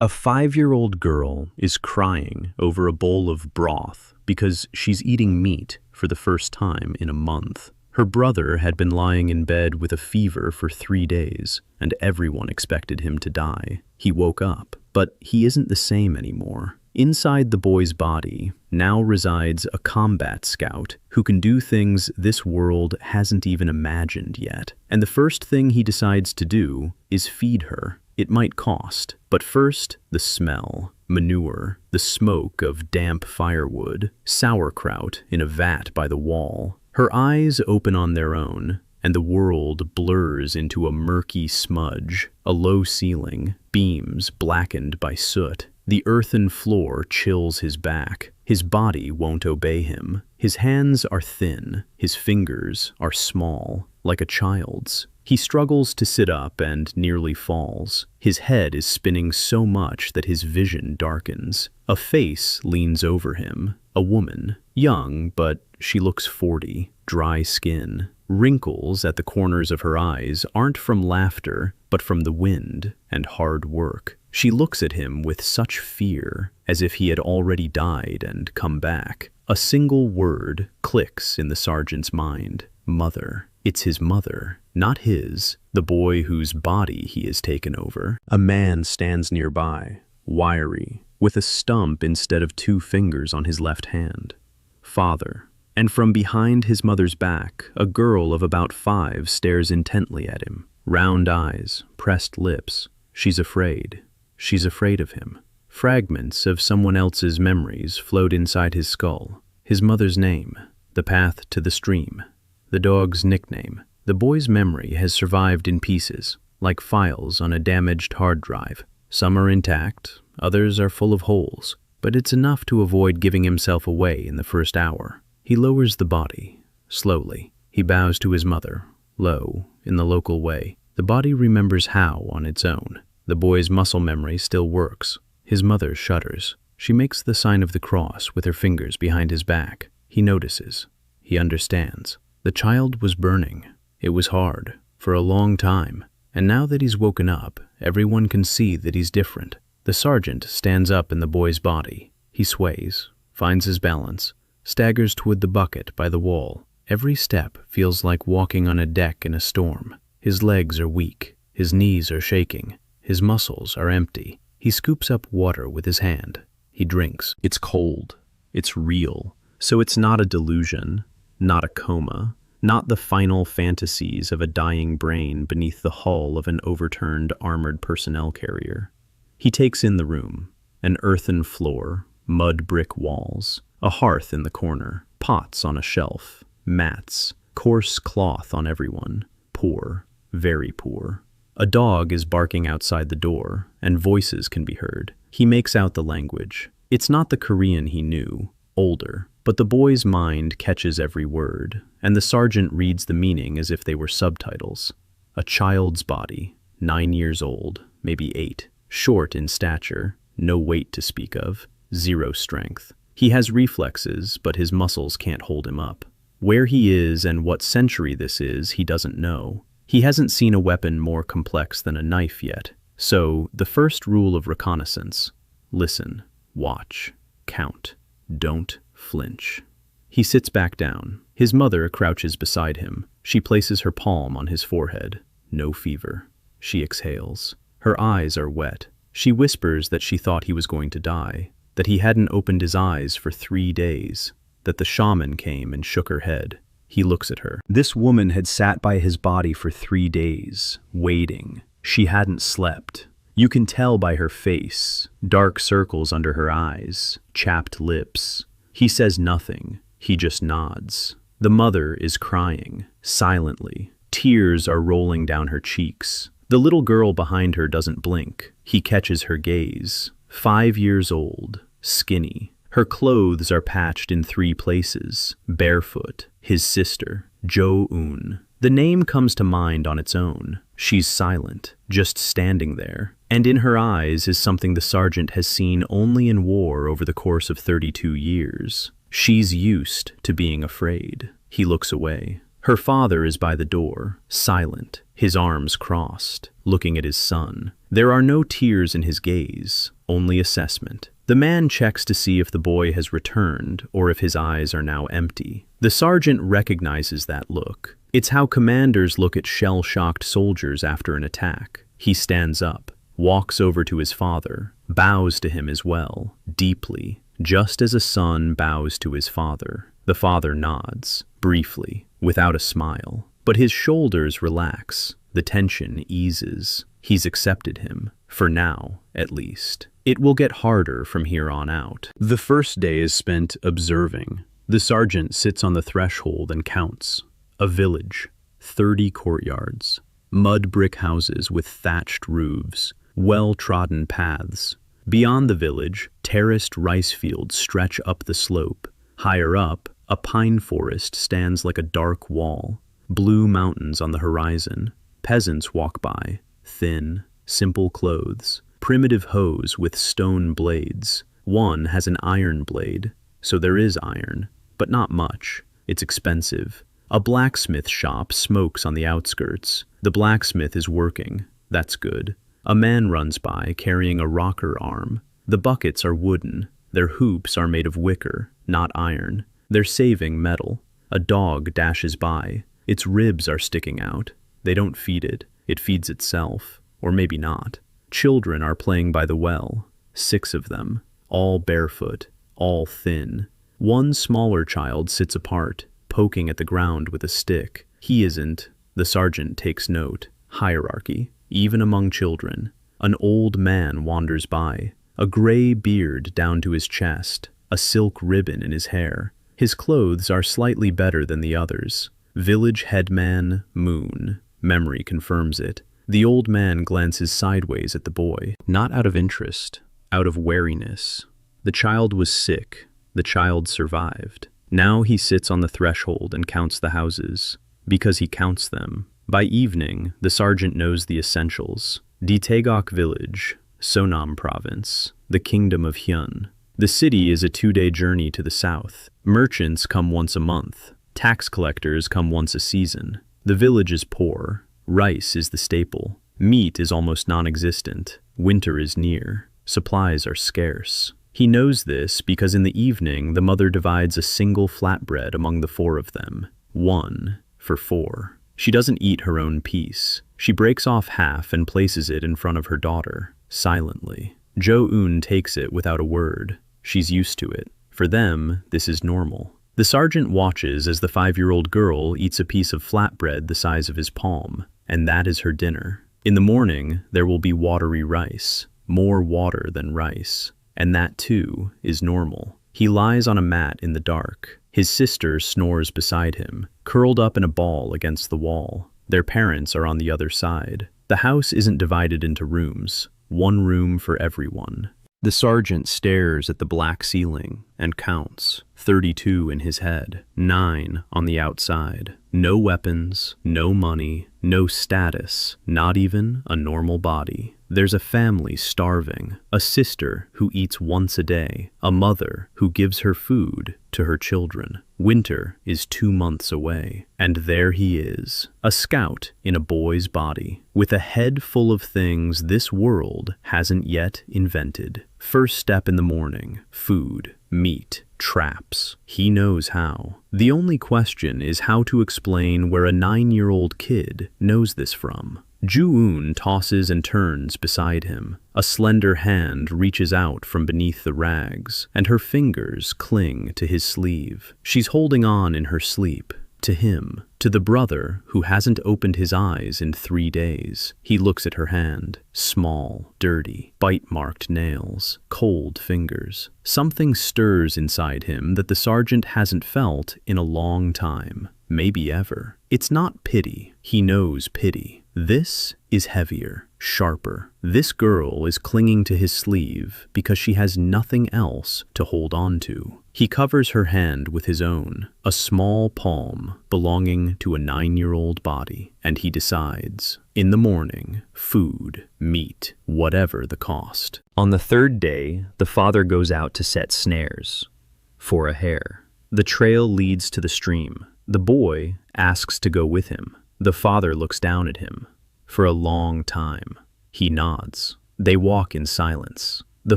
A 5-year-old girl is crying over a bowl of broth because she's eating meat for the first time in a month. Her brother had been lying in bed with a fever for 3 days, and everyone expected him to die. He woke up, but he isn't the same anymore. Inside the boy's body now resides a combat scout who can do things this world hasn't even imagined yet. And the first thing he decides to do is feed her. It might cost, but first, the smell, manure, the smoke of damp firewood, sauerkraut in a vat by the wall. Her eyes open on their own, and the world blurs into a murky smudge, a low ceiling, beams blackened by soot. The earthen floor chills his back. His body won't obey him. His hands are thin. His fingers are small, like a child's. He struggles to sit up and nearly falls. His head is spinning so much that his vision darkens. A face leans over him. A woman, young, but she looks 40, dry skin. Wrinkles at the corners of her eyes aren't from laughter, but from the wind and hard work. She looks at him with such fear, as if he had already died and come back. A single word clicks in the sergeant's mind. Mother. It's his mother, not his, the boy whose body he has taken over. A man stands nearby, wiry, with a stump instead of 2 fingers on his left hand. Father. And from behind his mother's back, a girl of about 5 stares intently at him. Round eyes, pressed lips. She's afraid. She's afraid of him. Fragments of someone else's memories float inside his skull. His mother's name, the path to the stream, the dog's nickname. The boy's memory has survived in pieces, like files on a damaged hard drive. Some are intact, others are full of holes, but it's enough to avoid giving himself away in the first hour. He lowers the body, slowly. He bows to his mother, low, in the local way. The body remembers how on its own. The boy's muscle memory still works. His mother shudders. She makes the sign of the cross with her fingers behind his back. He notices. He understands. The child was burning. It was hard, for a long time. And now that he's woken up, everyone can see that he's different. The sergeant stands up in the boy's body. He sways, finds his balance, staggers toward the bucket by the wall. Every step feels like walking on a deck in a storm. His legs are weak. His knees are shaking. His muscles are empty. He scoops up water with his hand. He drinks. It's cold. It's real. So it's not a delusion, not a coma, not the final fantasies of a dying brain beneath the hull of an overturned armored personnel carrier. He takes in the room. An earthen floor, mud brick walls, a hearth in the corner, pots on a shelf, mats, coarse cloth on everyone. Poor, very poor. A dog is barking outside the door, and voices can be heard. He makes out the language. It's not the Korean he knew, older, but the boy's mind catches every word, and the sergeant reads the meaning as if they were subtitles. A child's body, 9 years old, maybe 8, short in stature, no weight to speak of, 0 strength. He has reflexes, but his muscles can't hold him up. Where he is and what century this is, he doesn't know. He hasn't seen a weapon more complex than a knife yet. So, the first rule of reconnaissance: listen, watch, count, don't flinch. He sits back down. His mother crouches beside him. She places her palm on his forehead. No fever. She exhales. Her eyes are wet. She whispers that she thought he was going to die, that he hadn't opened his eyes for 3 days, that the shaman came and shook her head. He looks at her. This woman had sat by his body for 3 days, waiting. She hadn't slept. You can tell by her face, dark circles under her eyes, chapped lips. He says nothing. He just nods. The mother is crying, silently. Tears are rolling down her cheeks. The little girl behind her doesn't blink. He catches her gaze. 5 years old, skinny. Her clothes are patched in 3 places. Barefoot. His sister, Jo-eun. The name comes to mind on its own. She's silent, just standing there. And in her eyes is something the sergeant has seen only in war over the course of 32 years. She's used to being afraid. He looks away. Her father is by the door, silent, his arms crossed, looking at his son. There are no tears in his gaze, only assessment. The man checks to see if the boy has returned or if his eyes are now empty. The sergeant recognizes that look. It's how commanders look at shell-shocked soldiers after an attack. He stands up, walks over to his father, bows to him as well, deeply, just as a son bows to his father. The father nods, briefly, without a smile. But his shoulders relax, the tension eases. He's accepted him, for now, at least. It will get harder from here on out. The first day is spent observing. The sergeant sits on the threshold and counts. A village, 30 courtyards, mud brick houses with thatched roofs, well-trodden paths. Beyond the village, terraced rice fields stretch up the slope. Higher up, a pine forest stands like a dark wall. Blue mountains on the horizon. Peasants walk by, thin, simple clothes, primitive hoes with stone blades. One has an iron blade, so there is iron, but not much. It's expensive. A blacksmith shop smokes on the outskirts. The blacksmith is working. That's good. A man runs by carrying a rocker arm. The buckets are wooden. Their hoops are made of wicker, not iron. They're saving metal. A dog dashes by. Its ribs are sticking out. They don't feed it. It feeds itself. Or maybe not. Children are playing by the well. 6 of them. All barefoot. All thin. One smaller child sits apart, poking at the ground with a stick. He isn't. The sergeant takes note. Hierarchy. Even among children. An old man wanders by. A gray beard down to his chest. A silk ribbon in his hair. His clothes are slightly better than the others. Village headman, Moon. Memory confirms it. The old man glances sideways at the boy. Not out of interest, out of wariness. The child was sick. The child survived. Now he sits on the threshold and counts the houses. Because he counts them. By evening, the sergeant knows the essentials. Taegok village, Sonam province, the kingdom of Hyun. The city is a 2-day journey to the south. Merchants come once a month. Tax collectors come once a season. The village is poor. Rice is the staple. Meat is almost non-existent. Winter is near. Supplies are scarce. He knows this because in the evening the mother divides a single flatbread among the 4 of them. 1 for 4. She doesn't eat her own piece. She breaks off half and places it in front of her daughter, silently. Jo-eun takes it without a word. She's used to it. For them, this is normal. The sergeant watches as the 5-year-old girl eats a piece of flatbread the size of his palm, and that is her dinner. In the morning, there will be watery rice, more water than rice, and that too is normal. He lies on a mat in the dark. His sister snores beside him, curled up in a ball against the wall. Their parents are on the other side. The house isn't divided into rooms, 1 room for everyone. The sergeant stares at the black ceiling and counts, 32 in his head, 9 on the outside. No weapons, no money, no status, not even a normal body. There's a family starving, a sister who eats once a day, a mother who gives her food to her children. Winter is 2 months away, and there he is, a scout in a boy's body, with a head full of things this world hasn't yet invented. First step in the morning, food, meat, traps. He knows how. The only question is how to explain where a 9-year-old kid knows this from. Jo-eun tosses and turns beside him. A slender hand reaches out from beneath the rags, and her fingers cling to his sleeve. She's holding on in her sleep. To him, to the brother who hasn't opened his eyes in 3 days. He looks at her hand. Small, dirty, bite-marked nails, cold fingers. Something stirs inside him that the sergeant hasn't felt in a long time, maybe ever. It's not pity. He knows pity. This is heavier, sharper. This girl is clinging to his sleeve because she has nothing else to hold on to. He covers her hand with his own, a small palm belonging to a 9-year-old body, and he decides, in the morning, food, meat, whatever the cost. On the 3rd day, the father goes out to set snares for a hare. The trail leads to the stream. The boy asks to go with him. The father looks down at him for a long time. He nods. They walk in silence. The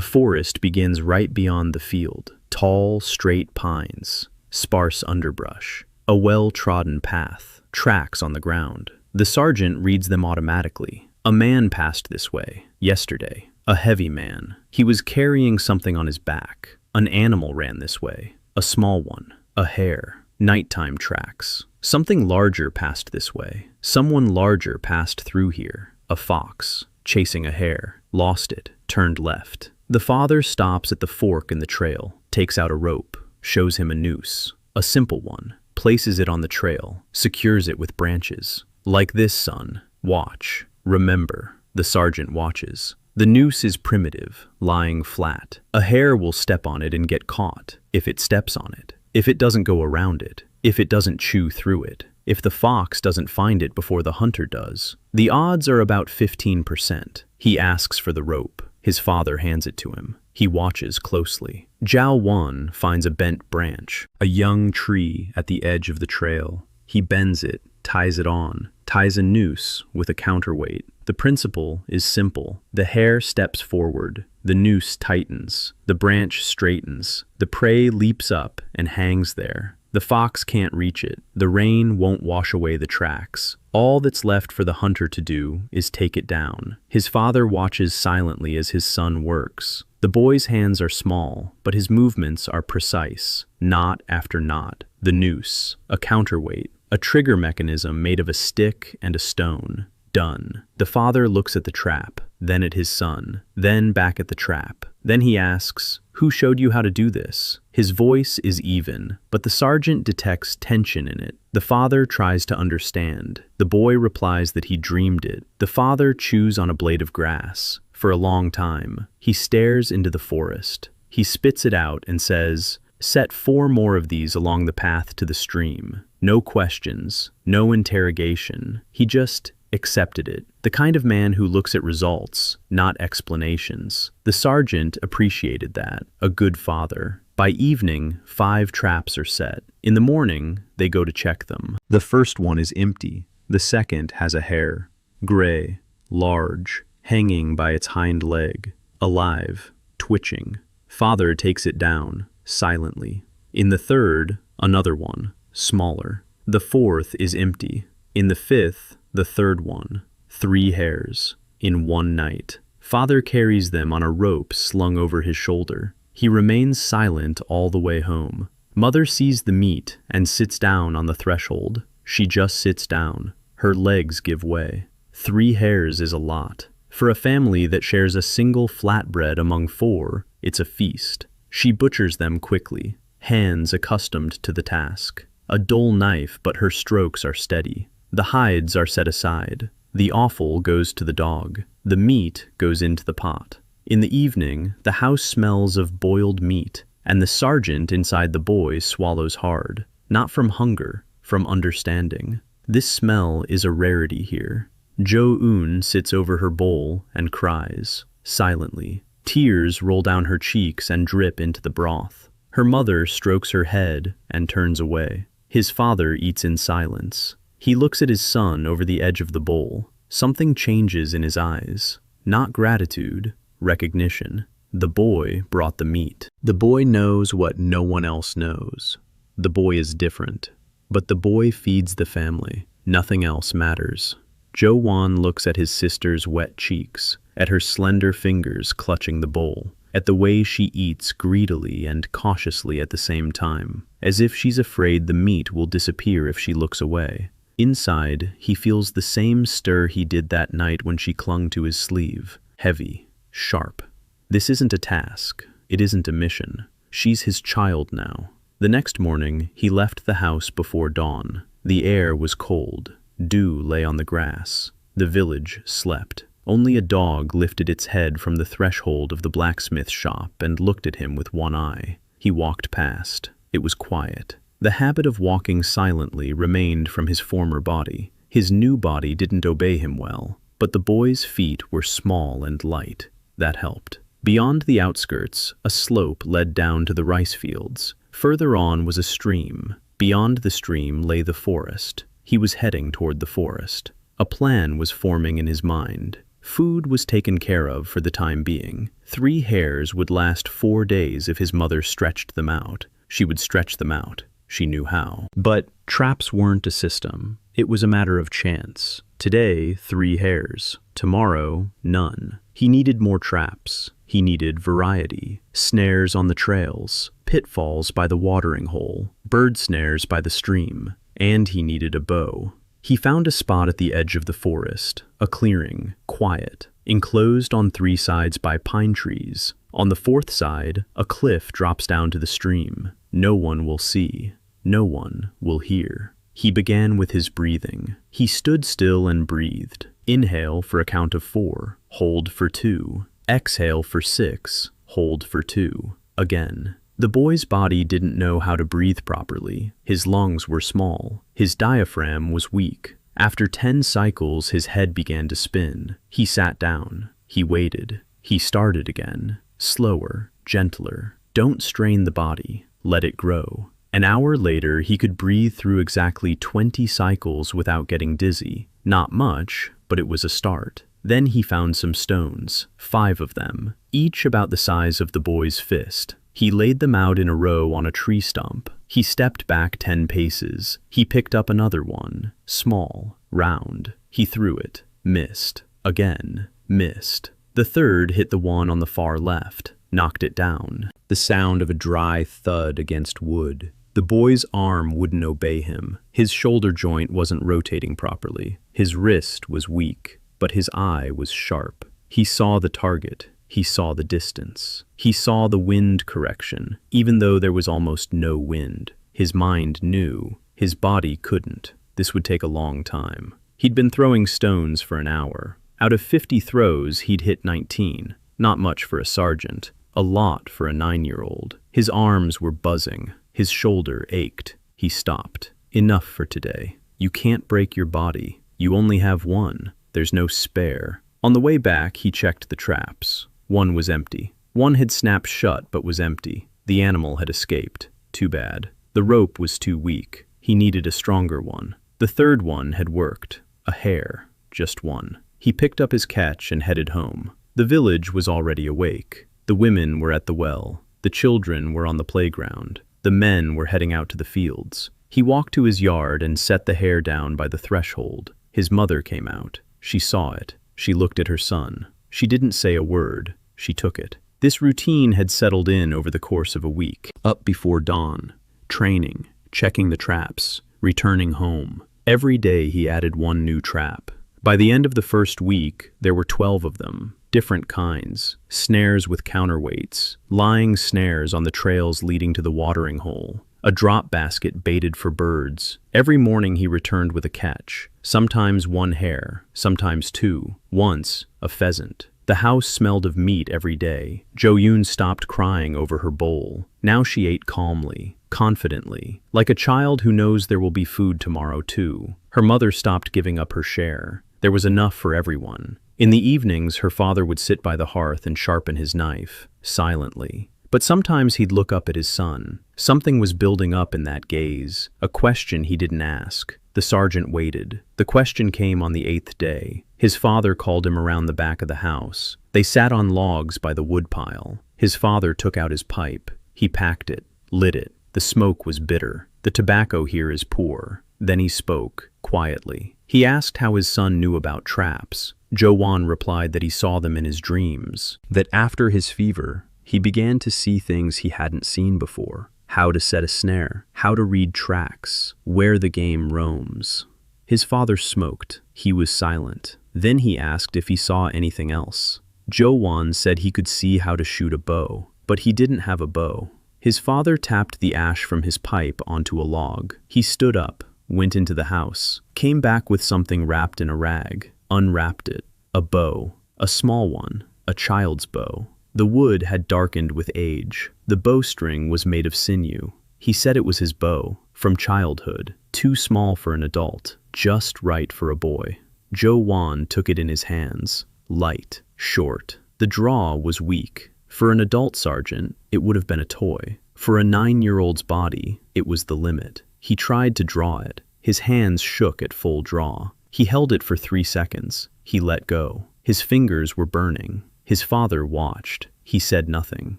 forest begins right beyond the field. Tall, straight pines, sparse underbrush, a well-trodden path, tracks on the ground. The sergeant reads them automatically. A man passed this way, yesterday. A heavy man. He was carrying something on his back. An animal ran this way. A small one. A hare. Nighttime tracks. Something larger passed this way. Someone larger passed through here. A fox. Chasing a hare. Lost it. Turned left. The father stops at the fork in the trail. Takes out a rope. Shows him a noose. A simple one. Places it on the trail. Secures it with branches. Like this, son. Watch. Remember. The sergeant watches. The noose is primitive, lying flat. A hare will step on it and get caught, if it steps on it, if it doesn't go around it, if it doesn't chew through it, if the fox doesn't find it before the hunter does. The odds are about 15%. He asks for the rope. His father hands it to him. He watches closely. Jo-eun finds a bent branch, a young tree at the edge of the trail. He bends it, ties it on, ties a noose with a counterweight. The principle is simple. The hare steps forward. The noose tightens. The branch straightens. The prey leaps up and hangs there. The fox can't reach it. The rain won't wash away the tracks. All that's left for the hunter to do is take it down. His father watches silently as his son works. The boy's hands are small, but his movements are precise. Knot after knot. The noose, a counterweight, a trigger mechanism made of a stick and a stone. Done. The father looks at the trap, then at his son, then back at the trap. Then he asks, "Who showed you how to do this?" His voice is even, but the sergeant detects tension in it. The father tries to understand. The boy replies that he dreamed it. The father chews on a blade of grass. For a long time, he stares into the forest. He spits it out and says, "Set 4 more of these along the path to the stream." No questions, no interrogation. He just accepted it. The kind of man who looks at results, not explanations. The sergeant appreciated that. A good father. By evening, 5 traps are set. In the morning, they go to check them. The first one is empty. The second has a hare. Gray, large, hanging by its hind leg. Alive, twitching. Father takes it down, silently. In the third, another one, smaller. The fourth is empty. In the fifth, the third one. 3 hares. In one night. Father carries them on a rope slung over his shoulder. He remains silent all the way home. Mother sees the meat and sits down on the threshold. She just sits down. Her legs give way. 3 hares is a lot. For a family that shares a single flatbread among 4, it's a feast. She butchers them quickly, hands accustomed to the task. A dull knife, but her strokes are steady. The hides are set aside. The offal goes to the dog. The meat goes into the pot. In the evening, the house smells of boiled meat, and the sergeant inside the boy swallows hard. Not from hunger, from understanding. This smell is a rarity here. Jo-eun sits over her bowl and cries, silently. Tears roll down her cheeks and drip into the broth. Her mother strokes her head and turns away. His father eats in silence. He looks at his son over the edge of the bowl. Something changes in his eyes. Not gratitude, recognition. The boy brought the meat. The boy knows what no one else knows. The boy is different. But the boy feeds the family. Nothing else matters. Jo-eun looks at his sister's wet cheeks, at her slender fingers clutching the bowl, at the way she eats greedily and cautiously at the same time, as if she's afraid the meat will disappear if she looks away. Inside, he feels the same stir he did that night when she clung to his sleeve, heavy, sharp. This isn't a task. It isn't a mission. She's his child now. The next morning, he left the house before dawn. The air was cold. Dew lay on the grass. The village slept. Only a dog lifted its head from the threshold of the blacksmith shop and looked at him with one eye. He walked past. It was quiet. The habit of walking silently remained from his former body. His new body didn't obey him well, but the boy's feet were small and light. That helped. Beyond the outskirts, a slope led down to the rice fields. Further on was a stream. Beyond the stream lay the forest. He was heading toward the forest. A plan was forming in his mind. Food was taken care of for the time being. 3 hares would last 4 days if his mother stretched them out. She would stretch them out. She knew how. But traps weren't a system. It was a matter of chance. Today, 3 hares. Tomorrow, none. He needed more traps. He needed variety. Snares on the trails, pitfalls by the watering hole, bird snares by the stream. And he needed a bow. He found a spot at the edge of the forest, a clearing, quiet, enclosed on 3 sides by pine trees. On the 4th side, a cliff drops down to the stream. No one will see. No one will hear. He began with his breathing. He stood still and breathed. Inhale for a count of 4. Hold for 2. Exhale for 6. Hold for 2. Again. The boy's body didn't know how to breathe properly. His lungs were small. His diaphragm was weak. After 10 cycles, his head began to spin. He sat down. He waited. He started again. Slower, gentler. Don't strain the body. Let it grow. An hour later, he could breathe through exactly 20 cycles without getting dizzy. Not much, but it was a start. Then he found some stones, 5 of them, each about the size of the boy's fist. He laid them out in a row on a tree stump. He stepped back 10 paces. He picked up another one, small, round. He threw it. Missed. Again. Missed. The third hit the one on the far left, knocked it down. The sound of a dry thud against wood. The boy's arm wouldn't obey him. His shoulder joint wasn't rotating properly. His wrist was weak, but his eye was sharp. He saw the target. He saw the distance. He saw the wind correction, even though there was almost no wind. His mind knew. His body couldn't. This would take a long time. He'd been throwing stones for an hour. Out of 50 throws, he'd hit 19. Not much for a sergeant. A lot for a 9-year-old. His arms were buzzing. His shoulder ached. He stopped. Enough for today. You can't break your body. You only have one. There's no spare. On the way back, he checked the traps. One was empty. One had snapped shut but was empty. The animal had escaped. Too bad. The rope was too weak. He needed a stronger one. The third one had worked. A hare. Just one. He picked up his catch and headed home. The village was already awake. The women were at the well. The children were on the playground. The men were heading out to the fields. He walked to his yard and set the hare down by the threshold. His mother came out. She saw it. She looked at her son. She didn't say a word. She took it. This routine had settled in over the course of a week. Up before dawn. Training. Checking the traps. Returning home. Every day he added one new trap. By the end of the first week, there were 12 of them. Different kinds. Snares with counterweights. Lying snares on the trails leading to the watering hole. A drop basket baited for birds. Every morning he returned with a catch. Sometimes 1 hare, sometimes 2. Once, a pheasant. The house smelled of meat every day. Jo-eun stopped crying over her bowl. Now she ate calmly, confidently, like a child who knows there will be food tomorrow too. Her mother stopped giving up her share. There was enough for everyone. In the evenings, her father would sit by the hearth and sharpen his knife, silently. But sometimes he'd look up at his son. Something was building up in that gaze, a question he didn't ask. The sergeant waited. The question came on the 8th day. His father called him around the back of the house. They sat on logs by the woodpile. His father took out his pipe. He packed it, lit it. The smoke was bitter. The tobacco here is poor. Then he spoke, quietly. He asked how his son knew about traps. Jo-eun replied that he saw them in his dreams. That after his fever, he began to see things he hadn't seen before. How to set a snare, how to read tracks, where the game roams. His father smoked. He was silent. Then he asked if he saw anything else. Jo-eun said he could see how to shoot a bow, but he didn't have a bow. His father tapped the ash from his pipe onto a log. He stood up, went into the house, came back with something wrapped in a rag, unwrapped it. A bow, a small one, a child's bow. The wood had darkened with age. The bowstring was made of sinew. He said it was his bow, from childhood, too small for an adult, just right for a boy. Jo-eun took it in his hands, light, short. The draw was weak. For an adult sergeant, it would have been a toy. For a 9-year-old's body, it was the limit. He tried to draw it. His hands shook at full draw. He held it for 3 seconds. He let go. His fingers were burning. His father watched. He said nothing.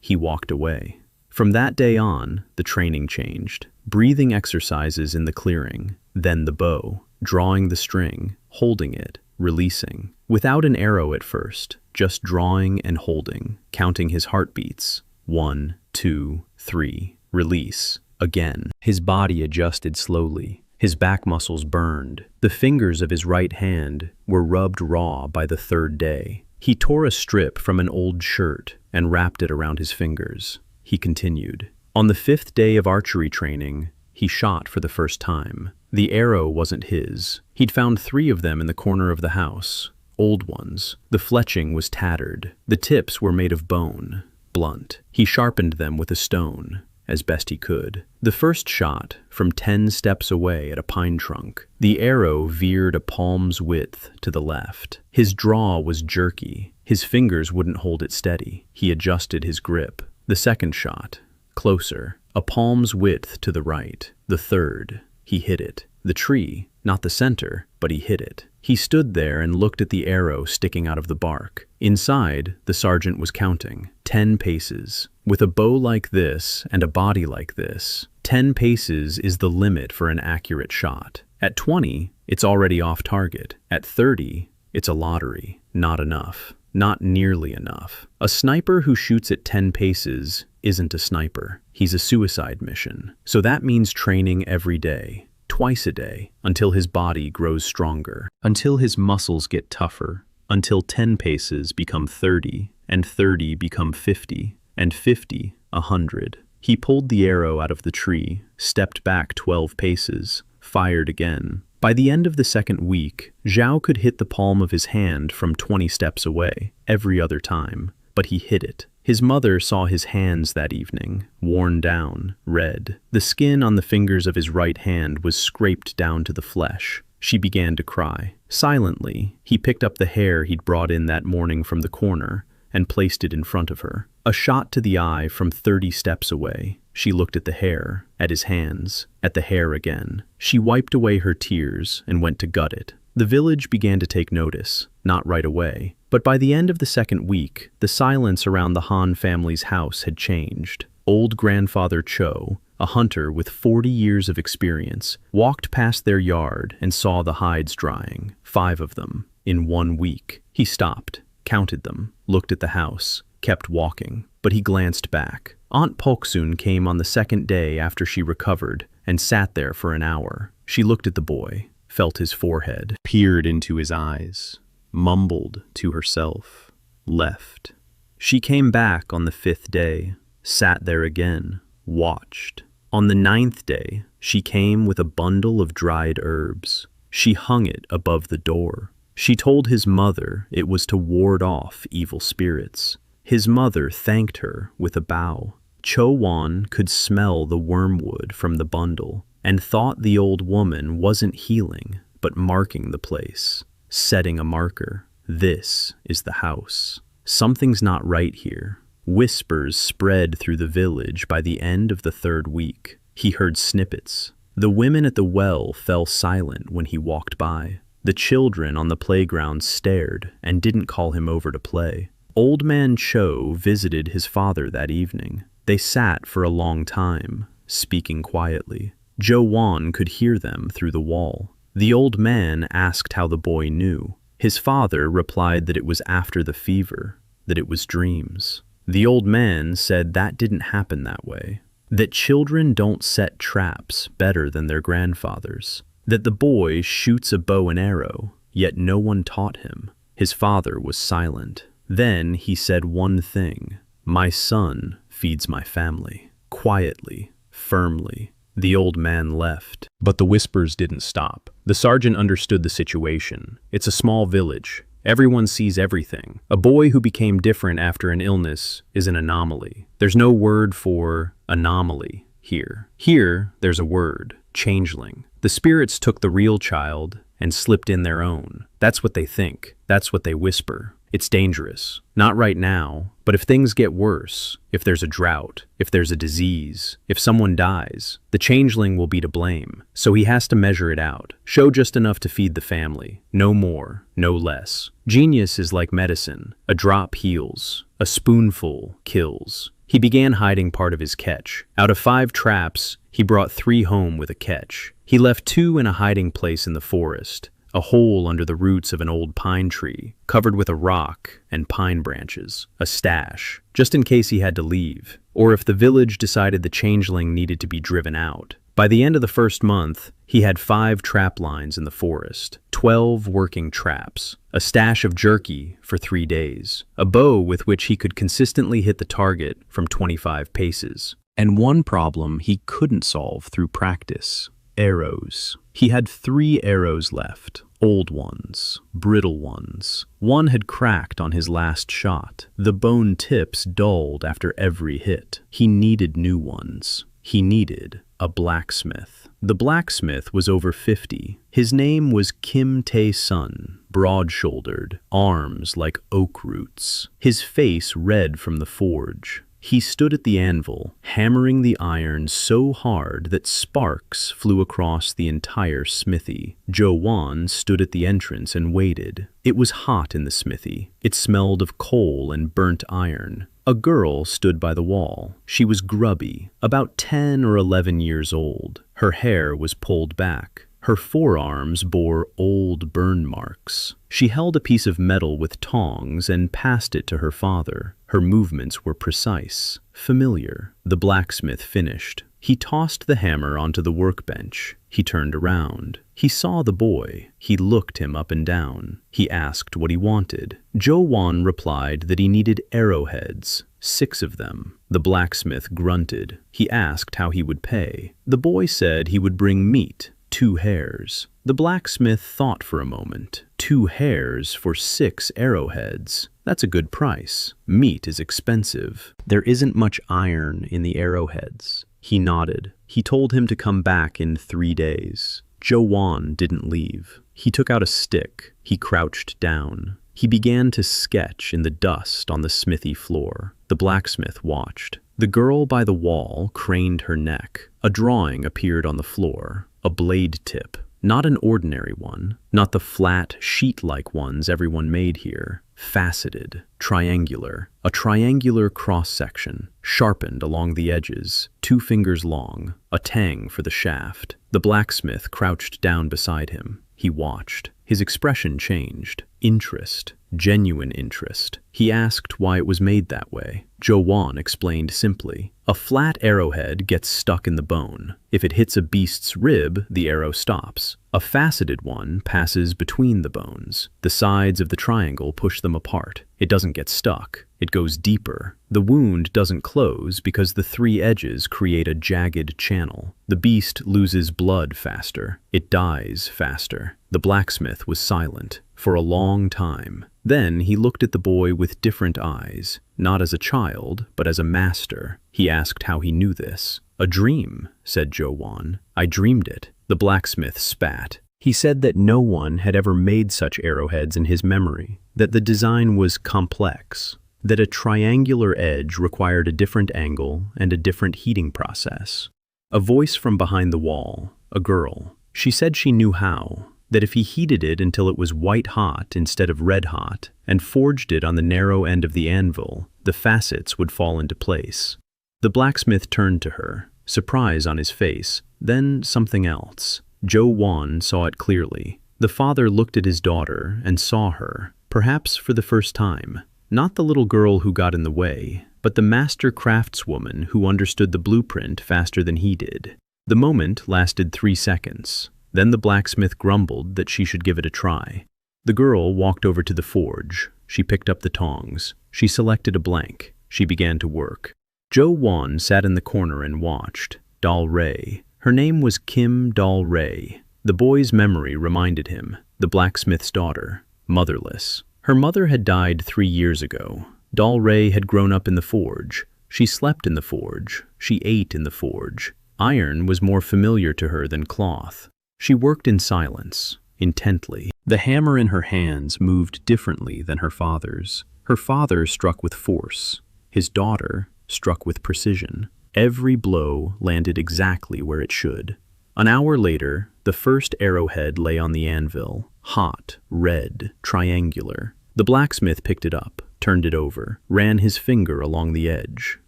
He walked away. From that day on, the training changed. Breathing exercises in the clearing, then the bow, drawing the string, holding it, releasing. Without an arrow at first, just drawing and holding, counting his heartbeats. 1, 2, 3, release. Again. His body adjusted slowly. His back muscles burned. The fingers of his right hand were rubbed raw by the third day. He tore a strip from an old shirt and wrapped it around his fingers. He continued. On the 5th day of archery training, he shot for the first time. The arrow wasn't his. He'd found 3 of them in the corner of the house. Old ones. The fletching was tattered. The tips were made of bone, blunt. He sharpened them with a stone, as best he could. The first shot, from 10 steps away at a pine trunk. The arrow veered a palm's width to the left. His draw was jerky. His fingers wouldn't hold it steady. He adjusted his grip. The second shot, closer, a palm's width to the right. The third, he hit it. The tree, not the center, but he hit it. He stood there and looked at the arrow sticking out of the bark. Inside, the sergeant was counting. 10 paces. With a bow like this and a body like this, 10 paces is the limit for an accurate shot. At 20, it's already off target. At 30, it's a lottery. Not enough. Not nearly enough. A sniper who shoots at 10 paces isn't a sniper. He's a suicide mission. So that means training every day, twice a day, until his body grows stronger, until his muscles get tougher, until 10 paces become 30, and 30 become 50, and 50, 100. He pulled the arrow out of the tree, stepped back 12 paces, fired again. By the end of the second week, Zhao could hit the palm of his hand from 20 steps away, every other time, but he hit it. His mother saw his hands that evening, worn down, red. The skin on the fingers of his right hand was scraped down to the flesh. She began to cry. Silently, he picked up the hare he'd brought in that morning from the corner and placed it in front of her. A shot to the eye from 30 steps away. She looked at the hare, at his hands, at the hare again. She wiped away her tears and went to gut it. The village began to take notice, not right away. But by the end of the second week, the silence around the Han family's house had changed. Old grandfather Cho, a hunter with 40 years of experience, walked past their yard and saw the hides drying, 5 of them, in 1 week. He stopped, counted them, looked at the house, kept walking, but he glanced back. Aunt Pok-sun came on the second day after she recovered and sat there for an hour. She looked at the boy, felt his forehead, peered into his eyes, mumbled to herself, left. She came back on the 5th day, sat there again, watched. On the 9th day, she came with a bundle of dried herbs. She hung it above the door. She told his mother it was to ward off evil spirits. His mother thanked her with a bow. Jo-eun could smell the wormwood from the bundle and thought the old woman wasn't healing, but marking the place, setting a marker. This is the house. Something's not right here. Whispers spread through the village by the end of the 3rd week. He heard snippets. The women at the well fell silent when he walked by. The children on the playground stared and didn't call him over to play. Old man Cho visited his father that evening. They sat for a long time, speaking quietly. Jo-eun could hear them through the wall. The old man asked how the boy knew. His father replied that it was after the fever, that it was dreams. The old man said that didn't happen that way, that children don't set traps better than their grandfathers, that the boy shoots a bow and arrow, yet no one taught him. His father was silent. Then he said one thing: "My son feeds my family." Quietly, firmly. The old man left. But the whispers didn't stop. The sergeant understood the situation. It's a small village. Everyone sees everything. A boy who became different after an illness is an anomaly. There's no word for anomaly here. Here, there's a word: changeling. The spirits took the real child and slipped in their own. That's what they think. That's what they whisper. It's dangerous. Not right now, but if things get worse, if there's a drought, if there's a disease, if someone dies, the changeling will be to blame. So he has to measure it out. Show just enough to feed the family. No more, no less. Genius is like medicine. A drop heals. A spoonful kills. He began hiding part of his catch. Out of 5 traps, he brought 3 home with a catch. He left 2 in a hiding place in the forest, a hole under the roots of an old pine tree, covered with a rock and pine branches, a stash, just in case he had to leave, or if the village decided the changeling needed to be driven out. By the end of the first month, he had 5 trap lines in the forest, 12 working traps, a stash of jerky for 3 days, a bow with which he could consistently hit the target from 25 paces, and one problem he couldn't solve through practice: arrows. He had 3 arrows left, old ones, brittle ones. One had cracked on his last shot. The bone tips dulled after every hit. He needed new ones. He needed a blacksmith. The blacksmith was over 50. His name was Kim Tae-seong, broad-shouldered, arms like oak roots, his face red from the forge. He stood at the anvil, hammering the iron so hard that sparks flew across the entire smithy. Jo-eun stood at the entrance and waited. It was hot in the smithy. It smelled of coal and burnt iron. A girl stood by the wall. She was grubby, about 10 or 11 years old. Her hair was pulled back. Her forearms bore old burn marks. She held a piece of metal with tongs and passed it to her father. Her movements were precise, familiar. The blacksmith finished. He tossed the hammer onto the workbench. He turned around. He saw the boy. He looked him up and down. He asked what he wanted. Jo-eun replied that he needed arrowheads, 6 of them. The blacksmith grunted. He asked how he would pay. The boy said he would bring meat, 2 hares. The blacksmith thought for a moment. 2 hares for 6 arrowheads. That's a good price. Meat is expensive. There isn't much iron in the arrowheads. He nodded. He told him to come back in 3 days. Jo-eun didn't leave. He took out a stick. He crouched down. He began to sketch in the dust on the smithy floor. The blacksmith watched. The girl by the wall craned her neck. A drawing appeared on the floor. A blade tip. Not an ordinary one. Not the flat, sheet-like ones everyone made here. Faceted, triangular. A triangular cross-section, sharpened along the edges, 2 fingers long, a tang for the shaft. The blacksmith crouched down beside him. He watched. His expression changed. Interest. Genuine interest. He asked why it was made that way. Jo-eun explained simply. A flat arrowhead gets stuck in the bone. If it hits a beast's rib, the arrow stops. A faceted one passes between the bones. The sides of the triangle push them apart. It doesn't get stuck. It goes deeper. The wound doesn't close because the 3 edges create a jagged channel. The beast loses blood faster. It dies faster. The blacksmith was silent for a long time. Then he looked at the boy with different eyes, not as a child, but as a master. He asked how he knew this. A dream, said Jo-eun. I dreamed it. The blacksmith spat. He said that no one had ever made such arrowheads in his memory, that the design was complex, that a triangular edge required a different angle and a different heating process. A voice from behind the wall, a girl. She said she knew how, that if he heated it until it was white hot instead of red hot, and forged it on the narrow end of the anvil, the facets would fall into place. The blacksmith turned to her, surprise on his face, then something else. Jo-eun saw it clearly. The father looked at his daughter and saw her, perhaps for the first time. Not the little girl who got in the way, but the master craftswoman who understood the blueprint faster than he did. The moment lasted 3 seconds. Then the blacksmith grumbled that she should give it a try. The girl walked over to the forge. She picked up the tongs. She selected a blank. She began to work. Jo-eun sat in the corner and watched. Dal-lae. Her name was Kim Dal-lae. The boy's memory reminded him. The blacksmith's daughter. Motherless. Her mother had died 3 years ago. Dal-lae had grown up in the forge. She slept in the forge. She ate in the forge. Iron was more familiar to her than cloth. She worked in silence, intently. The hammer in her hands moved differently than her father's. Her father struck with force. His daughter struck with precision. Every blow landed exactly where it should. An hour later, the first arrowhead lay on the anvil, hot, red, triangular. The blacksmith picked it up, turned it over, ran his finger along the edge.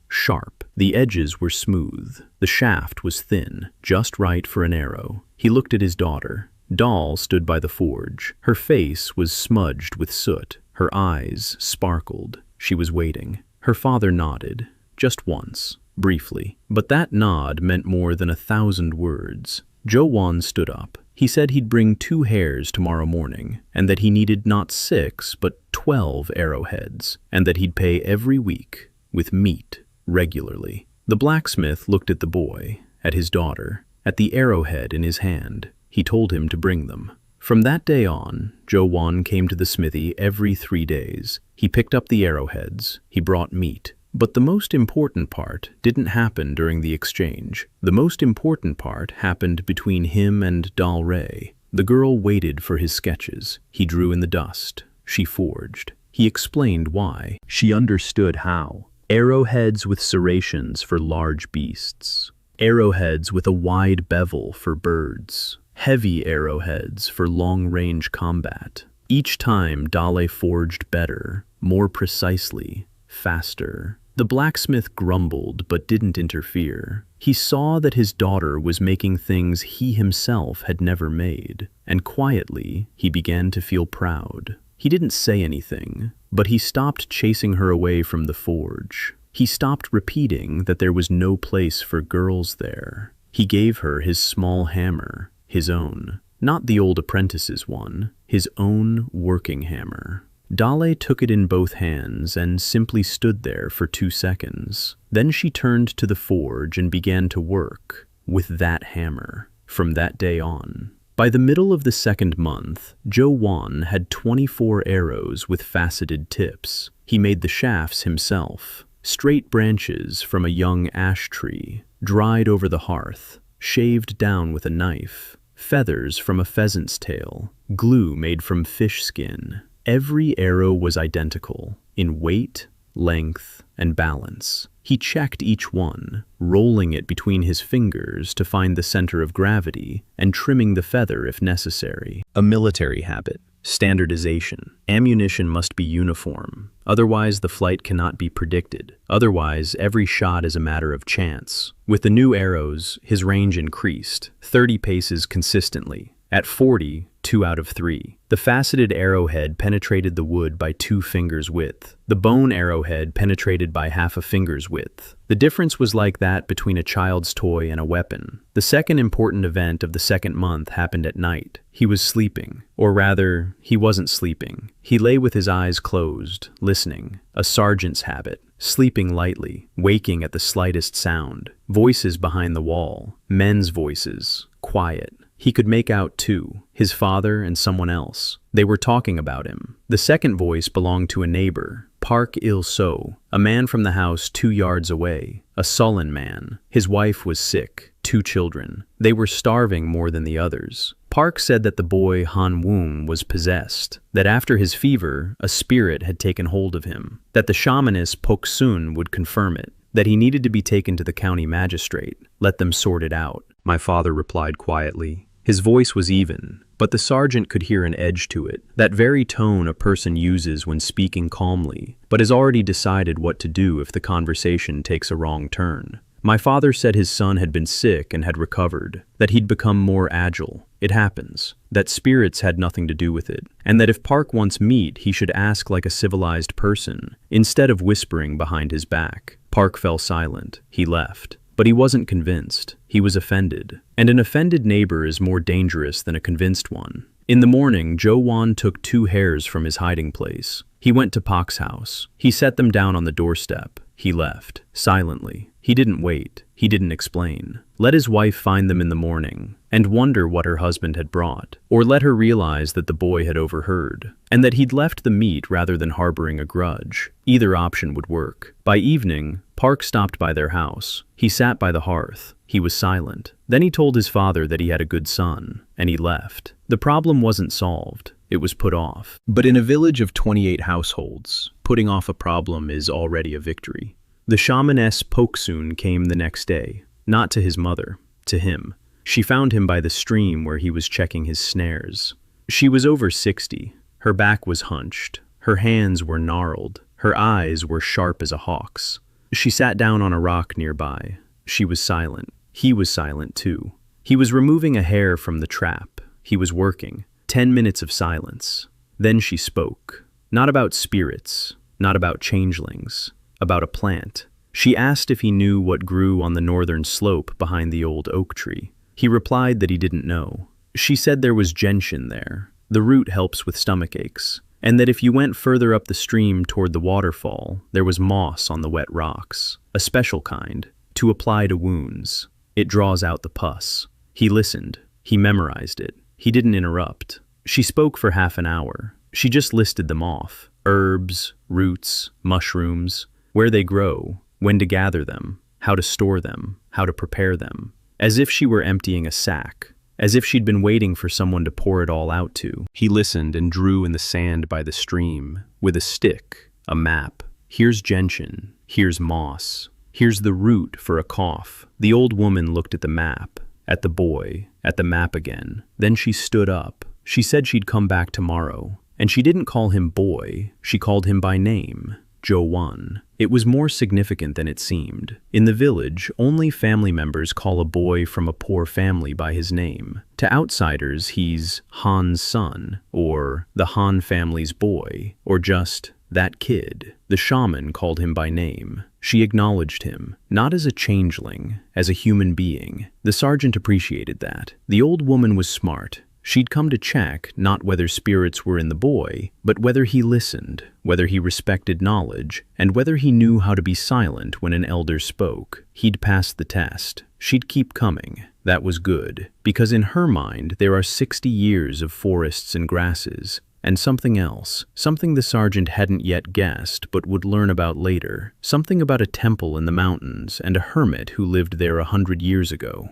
Sharp. The edges were smooth. The shaft was thin, just right for an arrow. He looked at his daughter. Dal stood by the forge. Her face was smudged with soot. Her eyes sparkled. She was waiting. Her father nodded, just once, briefly. But that nod meant more than 1,000 words. Jo-eun stood up. He said he'd bring 2 hares tomorrow morning, and that he needed not 6 but 12 arrowheads, and that he'd pay every week with meat regularly. The blacksmith looked at the boy, at his daughter, at the arrowhead in his hand. He told him to bring them. From that day on, Jo-eun came to the smithy every 3 days. He picked up the arrowheads. He brought meat. But the most important part didn't happen during the exchange. The most important part happened between him and Dal-lae. The girl waited for his sketches. He drew in the dust. She forged. He explained why. She understood how. Arrowheads with serrations for large beasts. Arrowheads with a wide bevel for birds. Heavy arrowheads for long-range combat. Each time Dal-lae forged better, more precisely, faster. The blacksmith grumbled but didn't interfere. He saw that his daughter was making things he himself had never made, and quietly he began to feel proud. He didn't say anything, but he stopped chasing her away from the forge. He stopped repeating that there was no place for girls there. He gave her his small hammer, his own, not the old apprentice's one, his own working hammer. Dal-lae took it in both hands and simply stood there for 2 seconds. Then she turned to the forge and began to work with that hammer from that day on. By the middle of the 2nd month, Jo-eun had 24 arrows with faceted tips. He made the shafts himself. Straight branches from a young ash tree, dried over the hearth, shaved down with a knife. Feathers from a pheasant's tail, glue made from fish skin. Every arrow was identical in weight, length, and balance. He checked each one, rolling it between his fingers to find the center of gravity and trimming the feather if necessary. A military habit. Standardization. Ammunition must be uniform. Otherwise, the flight cannot be predicted. Otherwise, every shot is a matter of chance. With the new arrows, his range increased, 30 paces consistently. At 40, 2 out of 3. The faceted arrowhead penetrated the wood by 2 fingers' width. The bone arrowhead penetrated by half a finger's width. The difference was like that between a child's toy and a weapon. The second important event of the 2nd month happened at night. He was sleeping. Or rather, he wasn't sleeping. He lay with his eyes closed, listening. A sergeant's habit. Sleeping lightly, waking at the slightest sound. Voices behind the wall. Men's voices. Quiet. He could make out 2, his father and someone else. They were talking about him. The second voice belonged to a neighbor, Park Il-so, a man from the house 2 yards away, a sullen man. His wife was sick, 2 children. They were starving more than the others. Park said that the boy Han-woon was possessed, that after his fever, a spirit had taken hold of him, that the shamaness Pok-sun would confirm it, that he needed to be taken to the county magistrate, let them sort it out. My father replied quietly. His voice was even, but the sergeant could hear an edge to it, that very tone a person uses when speaking calmly, but has already decided what to do if the conversation takes a wrong turn. My father said his son had been sick and had recovered, that he'd become more agile. It happens. That spirits had nothing to do with it, and that if Park wants meat, he should ask like a civilized person, instead of whispering behind his back. Park fell silent. He left. But he wasn't convinced. He was offended. And an offended neighbor is more dangerous than a convinced one. In the morning, Jo-eun took 2 hares from his hiding place. He went to Pak's house. He set them down on the doorstep. He left, silently. He didn't wait. He didn't explain. let his wife find them in the morning and wonder what her husband had brought, or let her realize that the boy had overheard, and that he'd left the meat rather than harboring a grudge. Either option would work. By evening, Park stopped by their house. He sat by the hearth. He was silent. Then he told his father that he had a good son, and he left. The problem wasn't solved. It was put off. But in a village of 28 households, putting off a problem is already a victory. The shamaness Pok-sun came the next day, not to his mother, to him. She found him by the stream where he was checking his snares. She was over 60. Her back was hunched. Her hands were gnarled. Her eyes were sharp as a hawk's. She sat down on a rock nearby. She was silent. He was silent too. He was removing a hare from the trap. He was working. 10 minutes of silence. Then she spoke. Not about spirits, not about changelings, about a plant. She asked if he knew what grew on the northern slope behind the old oak tree. He replied that he didn't know. She said there was gentian there. The root helps with stomach aches, and that if you went further up the stream toward the waterfall, there was moss on the wet rocks, a special kind, to apply to wounds. It draws out the pus. He listened. He memorized it. He didn't interrupt. She spoke for half an hour. She just listed them off. Herbs, roots, mushrooms, where they grow, when to gather them, how to store them, how to prepare them. As if she were emptying a sack. As if she'd been waiting for someone to pour it all out to. He listened and drew in the sand by the stream, with a stick, a map. Here's gentian. Here's moss. Here's the root for a cough. The old woman looked at the map, at the boy, at the map again. Then she stood up. She said she'd come back tomorrow. And she didn't call him boy. She called him by name. Jo-eun. It was more significant than it seemed. In the village, only family members call a boy from a poor family by his name. To outsiders, he's Han's son, or the Han family's boy, or just that kid. The shaman called him by name. She acknowledged him, not as a changeling, as a human being. The sergeant appreciated that. The old woman was smart. She'd come to check not whether spirits were in the boy, but whether he listened, whether he respected knowledge, and whether he knew how to be silent when an elder spoke. He'd passed the test. She'd keep coming. That was good, because in her mind there are 60 years of forests and grasses, and something else, something the sergeant hadn't yet guessed but would learn about later, something about a temple in the mountains and a hermit who lived there 100 years ago.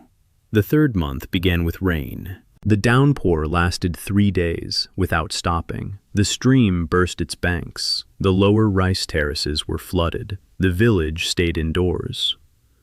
The third month began with rain. The downpour lasted 3 days without stopping. The stream burst its banks. The lower rice terraces were flooded. The village stayed indoors.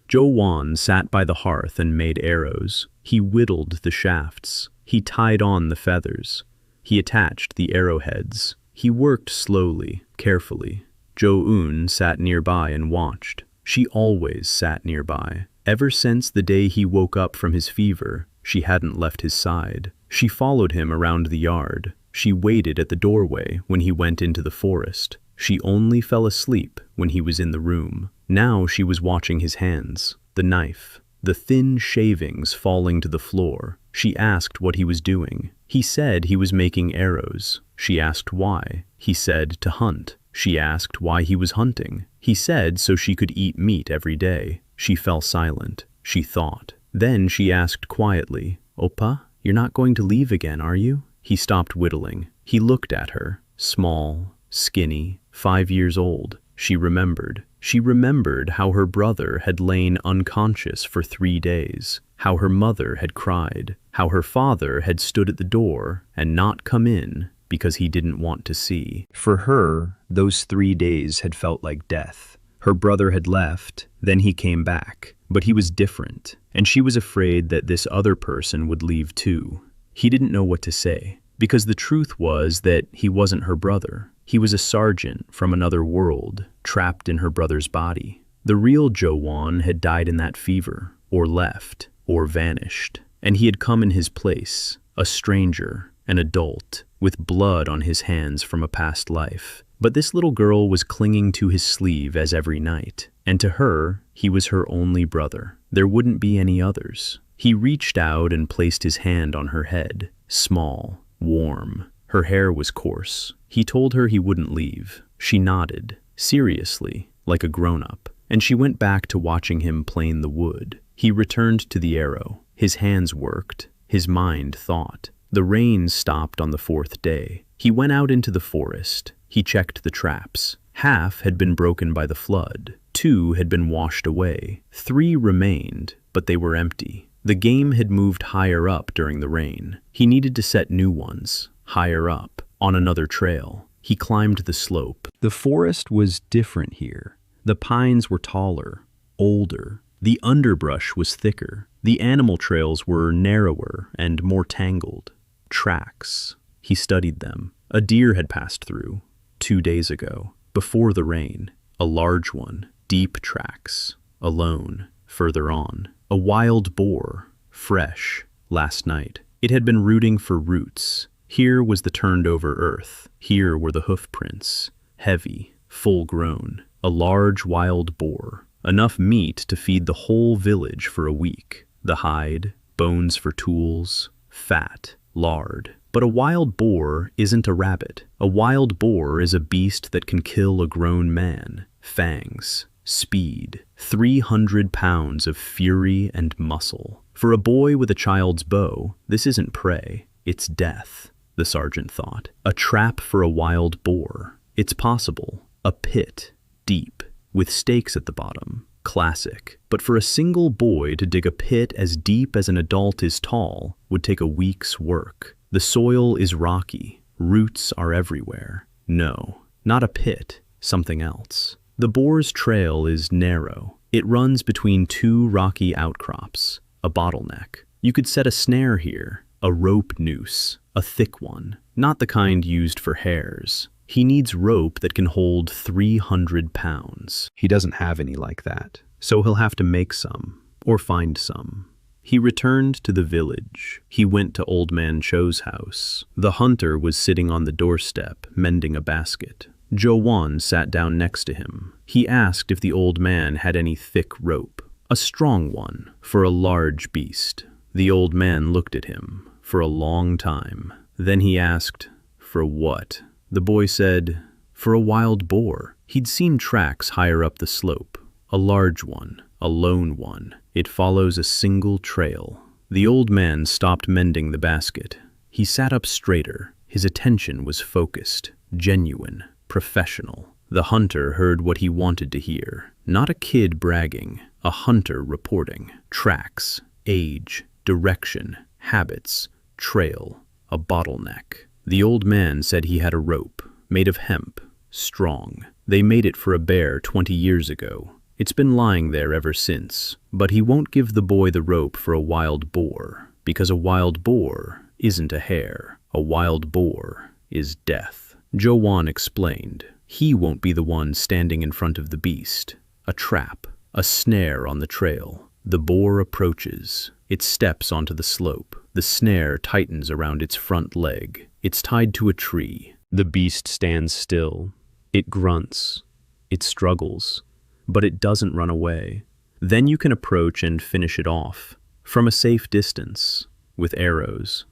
Jo-eun sat by the hearth and made arrows. He whittled the shafts. He tied on the feathers. He attached the arrowheads. He worked slowly, carefully. Jo-eun sat nearby and watched. She always sat nearby. Ever since the day he woke up from his fever, she hadn't left his side. She followed him around the yard. She waited at the doorway when he went into the forest. She only fell asleep when he was in the room. Now she was watching his hands, the knife, the thin shavings falling to the floor. She asked what he was doing. He said he was making arrows. She asked why. He said to hunt. She asked why he was hunting. He said so she could eat meat every day. She fell silent. She thought. Then she asked quietly, "Oppa, you're not going to leave again, are you?" He stopped whittling. He looked at her, small, skinny, 5 years old. She remembered. She remembered how her brother had lain unconscious for 3 days, how her mother had cried, how her father had stood at the door and not come in because he didn't want to see. For her, those 3 days had felt like death. Her brother had left, then he came back, but he was different, and she was afraid that this other person would leave too. He didn't know what to say, because the truth was that he wasn't her brother. He was a sergeant from another world, trapped in her brother's body. The real Jo-eun had died in that fever, or left, or vanished, and he had come in his place, a stranger, an adult, with blood on his hands from a past life. But this little girl was clinging to his sleeve as every night, and to her, he was her only brother. There wouldn't be any others. He reached out and placed his hand on her head, small, warm. Her hair was coarse. He told her he wouldn't leave. She nodded, seriously, like a grown-up, and she went back to watching him plane the wood. He returned to the arrow. His hands worked. His mind thought. The rain stopped on the 4th day. He went out into the forest. He checked the traps. Half had been broken by the flood. 2 had been washed away. 3 remained, but they were empty. The game had moved higher up during the rain. He needed to set new ones, higher up, on another trail. He climbed the slope. The forest was different here. The pines were taller, older. The underbrush was thicker. The animal trails were narrower and more tangled. Tracks. He studied them. A deer had passed through 2 days ago, before the rain. A large one. Deep tracks. Alone. Further on. A wild boar. Fresh. Last night. It had been rooting for roots. Here was the turned-over earth. Here were the hoof prints. Heavy. Full-grown. A large wild boar. Enough meat to feed the whole village for a week. The hide, bones for tools, fat, lard. But a wild boar isn't a rabbit. A wild boar is a beast that can kill a grown man. Fangs, speed, 300 pounds of fury and muscle. For a boy with a child's bow, this isn't prey, it's death, the sergeant thought. A trap for a wild boar. It's possible. A pit, deep, with stakes at the bottom. Classic. But for a single boy to dig a pit as deep as an adult is tall would take a week's work. The soil is rocky. Roots are everywhere. No, not a pit, something else. The boar's trail is narrow. It runs between 2 rocky outcrops, a bottleneck. You could set a snare here, a rope noose, a thick one, not the kind used for hares. He needs rope that can hold 300 pounds. He doesn't have any like that, so he'll have to make some, or find some. He returned to the village. He went to Old Man Cho's house. The hunter was sitting on the doorstep, mending a basket. Jo-eun sat down next to him. He asked if the old man had any thick rope, a strong one, for a large beast. The old man looked at him for a long time. Then he asked, "For what?" The boy said, "For a wild boar." He'd seen tracks higher up the slope. A large one, a lone one. It follows a single trail. The old man stopped mending the basket. He sat up straighter. His attention was focused, genuine, professional. The hunter heard what he wanted to hear. Not a kid bragging, a hunter reporting. Tracks, age, direction, habits, trail, a bottleneck. The old man said he had a rope, made of hemp, strong. They made it for a bear 20 years ago. It's been lying there ever since, but he won't give the boy the rope for a wild boar, because a wild boar isn't a hare. A wild boar is death. Jo-eun explained. He won't be the one standing in front of the beast. A trap, a snare on the trail. The boar approaches. It steps onto the slope. The snare tightens around its front leg. It's tied to a tree. The beast stands still. It grunts. It struggles. But it doesn't run away. Then you can approach and finish it off, from a safe distance, with arrows.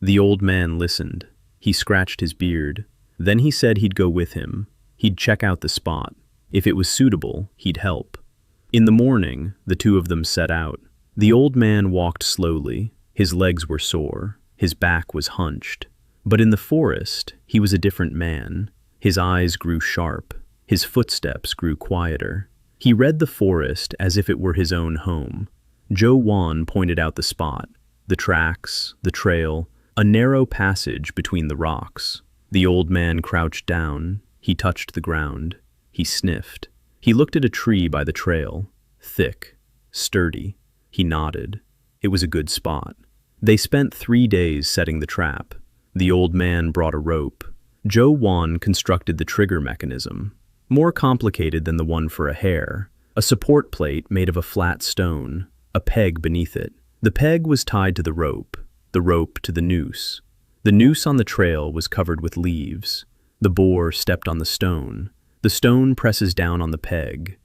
The old man listened. He scratched his beard. Then he said he'd go with him. He'd check out the spot. If it was suitable, he'd help. In the morning, the two of them set out. The old man walked slowly. His legs were sore. His back was hunched. But in the forest, he was a different man. His eyes grew sharp. His footsteps grew quieter. He read the forest as if it were his own home. Jo-eun pointed out the spot, the tracks, the trail, a narrow passage between the rocks. The old man crouched down. He touched the ground. He sniffed. He looked at a tree by the trail, thick, sturdy. He nodded. It was a good spot. They spent 3 days setting the trap. The old man brought a rope. Jo-eun constructed the trigger mechanism, more complicated than the one for a hare. A support plate made of a flat stone, a peg beneath it. The peg was tied to the rope to the noose. The noose on the trail was covered with leaves. The boar stepped on the stone. The stone presses down on the peg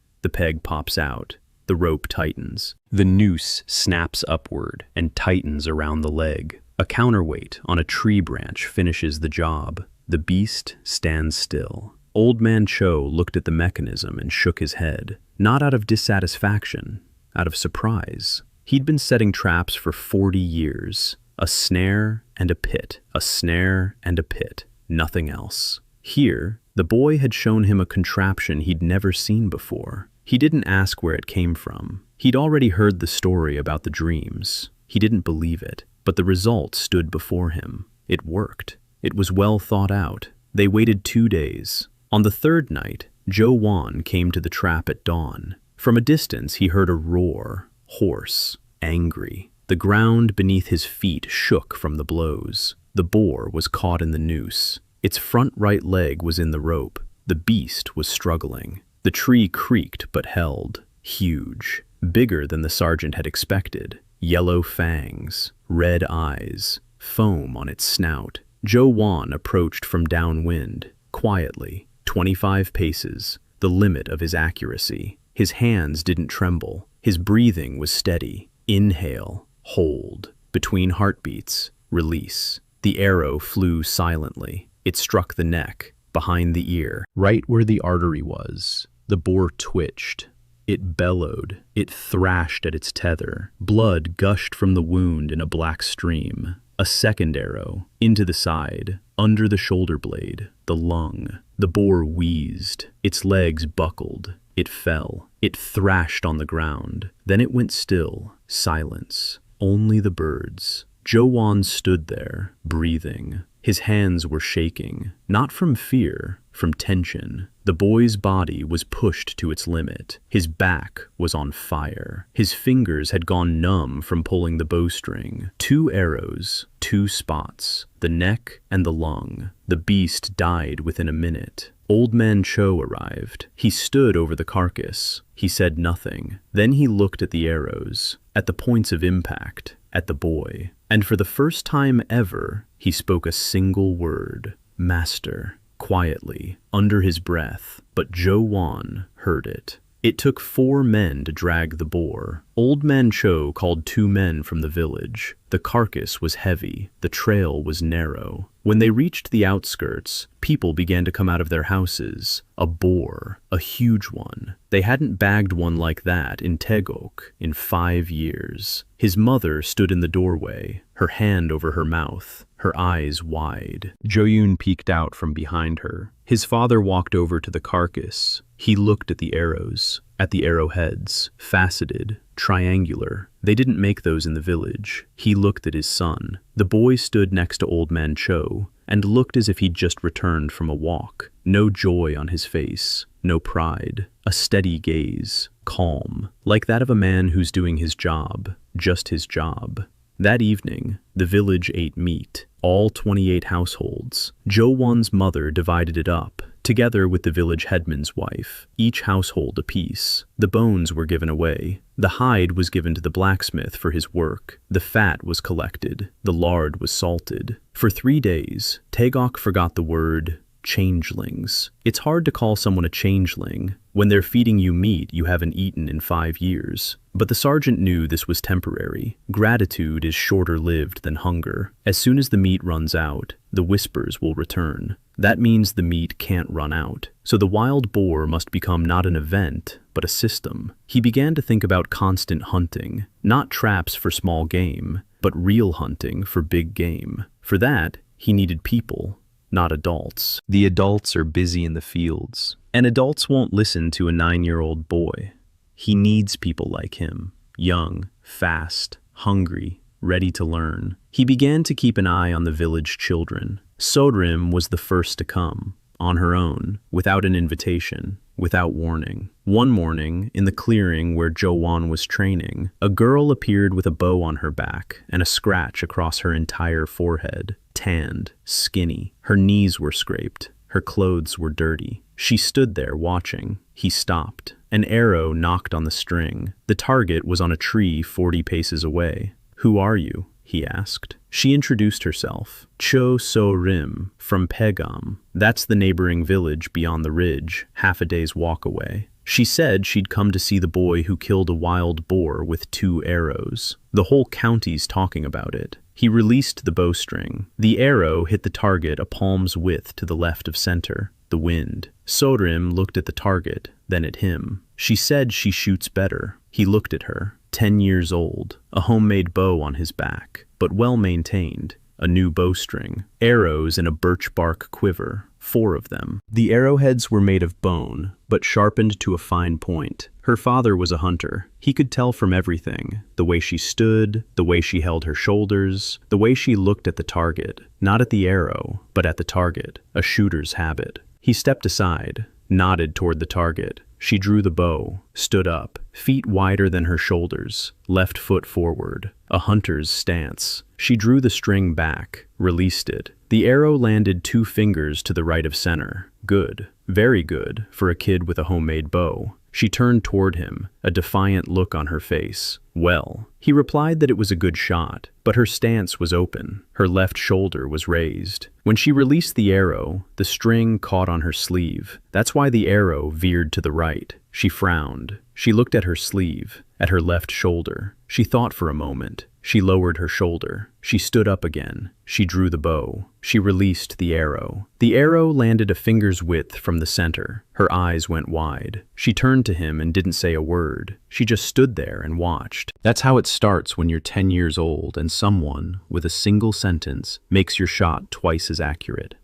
pops out. The rope tightens. The noose snaps upward and tightens around the leg. A counterweight on a tree branch finishes the job. The beast stands still. Old Man Cho looked at the mechanism and shook his head, not out of dissatisfaction, out of surprise. He'd been setting traps for 40 years. A snare and a pit, a snare and a pit, nothing else. Here, the boy had shown him a contraption he'd never seen before. He didn't ask where it came from. He'd already heard the story about the dreams. He didn't believe it, but the result stood before him. It worked. It was well thought out. They waited 2 days. On the third night, Jo-eun came to the trap at dawn. From a distance, he heard a roar, hoarse, angry. The ground beneath his feet shook from the blows. The boar was caught in the noose. Its front right leg was in the rope. The beast was struggling. The tree creaked but held. Huge. Bigger than the sergeant had expected. Yellow fangs. Red eyes. Foam on its snout. Jo-eun approached from downwind. Quietly. 25 paces. The limit of his accuracy. His hands didn't tremble. His breathing was steady. Inhale. Hold. Between heartbeats. Release. The arrow flew silently. It struck the neck, behind the ear. Right where the artery was, the boar twitched. It bellowed. It thrashed at its tether. Blood gushed from the wound in a black stream. A second arrow, into the side, under the shoulder blade, the lung. The boar wheezed. Its legs buckled. It fell. It thrashed on the ground. Then it went still. Silence. Only the birds. Jo-eun stood there, breathing. His hands were shaking, not from fear, from tension. The boy's body was pushed to its limit. His back was on fire. His fingers had gone numb from pulling the bowstring. 2 arrows, 2 spots, the neck and the lung. The beast died within a minute. Old man Cho arrived. He stood over the carcass. He said nothing. Then he looked at the arrows, at the points of impact, at the boy. And for the first time ever, he spoke a single word, "Master," quietly, under his breath, but Jo-eun heard it. It took 4 men to drag the boar. Old man Cho called 2 men from the village. The carcass was heavy. The trail was narrow. When they reached the outskirts, people began to come out of their houses. A boar, a huge one. They hadn't bagged one like that in Taegok in 5 years. His mother stood in the doorway, her hand over her mouth, her eyes wide. Jo-eun peeked out from behind her. His father walked over to the carcass. He looked at the arrows, at the arrowheads, faceted, triangular. They didn't make those in the village. He looked at his son. The boy stood next to Old Man Cho and looked as if he'd just returned from a walk. No joy on his face, no pride, a steady gaze, calm, like that of a man who's doing his job, just his job. That evening, the village ate meat, all 28 households. Jo-eun's mother divided it up, together with the village headman's wife, each household a piece. The bones were given away. The hide was given to the blacksmith for his work. The fat was collected. The lard was salted. For 3 days, Taegok forgot the word changelings. It's hard to call someone a changeling when they're feeding you meat you haven't eaten in 5 years. But the sergeant knew this was temporary. Gratitude is shorter lived than hunger. As soon as the meat runs out, the whispers will return. That means the meat can't run out. So the wild boar must become not an event, but a system. He began to think about constant hunting, not traps for small game, but real hunting for big game. For that, he needed people, not adults. The adults are busy in the fields, and adults won't listen to a 9-year-old boy. He needs people like him, young, fast, hungry, ready to learn. He began to keep an eye on the village children. Sodrim was the first to come, on her own, without an invitation, without warning. One morning, in the clearing where Jo-eun was training, a girl appeared with a bow on her back and a scratch across her entire forehead. Tanned, skinny. Her knees were scraped. Her clothes were dirty. She stood there watching. He stopped. An arrow knocked on the string. The target was on a tree 40 paces away. "Who are you?" he asked. She introduced herself. Cho-so-rim, from Pegam. That's the neighboring village beyond the ridge, half a day's walk away. She said she'd come to see the boy who killed a wild boar with 2 arrows. The whole county's talking about it. He released the bowstring. The arrow hit the target a palm's width to the left of center. The wind. Sodrim looked at the target, then at him. She said she shoots better. He looked at her. 10 years old, a homemade bow on his back, but well maintained, a new bowstring, arrows in a birch bark quiver, 4 of them. The arrowheads were made of bone, but sharpened to a fine point. Her father was a hunter. He could tell from everything, the way she stood, the way she held her shoulders, the way she looked at the target, not at the arrow, but at the target, a shooter's habit. He stepped aside, nodded toward the target. She drew the bow, stood up, feet wider than her shoulders, left foot forward, a hunter's stance. She drew the string back, released it. The arrow landed 2 fingers to the right of center. Good, very good, for a kid with a homemade bow. She turned toward him, a defiant look on her face. Well, he replied that it was a good shot, but her stance was open. Her left shoulder was raised. When she released the arrow, the string caught on her sleeve. That's why the arrow veered to the right. She frowned. She looked at her sleeve, at her left shoulder. She thought for a moment. She lowered her shoulder. She stood up again. She drew the bow. She released the arrow. The arrow landed a finger's width from the center. Her eyes went wide. She turned to him and didn't say a word. She just stood there and watched. That's how it starts when you're 10 years old and someone, with a single sentence, makes your shot twice as accurate.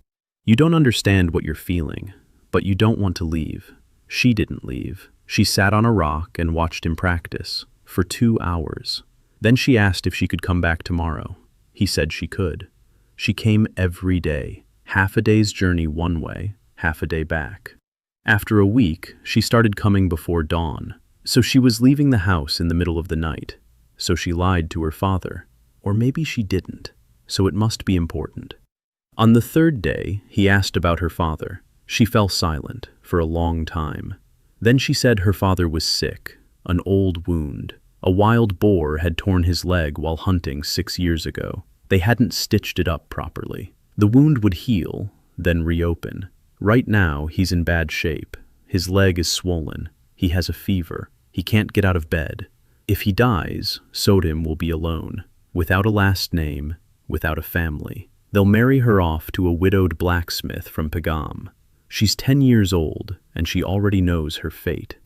You don't understand what you're feeling, but you don't want to leave. She didn't leave. She sat on a rock and watched him practice for 2 hours. Then she asked if she could come back tomorrow. He said she could. She came every day, half a day's journey one way, half a day back. After a week, she started coming before dawn. So she was leaving the house in the middle of the night. So she lied to her father. Or maybe she didn't. So it must be important. On the 3rd day, he asked about her father. She fell silent for a long time. Then she said her father was sick, an old wound. A wild boar had torn his leg while hunting 6 years ago. They hadn't stitched it up properly. The wound would heal, then reopen. Right now, he's in bad shape. His leg is swollen. He has a fever. He can't get out of bed. If he dies, Sodom will be alone, without a last name, without a family. They'll marry her off to a widowed blacksmith from Pagam. She's 10 years old, and she already knows her fate.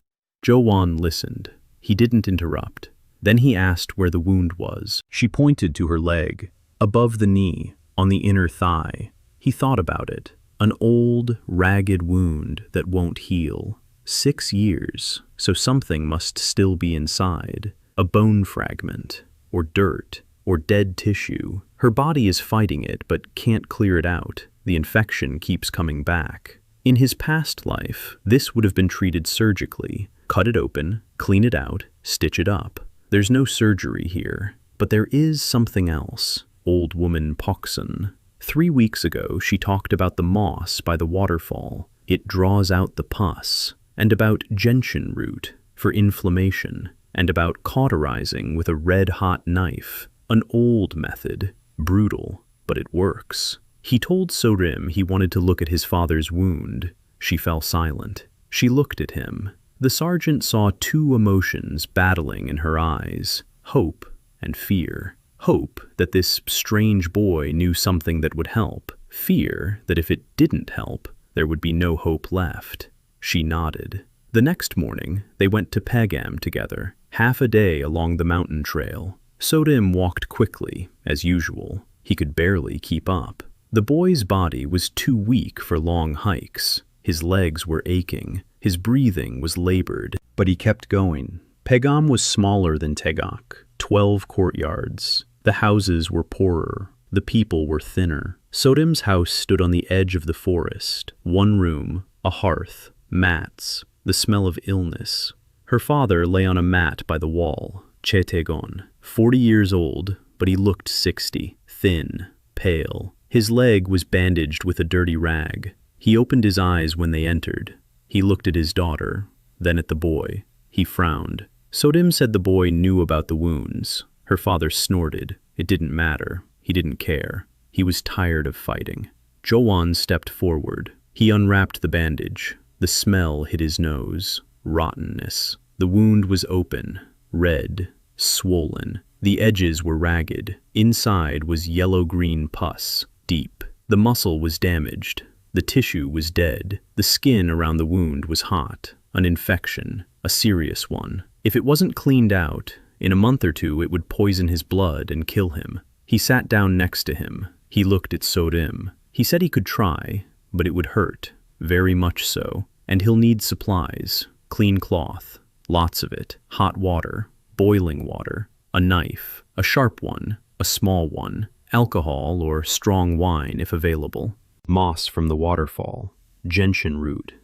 Jo-eun listened. He didn't interrupt. Then he asked where the wound was. She pointed to her leg, above the knee, on the inner thigh. He thought about it. An old, ragged wound that won't heal. 6 years, so something must still be inside. A bone fragment, or dirt, or dead tissue. Her body is fighting it, but can't clear it out. The infection keeps coming back. In his past life, this would have been treated surgically. Cut it open, clean it out, stitch it up. There's no surgery here, but there is something else. Old woman Pok-sun. 3 weeks ago, she talked about the moss by the waterfall. It draws out the pus, and about gentian root for inflammation, and about cauterizing with a red-hot knife. An old method, brutal, but it works. He told Sorim he wanted to look at his father's wound. She fell silent. She looked at him. The sergeant saw 2 emotions battling in her eyes, hope and fear. Hope that this strange boy knew something that would help. Fear that if it didn't help, there would be no hope left. She nodded. The next morning, they went to Pagam together, half a day along the mountain trail. Sodim walked quickly, as usual. He could barely keep up. The boy's body was too weak for long hikes. His legs were aching. His breathing was labored, but he kept going. Pagam was smaller than Taegok, 12 courtyards. The houses were poorer. The people were thinner. Sodim's house stood on the edge of the forest. 1 room, a hearth, mats, the smell of illness. Her father lay on a mat by the wall, Taegok, 40 years old, but he looked 60, thin, pale. His leg was bandaged with a dirty rag. He opened his eyes when they entered. He looked at his daughter, then at the boy. He frowned. Sodim said the boy knew about the wounds. Her father snorted. It didn't matter. He didn't care. He was tired of fighting. Jo-eun stepped forward. He unwrapped the bandage. The smell hit his nose. Rottenness. The wound was open, red, swollen. The edges were ragged. Inside was yellow-green pus, deep. The muscle was damaged. The tissue was dead. The skin around the wound was hot. An infection, a serious one. If it wasn't cleaned out, In a month or two, it would poison his blood and kill him. He sat down next to him. He looked at So-eun. He said he could try, but it would hurt, very much so, and he'll need supplies, clean cloth, lots of it, hot water, boiling water, a knife, a sharp one, a small one, alcohol or strong wine if available, moss from the waterfall, gentian root.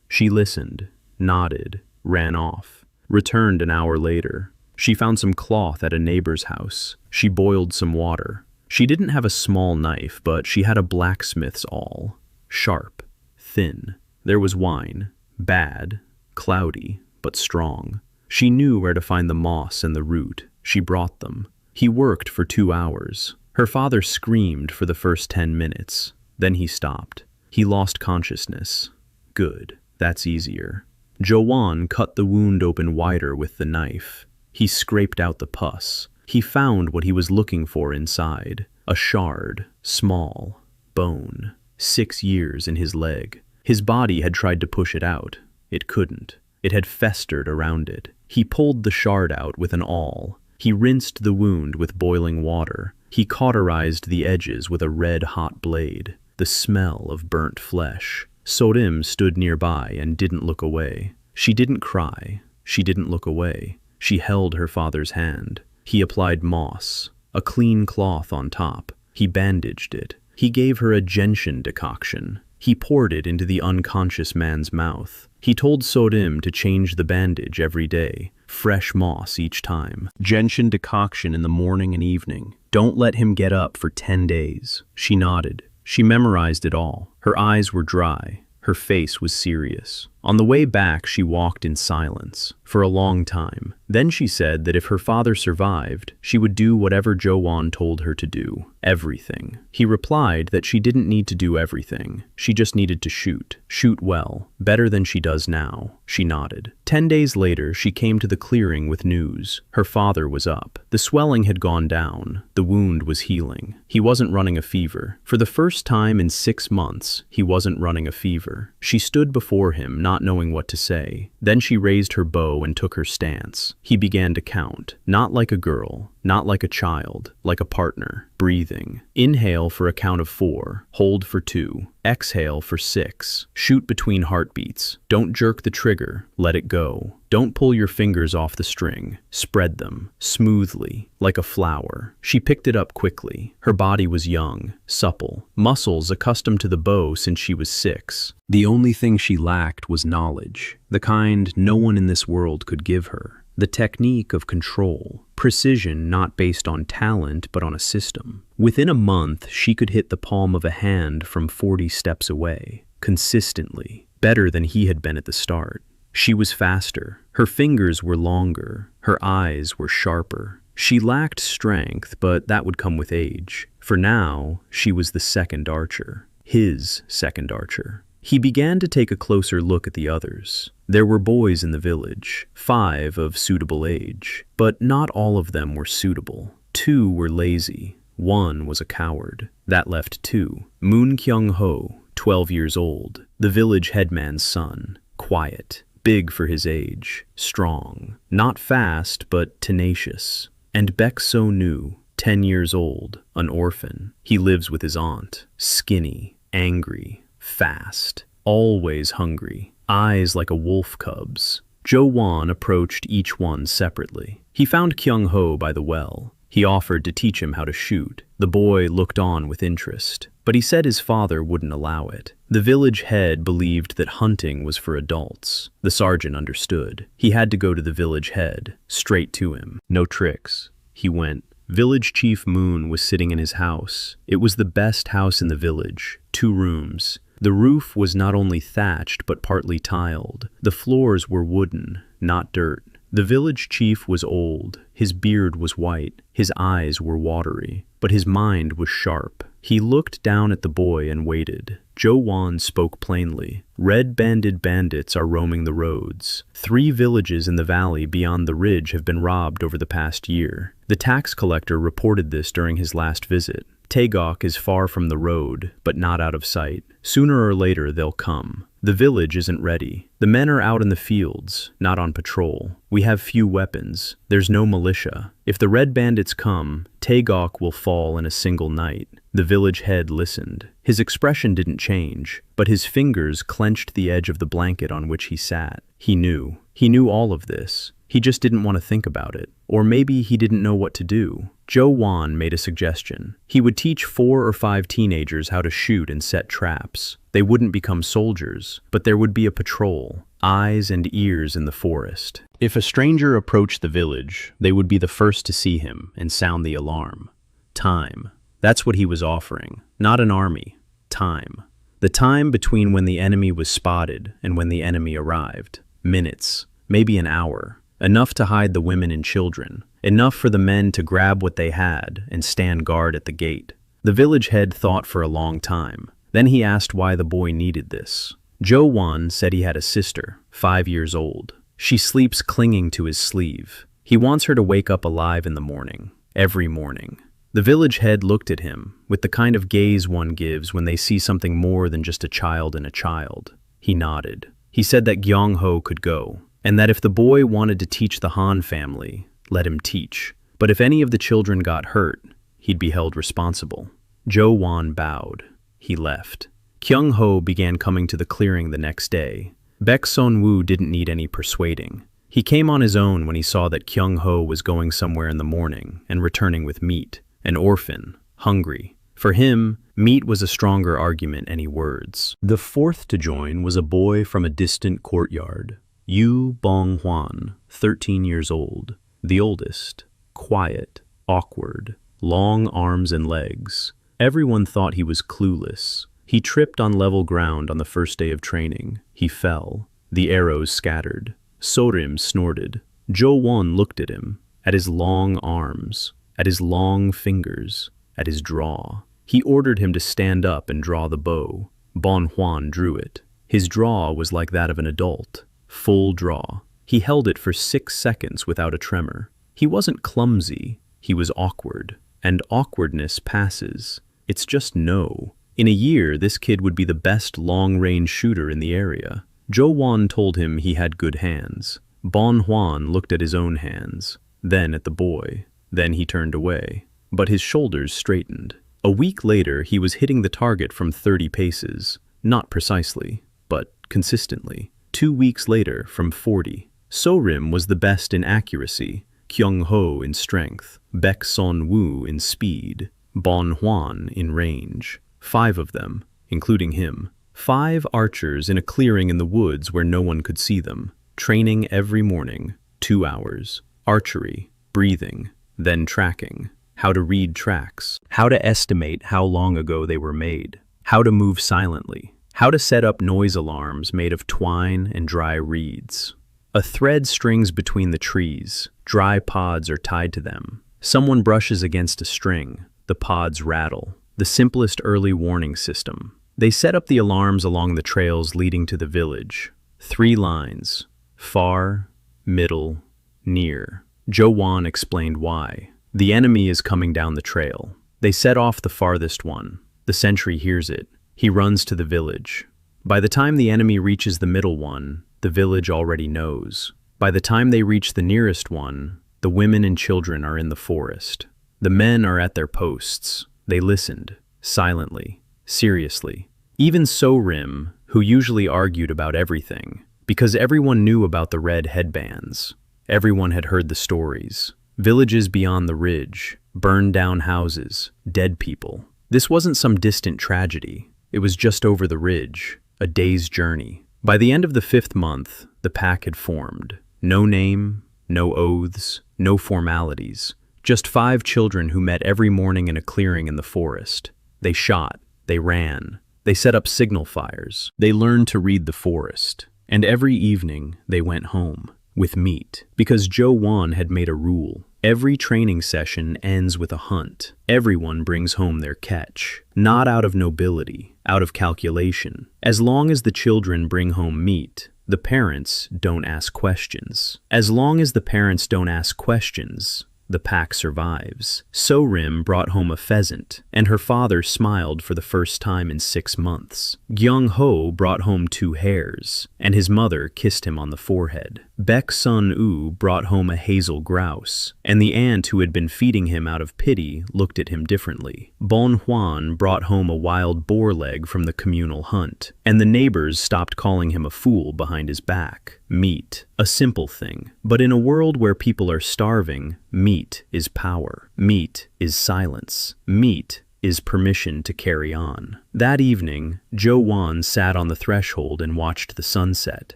She listened, nodded, ran off, returned an hour later. She found some cloth at a neighbor's house. She boiled some water. She didn't have a small knife, but she had a blacksmith's awl. Sharp, thin. There was wine. Bad, cloudy, but strong. She knew where to find the moss and the root. She brought them. He worked for 2 hours. Her father screamed for the first 10 minutes. Then he stopped. He lost consciousness. Good. That's easier. Jo-eun cut the wound open wider with the knife. He scraped out the pus. He found what he was looking for inside. A shard, small, bone. 6 years in his leg. His body had tried to push it out. It couldn't. It had festered around it. He pulled the shard out with an awl. He rinsed the wound with boiling water. He cauterized the edges with a red-hot blade. The smell of burnt flesh. So-eun stood nearby and didn't look away. She didn't cry. She didn't look away. She held her father's hand. He applied moss, a clean cloth on top. He bandaged it. He gave her a gentian decoction. He poured it into the unconscious man's mouth. He told So-eun to change the bandage every day, fresh moss each time. Gentian decoction in the morning and evening. Don't let him get up for 10 days. She nodded. She memorized it all. Her eyes were dry. Her face was serious. On the way back, she walked in silence for a long time. Then she said that if her father survived, she would do whatever Jo-eun told her to do. Everything. He replied that she didn't need to do everything. She just needed to shoot. Shoot well. Better than she does now. She nodded. 10 days later, she came to the clearing with news. Her father was up. The swelling had gone down. The wound was healing. He wasn't running a fever. For the first time in 6 months, he wasn't running a fever. She stood before him, not knowing what to say. Then she raised her bow and took her stance. He began to count. Not like a girl. Not like a child. Like a partner. Breathing. Inhale for a count of 4. Hold for 2. Exhale for 6. Shoot between heartbeats. Don't jerk the trigger. Let it go. Don't pull your fingers off the string. Spread them. Smoothly. Like a flower. She picked it up quickly. Her body was young. Supple. Muscles accustomed to the bow since she was 6. The only thing she lacked was knowledge. The kind no one in this world could give her. The technique of control. Precision not based on talent but on a system. Within a month, she could hit the palm of a hand from 40 steps away. Consistently. Better than he had been at the start. She was faster. Her fingers were longer. Her eyes were sharper. She lacked strength, but that would come with age. For now, she was the second archer. His second archer. He began to take a closer look at the others. There were boys in the village, 5 of suitable age, but not all of them were suitable. 2 were lazy. 1 was a coward. That left 2. Gyeong-ho, 12 years old, the village headman's son. Quiet, big for his age, strong, not fast but tenacious. And Sonu, 10 years old, an orphan. He lives with his aunt. Skinny, angry, fast, always hungry, eyes like a wolf-cub's. Jo-eun approached each one separately. He found Gyeong-ho by the well. He offered to teach him how to shoot. The boy looked on with interest, but he said his father wouldn't allow it. The village head believed that hunting was for adults. The sergeant understood. He had to go to the village head, straight to him. No tricks. He went. Village Chief Moon was sitting in his house. It was the best house in the village. 2 rooms. The roof was not only thatched but partly tiled. The floors were wooden, not dirt. The village chief was old. His beard was white. His eyes were watery. But his mind was sharp. He looked down at the boy and waited. Jo-eun spoke plainly. Red-banded bandits are roaming the roads. 3 villages in the valley beyond the ridge have been robbed over the past year. The tax collector reported this during his last visit. Taegok is far from the road, but not out of sight. Sooner or later they'll come. The village isn't ready. The men are out in the fields, not on patrol. We have few weapons. There's no militia. If the red bandits come, Taegok will fall in a single night. The village head listened. His expression didn't change, but his fingers clenched the edge of the blanket on which he sat. He knew. He knew all of this. He just didn't want to think about it. Or maybe he didn't know what to do. Jo-eun made a suggestion. He would teach 4 or 5 teenagers how to shoot and set traps. They wouldn't become soldiers, but there would be a patrol, eyes and ears in the forest. If a stranger approached the village, they would be the first to see him and sound the alarm. Time. That's what he was offering. Not an army. Time. The time between when the enemy was spotted and when the enemy arrived. Minutes. Maybe an hour. Enough to hide the women and children. Enough for the men to grab what they had and stand guard at the gate. The village head thought for a long time. Then he asked why the boy needed this. Jo-eun said he had a sister, 5 years old. She sleeps clinging to his sleeve. He wants her to wake up alive in the morning. Every morning. The village head looked at him, with the kind of gaze one gives when they see something more than just a child in a child. He nodded. He said that Gyeong-ho could go, and that if the boy wanted to teach the Han family, let him teach. But if any of the children got hurt, he'd be held responsible. Jo-eun bowed. He left. Gyeong-ho began coming to the clearing the next day. Sonu didn't need any persuading. He came on his own when he saw that Gyeong-ho was going somewhere in the morning and returning with meat. An orphan, hungry. For him, meat was a stronger argument any words. The fourth to join was a boy from a distant courtyard. Bong-hwan, 13 years old. The oldest. Quiet, awkward, long arms and legs. Everyone thought he was clueless. He tripped on level ground on the first day of training. He fell. The arrows scattered. Sorim snorted. Jo-eun looked at him, at his long arms, at his long fingers, at his draw. He ordered him to stand up and draw the bow. Bong-hwan drew it. His draw was like that of an adult. Full draw. He held it for 6 seconds without a tremor. He wasn't clumsy. He was awkward. And awkwardness passes. It's just no. In a year, this kid would be the best long-range shooter in the area. Jo-eun told him he had good hands. Bong-hwan looked at his own hands, then at the boy. Then he turned away. But his shoulders straightened. A week later, he was hitting the target from 30 paces. Not precisely, but consistently. 2 weeks later, from 40. Sorim was the best in accuracy, Gyeong-ho in strength, Sonu in speed, Bong-hwan in range. 5 of them, including him. 5 archers in a clearing in the woods where no one could see them. Training every morning, 2 hours. Archery, breathing, then tracking. How to read tracks. How to estimate how long ago they were made. How to move silently. How to set up noise alarms made of twine and dry reeds. A thread strings between the trees. Dry pods are tied to them. Someone brushes against a string. The pods rattle. The simplest early warning system. They set up the alarms along the trails leading to the village. 3 lines. Far, middle, near. Jo-eun explained why. The enemy is coming down the trail. They set off the farthest one. The sentry hears it. He runs to the village. By the time the enemy reaches the middle one, the village already knows. By the time they reach the nearest one, the women and children are in the forest. The men are at their posts. They listened, silently, seriously. Even Sorim, who usually argued about everything, because everyone knew about the Red Headbands. Everyone had heard the stories. Villages beyond the ridge, burned down houses, dead people. This wasn't some distant tragedy. It was just over the ridge, a day's journey. By the end of the 5th month, the pack had formed. No name, no oaths, no formalities. Just 5 children who met every morning in a clearing in the forest. They shot, they ran, they set up signal fires. They learned to read the forest. And every evening, they went home. With meat, because Jo-eun had made a rule. Every training session ends with a hunt. Everyone brings home their catch. Not out of nobility, out of calculation. As long as the children bring home meat, the parents don't ask questions. As long as the parents don't ask questions, the pack survives. So-rim brought home a pheasant, and her father smiled for the first time in 6 months. Gyeong-ho brought home 2 hares, and his mother kissed him on the forehead. Sonu brought home a hazel grouse, and the aunt who had been feeding him out of pity looked at him differently. Bong-hwan brought home a wild boar leg from the communal hunt, and the neighbors stopped calling him a fool behind his back. Meat, a simple thing, but in a world where people are starving, meat is power. Meat is silence. Meat is permission to carry on. That evening, Jo-eun sat on the threshold and watched the sunset.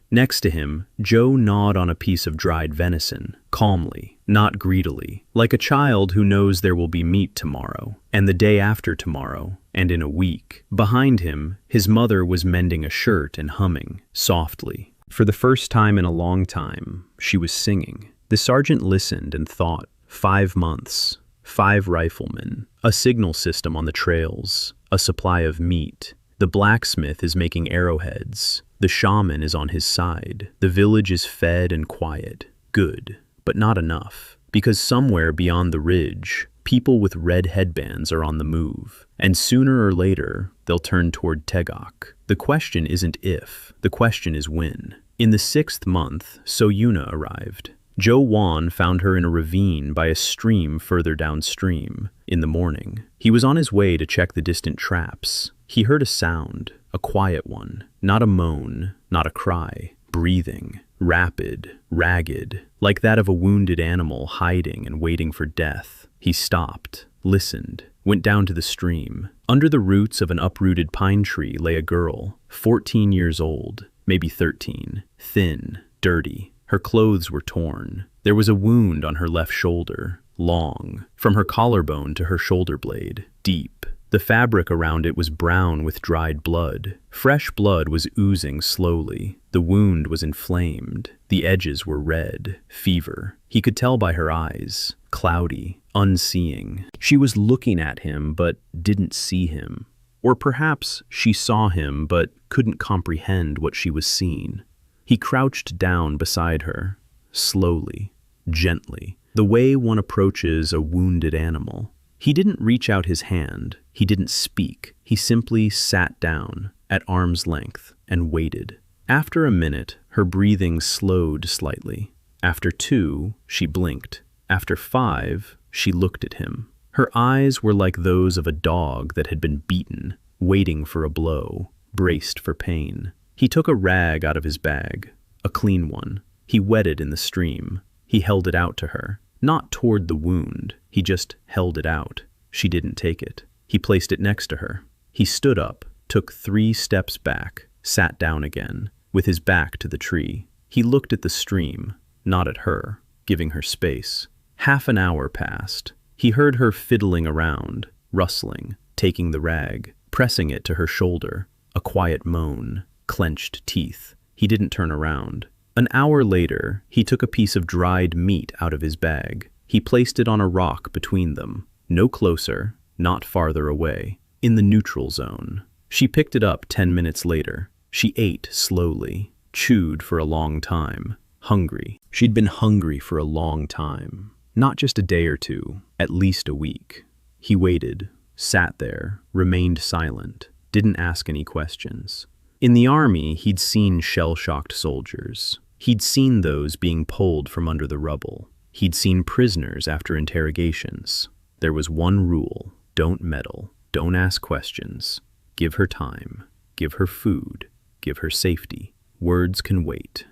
Next to him, Jo gnawed on a piece of dried venison, calmly, not greedily, like a child who knows there will be meat tomorrow, and the day after tomorrow, and in a week. Behind him, his mother was mending a shirt and humming, softly. For the first time in a long time, she was singing. The sergeant listened and thought, 5 months, 5 riflemen, a signal system on the trails, a supply of meat. The blacksmith is making arrowheads. The shaman is on his side. The village is fed and quiet. Good, but not enough. Because somewhere beyond the ridge, people with red headbands are on the move. And sooner or later, they'll turn toward Taegok. The question isn't if, the question is when. In the 6th month, Yuna arrived. Jo-eun found her in a ravine by a stream further downstream in the morning. He was on his way to check the distant traps. He heard a sound, a quiet one, not a moan, not a cry, breathing, rapid, ragged, like that of a wounded animal hiding and waiting for death. He stopped, listened, went down to the stream. Under the roots of an uprooted pine tree lay a girl, 14 years old, maybe 13, thin, dirty. Her clothes were torn. There was a wound on her left shoulder, long, from her collarbone to her shoulder blade, deep. The fabric around it was brown with dried blood. Fresh blood was oozing slowly. The wound was inflamed. The edges were red, fever. He could tell by her eyes, cloudy, unseeing. She was looking at him but didn't see him. Or perhaps she saw him but couldn't comprehend what she was seeing. He crouched down beside her, slowly, gently, the way one approaches a wounded animal. He didn't reach out his hand. He didn't speak. He simply sat down, at arm's length, and waited. After a minute, her breathing slowed slightly. After 2, she blinked. After 5, she looked at him. Her eyes were like those of a dog that had been beaten, waiting for a blow, braced for pain. He took a rag out of his bag, a clean one. He wet it in the stream. He held it out to her, not toward the wound. He just held it out. She didn't take it. He placed it next to her. He stood up, took 3 steps back, sat down again, with his back to the tree. He looked at the stream, not at her, giving her space. Half an hour passed. He heard her fiddling around, rustling, taking the rag, pressing it to her shoulder, a quiet moan. Clenched teeth. He didn't turn around. An hour later, he took a piece of dried meat out of his bag. He placed it on a rock between them. No closer, not farther away. In the neutral zone. She picked it up 10 minutes later. She ate slowly, chewed for a long time. Hungry. She'd been hungry for a long time. Not just a day or 2, at least a week. He waited, sat there, remained silent, didn't ask any questions. In the army, he'd seen shell-shocked soldiers. He'd seen those being pulled from under the rubble. He'd seen prisoners after interrogations. There was one rule: don't meddle, don't ask questions. Give her time, give her food, give her safety. Words can wait.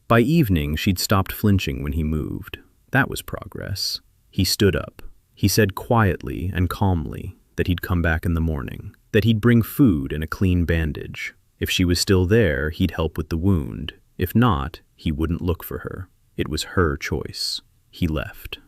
By evening, she'd stopped flinching when he moved. That was progress. He stood up. He said quietly and calmly that he'd come back in the morning, that he'd bring food and a clean bandage. If she was still there, he'd help with the wound. If not, he wouldn't look for her. It was her choice. He left.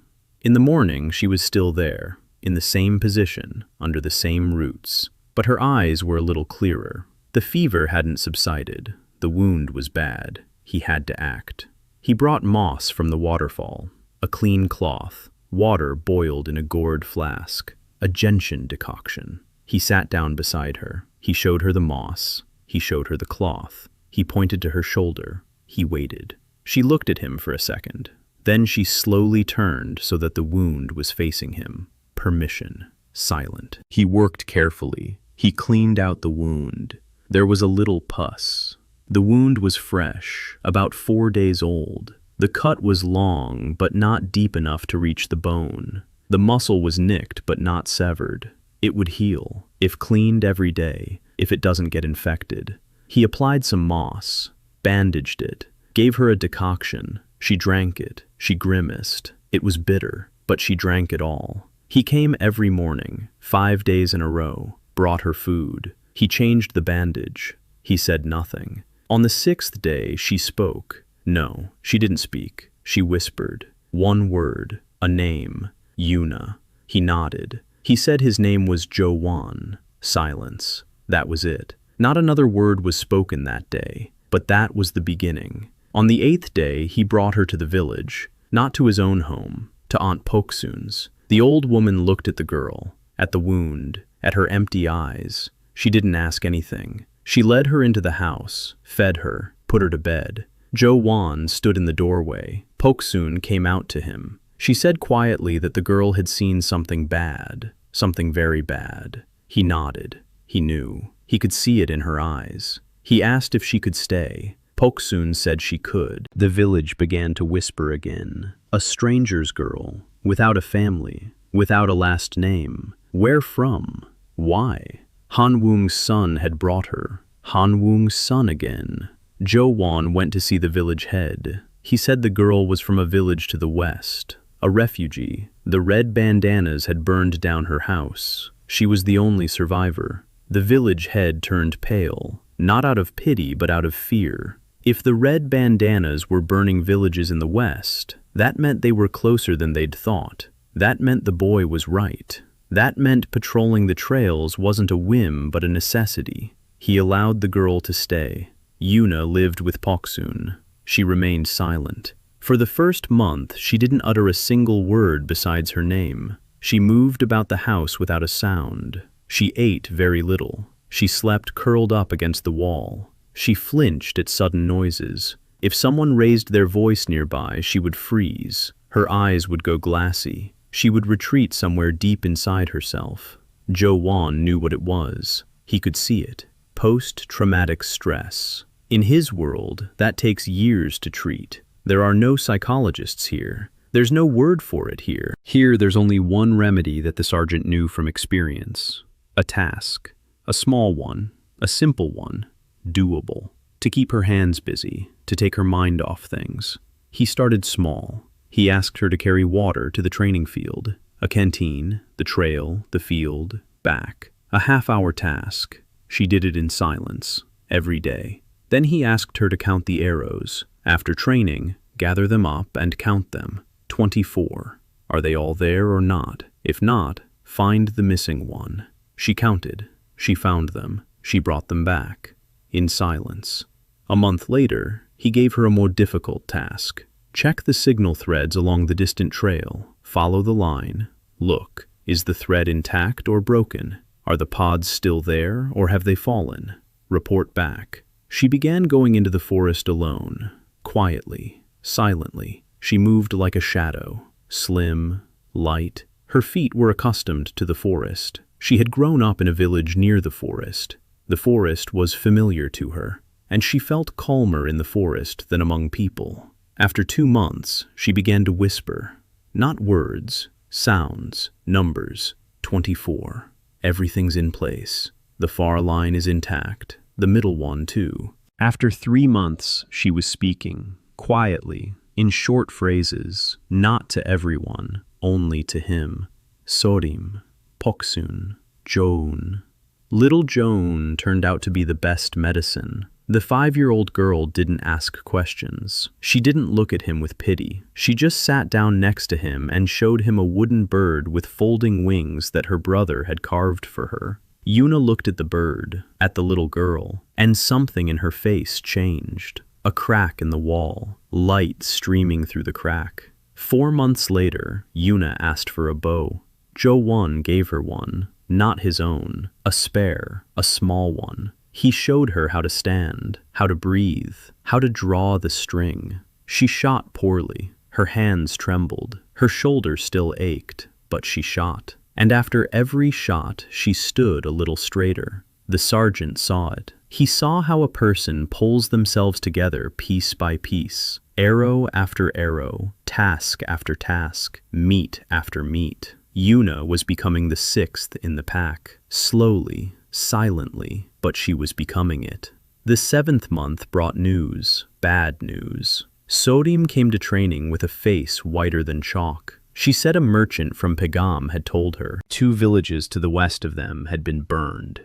In the morning, she was still there, in the same position, under the same roots. But her eyes were a little clearer. The fever hadn't subsided. The wound was bad. He had to act. He brought moss from the waterfall, a clean cloth, water boiled in a gourd flask, a gentian decoction. He sat down beside her. He showed her the moss. He showed her the cloth. He pointed to her shoulder. He waited. She looked at him for a second. Then she slowly turned so that the wound was facing him. Permission. Silent. He worked carefully. He cleaned out the wound. There was a little pus. The wound was fresh, about 4 days old. The cut was long, but not deep enough to reach the bone. The muscle was nicked, but not severed. It would heal, if cleaned every day, if it doesn't get infected. He applied some moss, bandaged it, gave her a decoction. She drank it. She grimaced. It was bitter, but she drank it all. He came every morning, 5 days in a row, brought her food. He changed the bandage. He said nothing. On the 6th day, she spoke. No, she didn't speak. She whispered. One word, a name, Yuna. He nodded. He said his name was Jo-eun. Silence. That was it. Not another word was spoken that day, but that was the beginning. On the 8th day, he brought her to the village, not to his own home, to Aunt Pok-sun's. The old woman looked at the girl, at the wound, at her empty eyes. She didn't ask anything. She led her into the house, fed her, put her to bed. Jo-eun stood in the doorway. Pok-sun came out to him. She said quietly that the girl had seen something bad, something very bad. He nodded. He knew. He could see it in her eyes. He asked if she could stay. Pok-sun said she could. The village began to whisper again. A stranger's girl, without a family, without a last name. Where from? Why? Han-woong's son had brought her. Han-woong's son again. Jo-eun went to see the village head. He said the girl was from a village to the west, a refugee. The red bandanas had burned down her house. She was the only survivor. The village head turned pale, not out of pity but out of fear. If the red bandanas were burning villages in the west, that meant they were closer than they'd thought. That meant the boy was right. That meant patrolling the trails wasn't a whim but a necessity. He allowed the girl to stay. Yuna lived with Pok-sun. She remained silent. For the first month, she didn't utter a single word besides her name. She moved about the house without a sound. She ate very little. She slept curled up against the wall. She flinched at sudden noises. If someone raised their voice nearby, she would freeze. Her eyes would go glassy. She would retreat somewhere deep inside herself. Jo-eun knew what it was. He could see it. Post-traumatic stress. In his world, that takes years to treat. There are no psychologists here. There's no word for it here. Here, there's only one remedy that the sergeant knew from experience. A task. A small one. A simple one. Doable. To keep her hands busy. To take her mind off things. He started small. He asked her to carry water to the training field. A canteen, the trail, the field, back. A half-hour task. She did it in silence. Every day. Then he asked her to count the arrows. After training, gather them up and count them. 24. Are they all there or not? If not, find the missing one. She counted. She found them. She brought them back. In silence. A month later, he gave her a more difficult task. Check the signal threads along the distant trail. Follow the line. Look, is the thread intact or broken? Are the pods still there or have they fallen? Report back. She began going into the forest alone. Quietly, silently. She moved like a shadow. Slim, light. Her feet were accustomed to the forest. She had grown up in a village near the forest. The forest was familiar to her, and she felt calmer in the forest than among people. After 2 months, she began to whisper. Not words, sounds, numbers. 24. Everything's in place. The far line is intact. The middle one, too. After 3 months, she was speaking, quietly, in short phrases, not to everyone, only to him. Sorim, Pok-sun, Jo-eun. Little Jo-eun turned out to be the best medicine. The 5-year-old girl didn't ask questions. She didn't look at him with pity. She just sat down next to him and showed him a wooden bird with folding wings that her brother had carved for her. Yuna looked at the bird, at the little girl, and something in her face changed. A crack in the wall, light streaming through the crack. 4 months later, Yuna asked for a bow. Jo-eun gave her one, not his own, a spare, a small one. He showed her how to stand, how to breathe, how to draw the string. She shot poorly. Her hands trembled. Her shoulder still ached, but she shot. And after every shot, she stood a little straighter. The sergeant saw it. He saw how a person pulls themselves together piece by piece, arrow after arrow, task after task, meat after meat. Yuna was becoming the sixth in the pack, slowly, silently, but she was becoming it. The 7th month brought news, bad news. Sonu came to training with a face whiter than chalk. She said a merchant from Pagam had told her 2 villages to the west of them had been burned.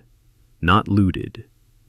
Not looted,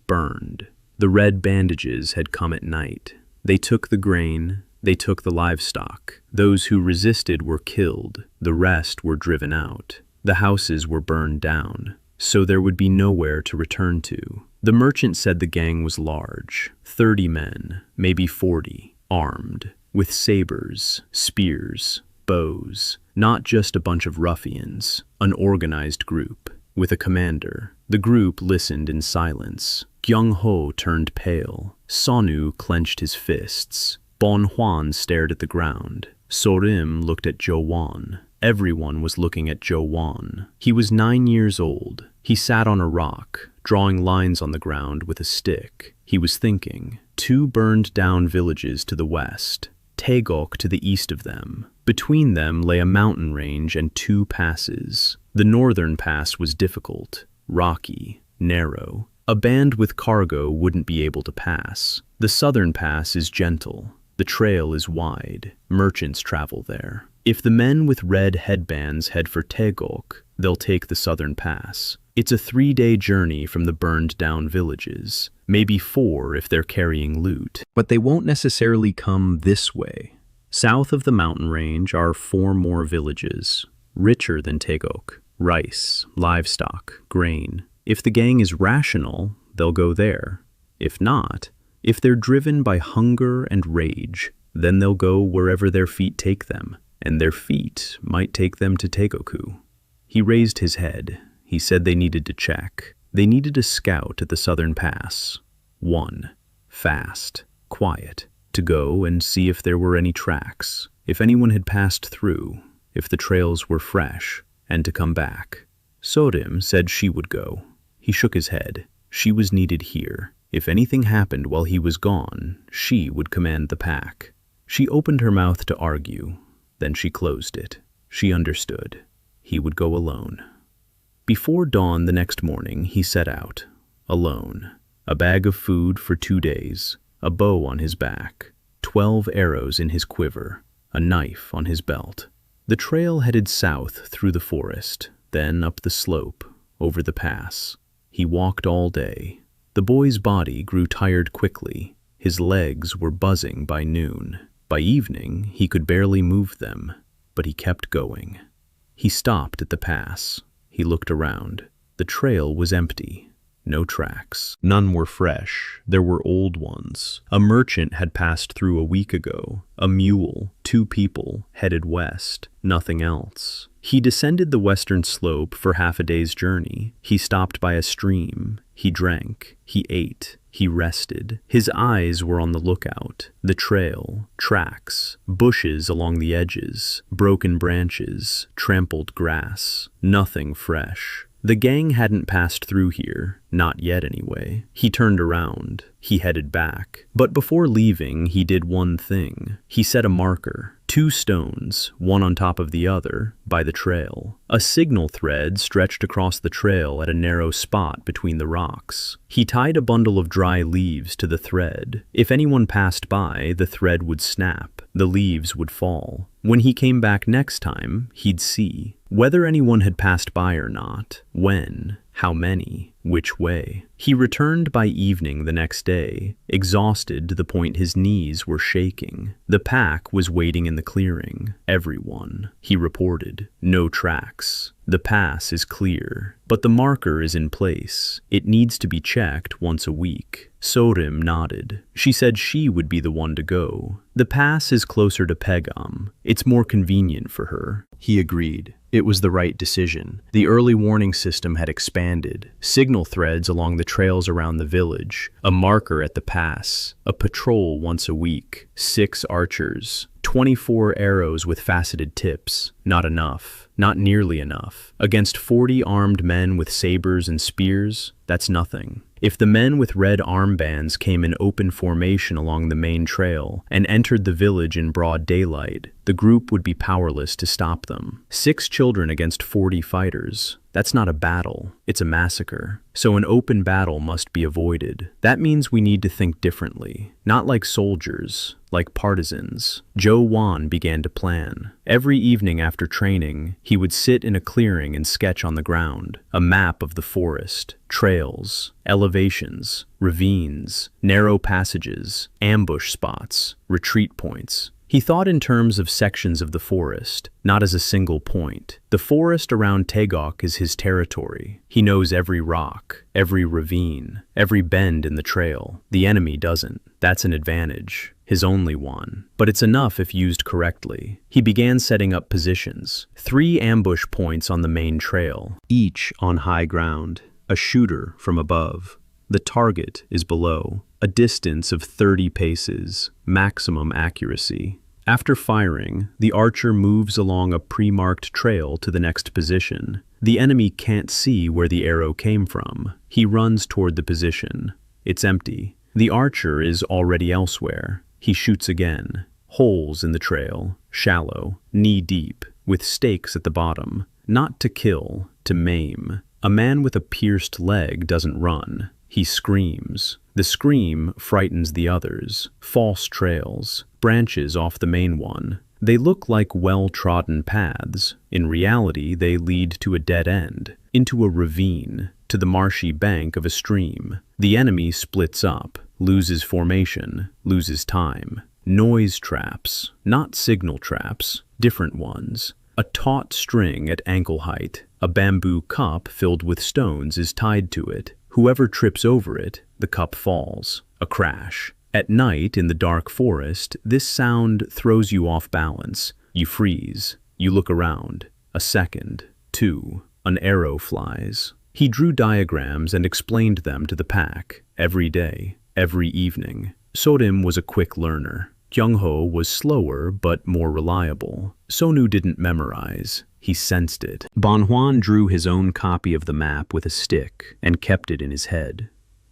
burned. The red bandages had come at night. They took the grain, they took the livestock. Those who resisted were killed, the rest were driven out. The houses were burned down, so there would be nowhere to return to. The merchant said the gang was large, 30 men, maybe 40, armed, with sabers, spears, bows, not just a bunch of ruffians, an organized group, with a commander. The group listened in silence. Gyeong-ho turned pale. Sonu clenched his fists. Bong-hwan stared at the ground. So-rim looked at Jo-eun. Everyone was looking at Jo-eun. He was 9 years old. He sat on a rock, drawing lines on the ground with a stick. He was thinking. 2 burned down villages to the west, Taegok to the east of them. Between them lay a mountain range and 2 passes. The northern pass was difficult, rocky, narrow. A band with cargo wouldn't be able to pass. The southern pass is gentle. The trail is wide. Merchants travel there. If the men with red headbands head for Taegok, they'll take the southern pass. It's a 3-day journey from the burned-down villages, maybe 4 if they're carrying loot. But they won't necessarily come this way. South of the mountain range are 4 more villages, richer than Taegok. Rice, livestock, grain. If the gang is rational, they'll go there. If not, if they're driven by hunger and rage, then they'll go wherever their feet take them, and their feet might take them to Taegoku. He raised his head. He said they needed to check. They needed a scout at the southern pass. 1. Fast, quiet, to go and see if there were any tracks, if anyone had passed through, if the trails were fresh, and to come back. Sonu said she would go. He shook his head. She was needed here. If anything happened while he was gone, she would command the pack. She opened her mouth to argue, then she closed it. She understood. He would go alone. Before dawn the next morning, he set out, alone. A bag of food for 2 days, a bow on his back, 12 arrows in his quiver, a knife on his belt. The trail headed south through the forest, then up the slope, over the pass. He walked all day. The boy's body grew tired quickly. His legs were buzzing by noon. By evening, he could barely move them, but he kept going. He stopped at the pass. He looked around. The trail was empty. No tracks. None were fresh. There were old ones. A merchant had passed through a week ago. A mule, 2 people, headed west. Nothing else. He descended the western slope for half a day's journey. He stopped by a stream. He drank. He ate. He rested. His eyes were on the lookout. The trail, tracks, bushes along the edges, broken branches, trampled grass. Nothing fresh. The gang hadn't passed through here, not yet anyway. He turned around. He headed back. But before leaving, he did one thing. He set a marker, 2 stones, one on top of the other, by the trail. A signal thread stretched across the trail at a narrow spot between the rocks. He tied a bundle of dry leaves to the thread. If anyone passed by, the thread would snap. The leaves would fall. When he came back next time, he'd see. Whether anyone had passed by or not, when, how many, which way. He returned by evening the next day, exhausted to the point his knees were shaking. The pack was waiting in the clearing. Everyone, he reported. No tracks. The pass is clear, but the marker is in place. It needs to be checked once a week. Sonu nodded. She said she would be the one to go. The pass is closer to Pagam. It's more convenient for her. He agreed. It was the right decision. The early warning system had expanded. Signal threads along the trails around the village. A marker at the pass. A patrol once a week. 6 archers. 24 arrows with faceted tips. Not enough. Not nearly enough. Against 40 armed men with sabers and spears, that's nothing. If the men with red armbands came in open formation along the main trail and entered the village in broad daylight, the group would be powerless to stop them. 6 children against 40 fighters. That's not a battle, it's a massacre. So an open battle must be avoided. That means we need to think differently. Not like soldiers, like partisans. Jo-eun began to plan. Every evening after training, he would sit in a clearing and sketch on the ground a map of the forest, trails, elevations, ravines, narrow passages, ambush spots, retreat points. He thought in terms of sections of the forest, not as a single point. The forest around Taegok is his territory. He knows every rock, every ravine, every bend in the trail. The enemy doesn't. That's an advantage, his only one. But it's enough if used correctly. He began setting up positions. 3 ambush points on the main trail, each on high ground. A shooter from above. The target is below. A distance of 30 paces, maximum accuracy. After firing, the archer moves along a pre-marked trail to the next position. The enemy can't see where the arrow came from. He runs toward the position. It's empty. The archer is already elsewhere. He shoots again. Holes in the trail, shallow, knee-deep, with stakes at the bottom. Not to kill, to maim. A man with a pierced leg doesn't run. He screams. The scream frightens the others. False trails, branches off the main one. They look like well-trodden paths. In reality, they lead to a dead end, into a ravine, to the marshy bank of a stream. The enemy splits up, loses formation, loses time. Noise traps, not signal traps, different ones. A taut string at ankle height. A bamboo cup filled with stones is tied to it. Whoever trips over it, the cup falls. A crash. At night in the dark forest, this sound throws you off balance. You freeze. You look around. A second. 2. An arrow flies. He drew diagrams and explained them to the pack. Every day. Every evening. Sonu was a quick learner. Gyeong-ho was slower but more reliable. Sonu didn't memorize. He sensed it. Bong-hwan drew his own copy of the map with a stick and kept it in his head.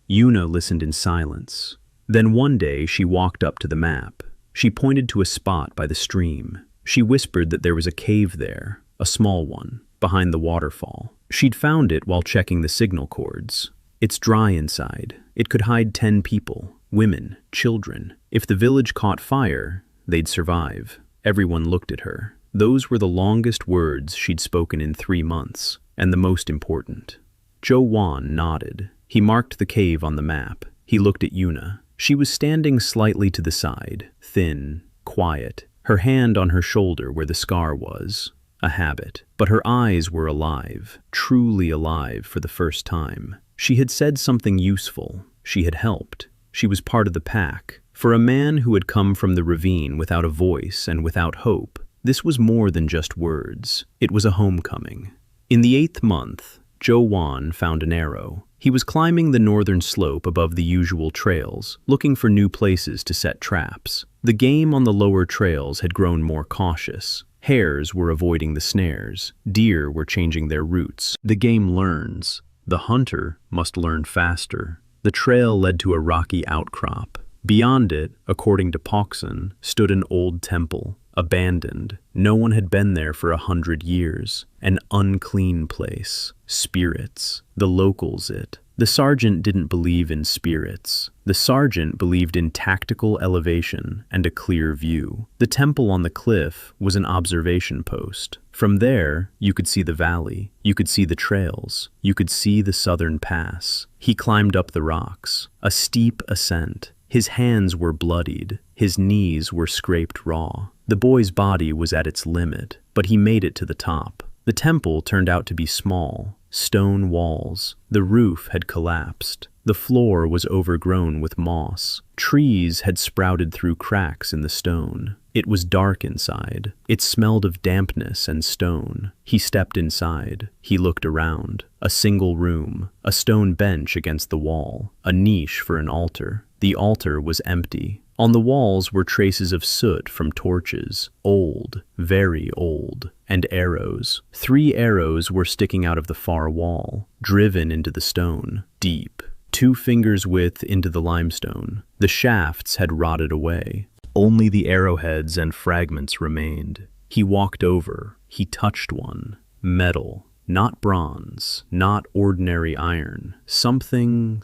Yuna listened in silence. Then one day she walked up to the map. She pointed to a spot by the stream. She whispered that there was a cave there, a small one, behind the waterfall. She'd found it while checking the signal cords. It's dry inside. It could hide 10 people, women, children. If the village caught fire, they'd survive. Everyone looked at her. Those were the longest words she'd spoken in 3 months, and the most important. Jo-eun nodded. He marked the cave on the map. He looked at Yuna. She was standing slightly to the side, thin, quiet, her hand on her shoulder where the scar was. A habit. But her eyes were alive, truly alive for the first time. She had said something useful. She had helped. She was part of the pack. For a man who had come from the ravine without a voice and without hope, this was more than just words. It was a homecoming. In the 8th month, Jo-eun found an arrow. He was climbing the northern slope above the usual trails, looking for new places to set traps. The game on the lower trails had grown more cautious. Hares were avoiding the snares. Deer were changing their routes. The game learns. The hunter must learn faster. The trail led to a rocky outcrop. Beyond it, according to Pok-sun, stood an old temple, abandoned. No one had been there for 100 years. An unclean place. Spirits. The locals it. The sergeant didn't believe in spirits. The sergeant believed in tactical elevation and a clear view. The temple on the cliff was an observation post. From there, you could see the valley. You could see the trails. You could see the southern pass. He climbed up the rocks. A steep ascent. His hands were bloodied. His knees were scraped raw. The boy's body was at its limit, but he made it to the top. The temple turned out to be small. Stone walls. The roof had collapsed. The floor was overgrown with moss. Trees had sprouted through cracks in the stone. It was dark inside. It smelled of dampness and stone. He stepped inside. He looked around. A single room. A stone bench against the wall. A niche for an altar. The altar was empty. On the walls were traces of soot from torches, old, very old, and arrows. 3 arrows were sticking out of the far wall, driven into the stone, deep, 2 fingers width into the limestone. The shafts had rotted away. Only the arrowheads and fragments remained. He walked over. He touched one. Metal. Not bronze. Not ordinary iron. Something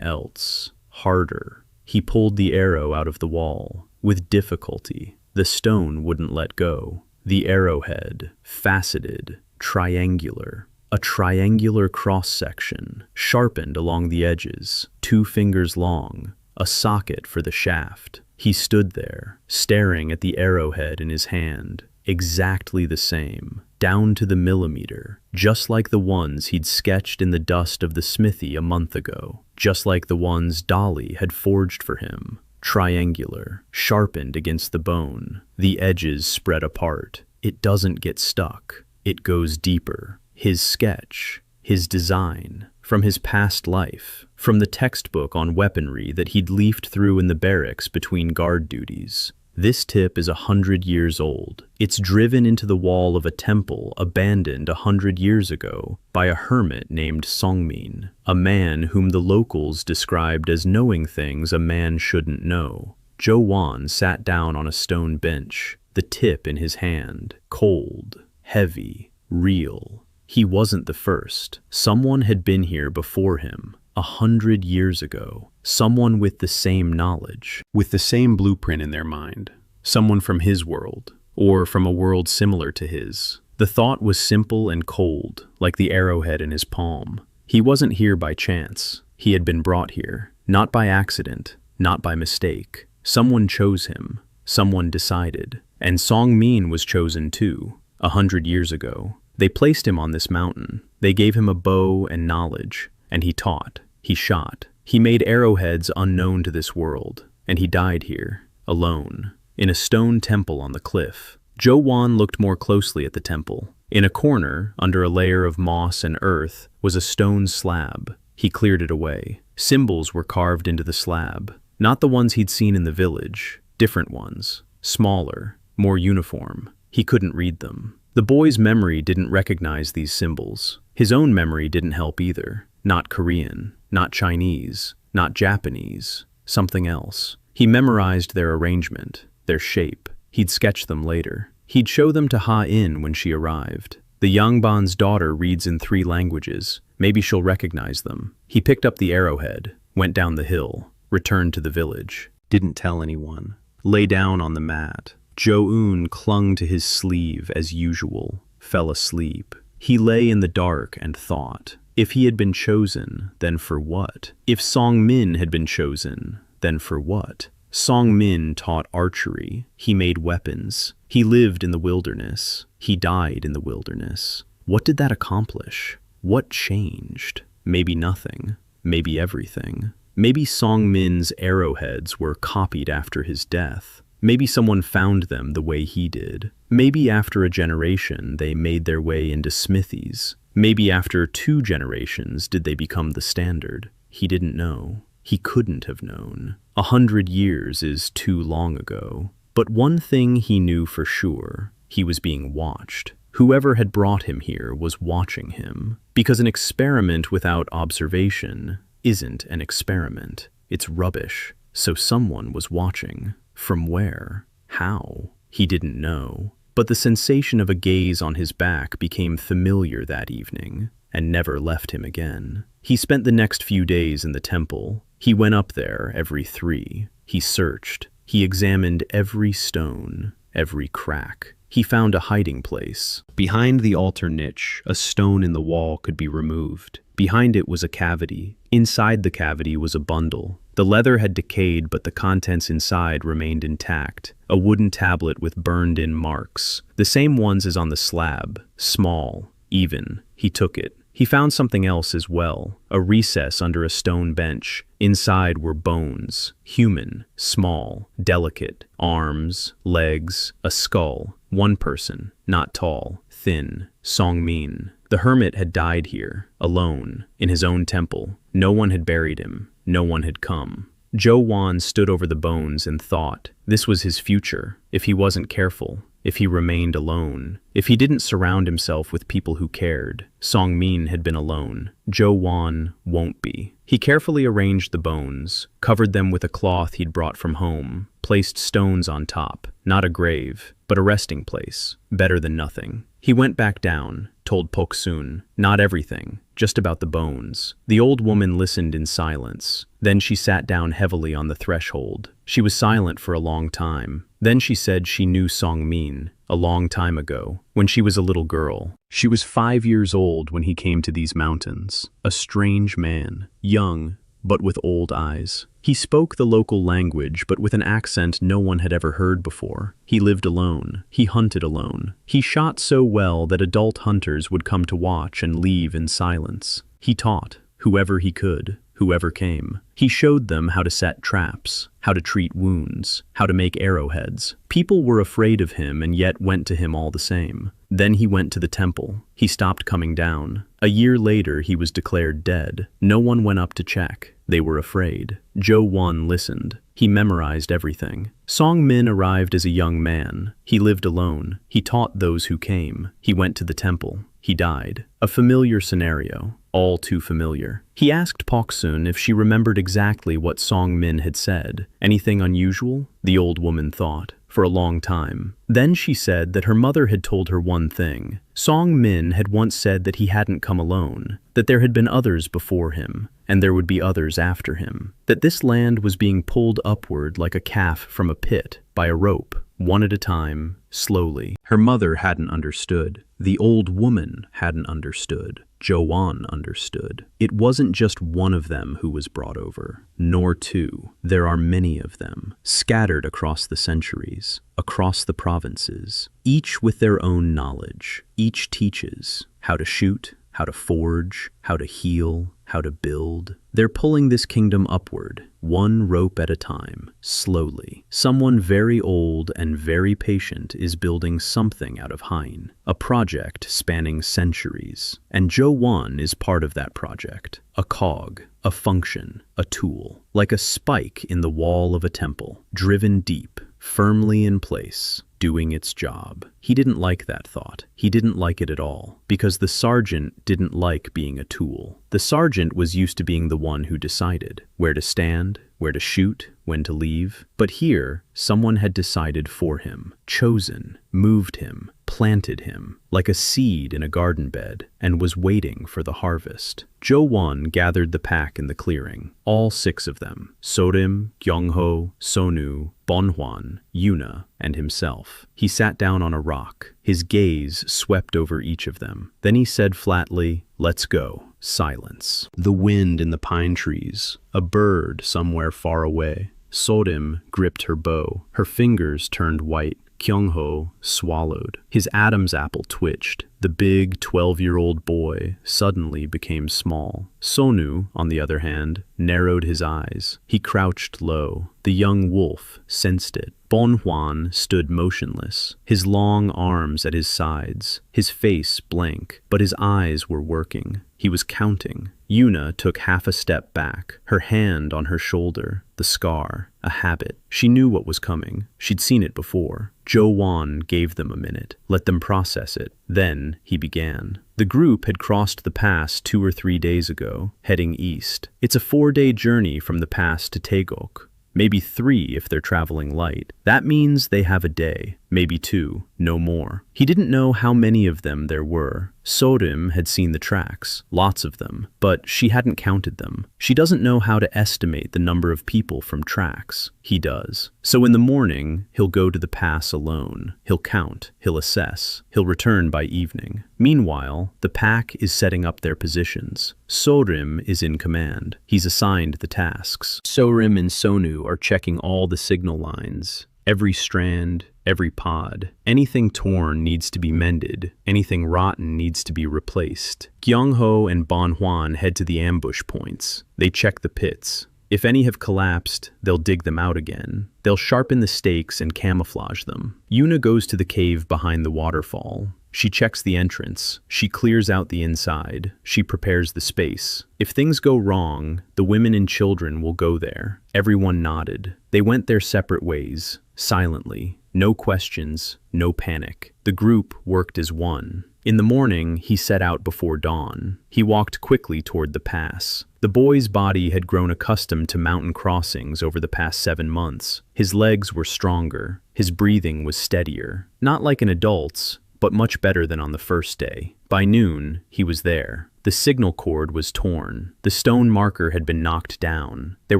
else. Harder. He pulled the arrow out of the wall. With difficulty. The stone wouldn't let go. The arrowhead. Faceted. Triangular. A triangular cross-section, sharpened along the edges, 2 fingers long, a socket for the shaft. He stood there, staring at the arrowhead in his hand, exactly the same, down to the millimeter, just like the ones he'd sketched in the dust of the smithy a month ago, just like the ones Dal-lae had forged for him. Triangular, sharpened against the bone, the edges spread apart. It doesn't get stuck, it goes deeper. His sketch, his design, from his past life, from the textbook on weaponry that he'd leafed through in the barracks between guard duties. This tip is 100 years old. It's driven into the wall of a temple abandoned 100 years ago by a hermit named Songmin, a man whom the locals described as knowing things a man shouldn't know. Jo-eun sat down on a stone bench, the tip in his hand, cold, heavy, real. He wasn't the first. Someone had been here before him, 100 years ago. Someone with the same knowledge, with the same blueprint in their mind. Someone from his world, or from a world similar to his. The thought was simple and cold, like the arrowhead in his palm. He wasn't here by chance. He had been brought here, not by accident, not by mistake. Someone chose him. Someone decided. And Songmin was chosen too, 100 years ago. They placed him on this mountain. They gave him a bow and knowledge, and he taught, he shot. He made arrowheads unknown to this world, and he died here, alone, in a stone temple on the cliff. Jo-eun looked more closely at the temple. In a corner, under a layer of moss and earth, was a stone slab. He cleared it away. Symbols were carved into the slab, not the ones he'd seen in the village, different ones, smaller, more uniform. He couldn't read them. The boy's memory didn't recognize these symbols. His own memory didn't help either. Not Korean, not Chinese, not Japanese, something else. He memorized their arrangement, their shape. He'd sketch them later. He'd show them to Ha-eun when she arrived. The Yangban's daughter reads in 3 languages. Maybe she'll recognize them. He picked up the arrowhead, went down the hill, returned to the village. Didn't tell anyone. Lay down on the mat. Jo-eun clung to his sleeve as usual, fell asleep. He lay in the dark and thought. If he had been chosen, then for what? If Songmin had been chosen, then for what? Songmin taught archery. He made weapons. He lived in the wilderness. He died in the wilderness. What did that accomplish? What changed? Maybe nothing. Maybe everything. Maybe Songmin's arrowheads were copied after his death. Maybe someone found them the way he did. Maybe after a generation they made their way into smithies. Maybe after 2 generations did they become the standard. He didn't know. He couldn't have known. 100 years is too long ago. But one thing he knew for sure. He was being watched. Whoever had brought him here was watching him. Because an experiment without observation isn't an experiment. It's rubbish. So someone was watching. From where? How? He didn't know. But the sensation of a gaze on his back became familiar that evening, and never left him again. He spent the next few days in the temple. He went up there every 3. He searched. He examined every stone, every crack. He found a hiding place. Behind the altar niche, a stone in the wall could be removed. Behind it was a cavity. Inside the cavity was a bundle. The leather had decayed, but the contents inside remained intact. A wooden tablet with burned-in marks. The same ones as on the slab. Small, even. He took it. He found something else as well. A recess under a stone bench. Inside were bones. Human. Small. Delicate. Arms. Legs. A skull. One person. Not tall. Thin. Songmin. The hermit had died here. Alone. In his own temple. No one had buried him. No one had come. Jo-eun stood over the bones and thought. This was his future, if he wasn't careful, if he remained alone, if he didn't surround himself with people who cared. Song-min had been alone. Jo-eun won't be. He carefully arranged the bones, covered them with a cloth he'd brought from home, placed stones on top, not a grave, but a resting place, better than nothing. He went back down, told Pok-sun, not everything, just about the bones. The old woman listened in silence. Then she sat down heavily on the threshold. She was silent for a long time. Then she said she knew Song-min, a long time ago, when she was a little girl. She was 5 years old when he came to these mountains, a strange man, young, but with old eyes. He spoke the local language, but with an accent no one had ever heard before. He lived alone. He hunted alone. He shot so well that adult hunters would come to watch and leave in silence. He taught, whoever he could, whoever came. He showed them how to set traps, how to treat wounds, how to make arrowheads. People were afraid of him and yet went to him all the same. Then he went to the temple. He stopped coming down. A year later he was declared dead. No one went up to check. They were afraid. Jo-eun listened. He memorized everything. Song-min arrived as a young man. He lived alone. He taught those who came. He went to the temple. He died. A familiar scenario. All too familiar. He asked Pok-sun if she remembered exactly what Song-min had said. Anything unusual? The old woman thought. For a long time. Then she said that her mother had told her one thing. Song-min had once said that he hadn't come alone, that there had been others before him, and there would be others after him, that this land was being pulled upward like a calf from a pit, by a rope, one at a time, slowly. Her mother hadn't understood. The old woman hadn't understood. Jo-eun understood. It wasn't just one of them who was brought over, nor two. There are many of them, scattered across the centuries, across the provinces, each with their own knowledge. Each teaches how to shoot, how to forge, how to heal, how to build. They're pulling this kingdom upward, one rope at a time, slowly. Someone very old and very patient is building something out of Ha-eun, a project spanning centuries. And Jo-eun is part of that project, a cog, a function, a tool, like a spike in the wall of a temple, driven deep, firmly in place, doing its job. He didn't like that thought. He didn't like it at all, because the sergeant didn't like being a tool. The sergeant was used to being the one who decided where to stand, where to shoot, when to leave. But here, someone had decided for him, chosen, moved him, planted him, like a seed in a garden bed, and was waiting for the harvest. Jo-eun gathered the pack in the clearing, all 6 of them, Sorim, Gyeong-ho, Sonu, Bong-hwan, Yuna, and himself. He sat down on a rock. His gaze swept over each of them. Then he said flatly, "Let's go." Silence. The wind in the pine trees. A bird somewhere far away. Sorim gripped her bow. Her fingers turned white. Gyeong-ho swallowed. His Adam's apple twitched. The big 12-year-old boy suddenly became small. Sonu, on the other hand, narrowed his eyes. He crouched low. The young wolf sensed it. Bong-hwan stood motionless, his long arms at his sides, his face blank, but his eyes were working. He was counting. Yuna took half a step back, her hand on her shoulder, the scar, a habit. She knew what was coming. She'd seen it before. Jo-eun gave them a minute, let them process it. Then he began. The group had crossed the pass 2 or 3 days ago, heading east. It's a 4-day journey from the pass to Taegok. Maybe 3 if they're traveling light. That means they have a day, maybe 2, no more. He didn't know how many of them there were. Sorim had seen the tracks, lots of them, but she hadn't counted them. She doesn't know how to estimate the number of people from tracks. He does. So in the morning, he'll go to the pass alone. He'll count, he'll assess, he'll return by evening. Meanwhile, the pack is setting up their positions. Sorim is in command. He's assigned the tasks. Sorim and Sonu are checking all the signal lines. Every strand, every pod. Anything torn needs to be mended. Anything rotten needs to be replaced. Gyeong-ho and Bong-hwan head to the ambush points. They check the pits. If any have collapsed, they'll dig them out again. They'll sharpen the stakes and camouflage them. Yuna goes to the cave behind the waterfall. She checks the entrance. She clears out the inside. She prepares the space. If things go wrong, the women and children will go there. Everyone nodded. They went their separate ways, silently. No questions, no panic. The group worked as one. In the morning, he set out before dawn. He walked quickly toward the pass. The boy's body had grown accustomed to mountain crossings over the past 7 months. His legs were stronger. His breathing was steadier. Not like an adult's, but much better than on the first day. By noon, he was there. The signal cord was torn. The stone marker had been knocked down. There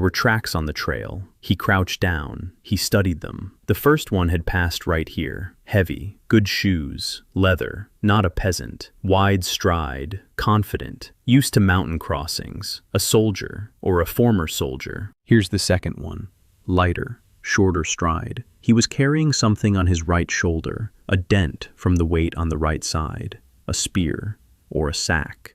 were tracks on the trail. He crouched down. He studied them. The first one had passed right here. Heavy, good shoes, leather, not a peasant, wide stride, confident, used to mountain crossings, a soldier or a former soldier. Here's the second one. Lighter, shorter stride. He was carrying something on his right shoulder, a dent from the weight on the right side, a spear or a sack.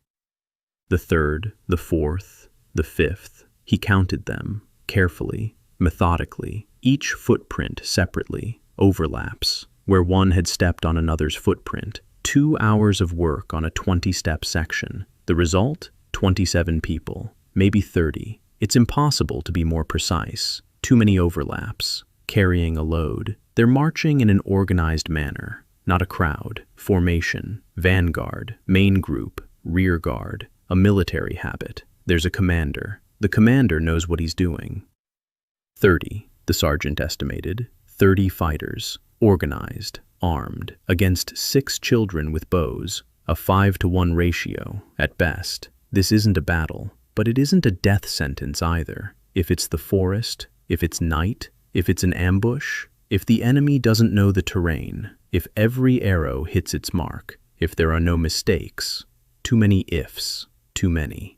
The third, the fourth, the fifth. He counted them, carefully, methodically, each footprint separately, overlaps, where one had stepped on another's footprint. 2 hours of work on a 20-step section. The result? 27 people, maybe 30. It's impossible to be more precise. Too many overlaps, carrying a load. They're marching in an organized manner, not a crowd. Formation, vanguard, main group, rear guard, a military habit. There's a commander. The commander knows what he's doing. 30, the sergeant estimated. 30 fighters, organized, armed, against 6 children with bows, a 5-to-1 ratio, at best. This isn't a battle, but it isn't a death sentence either. If it's the forest, if it's night, if it's an ambush, if the enemy doesn't know the terrain, if every arrow hits its mark, if there are no mistakes, too many ifs, too many.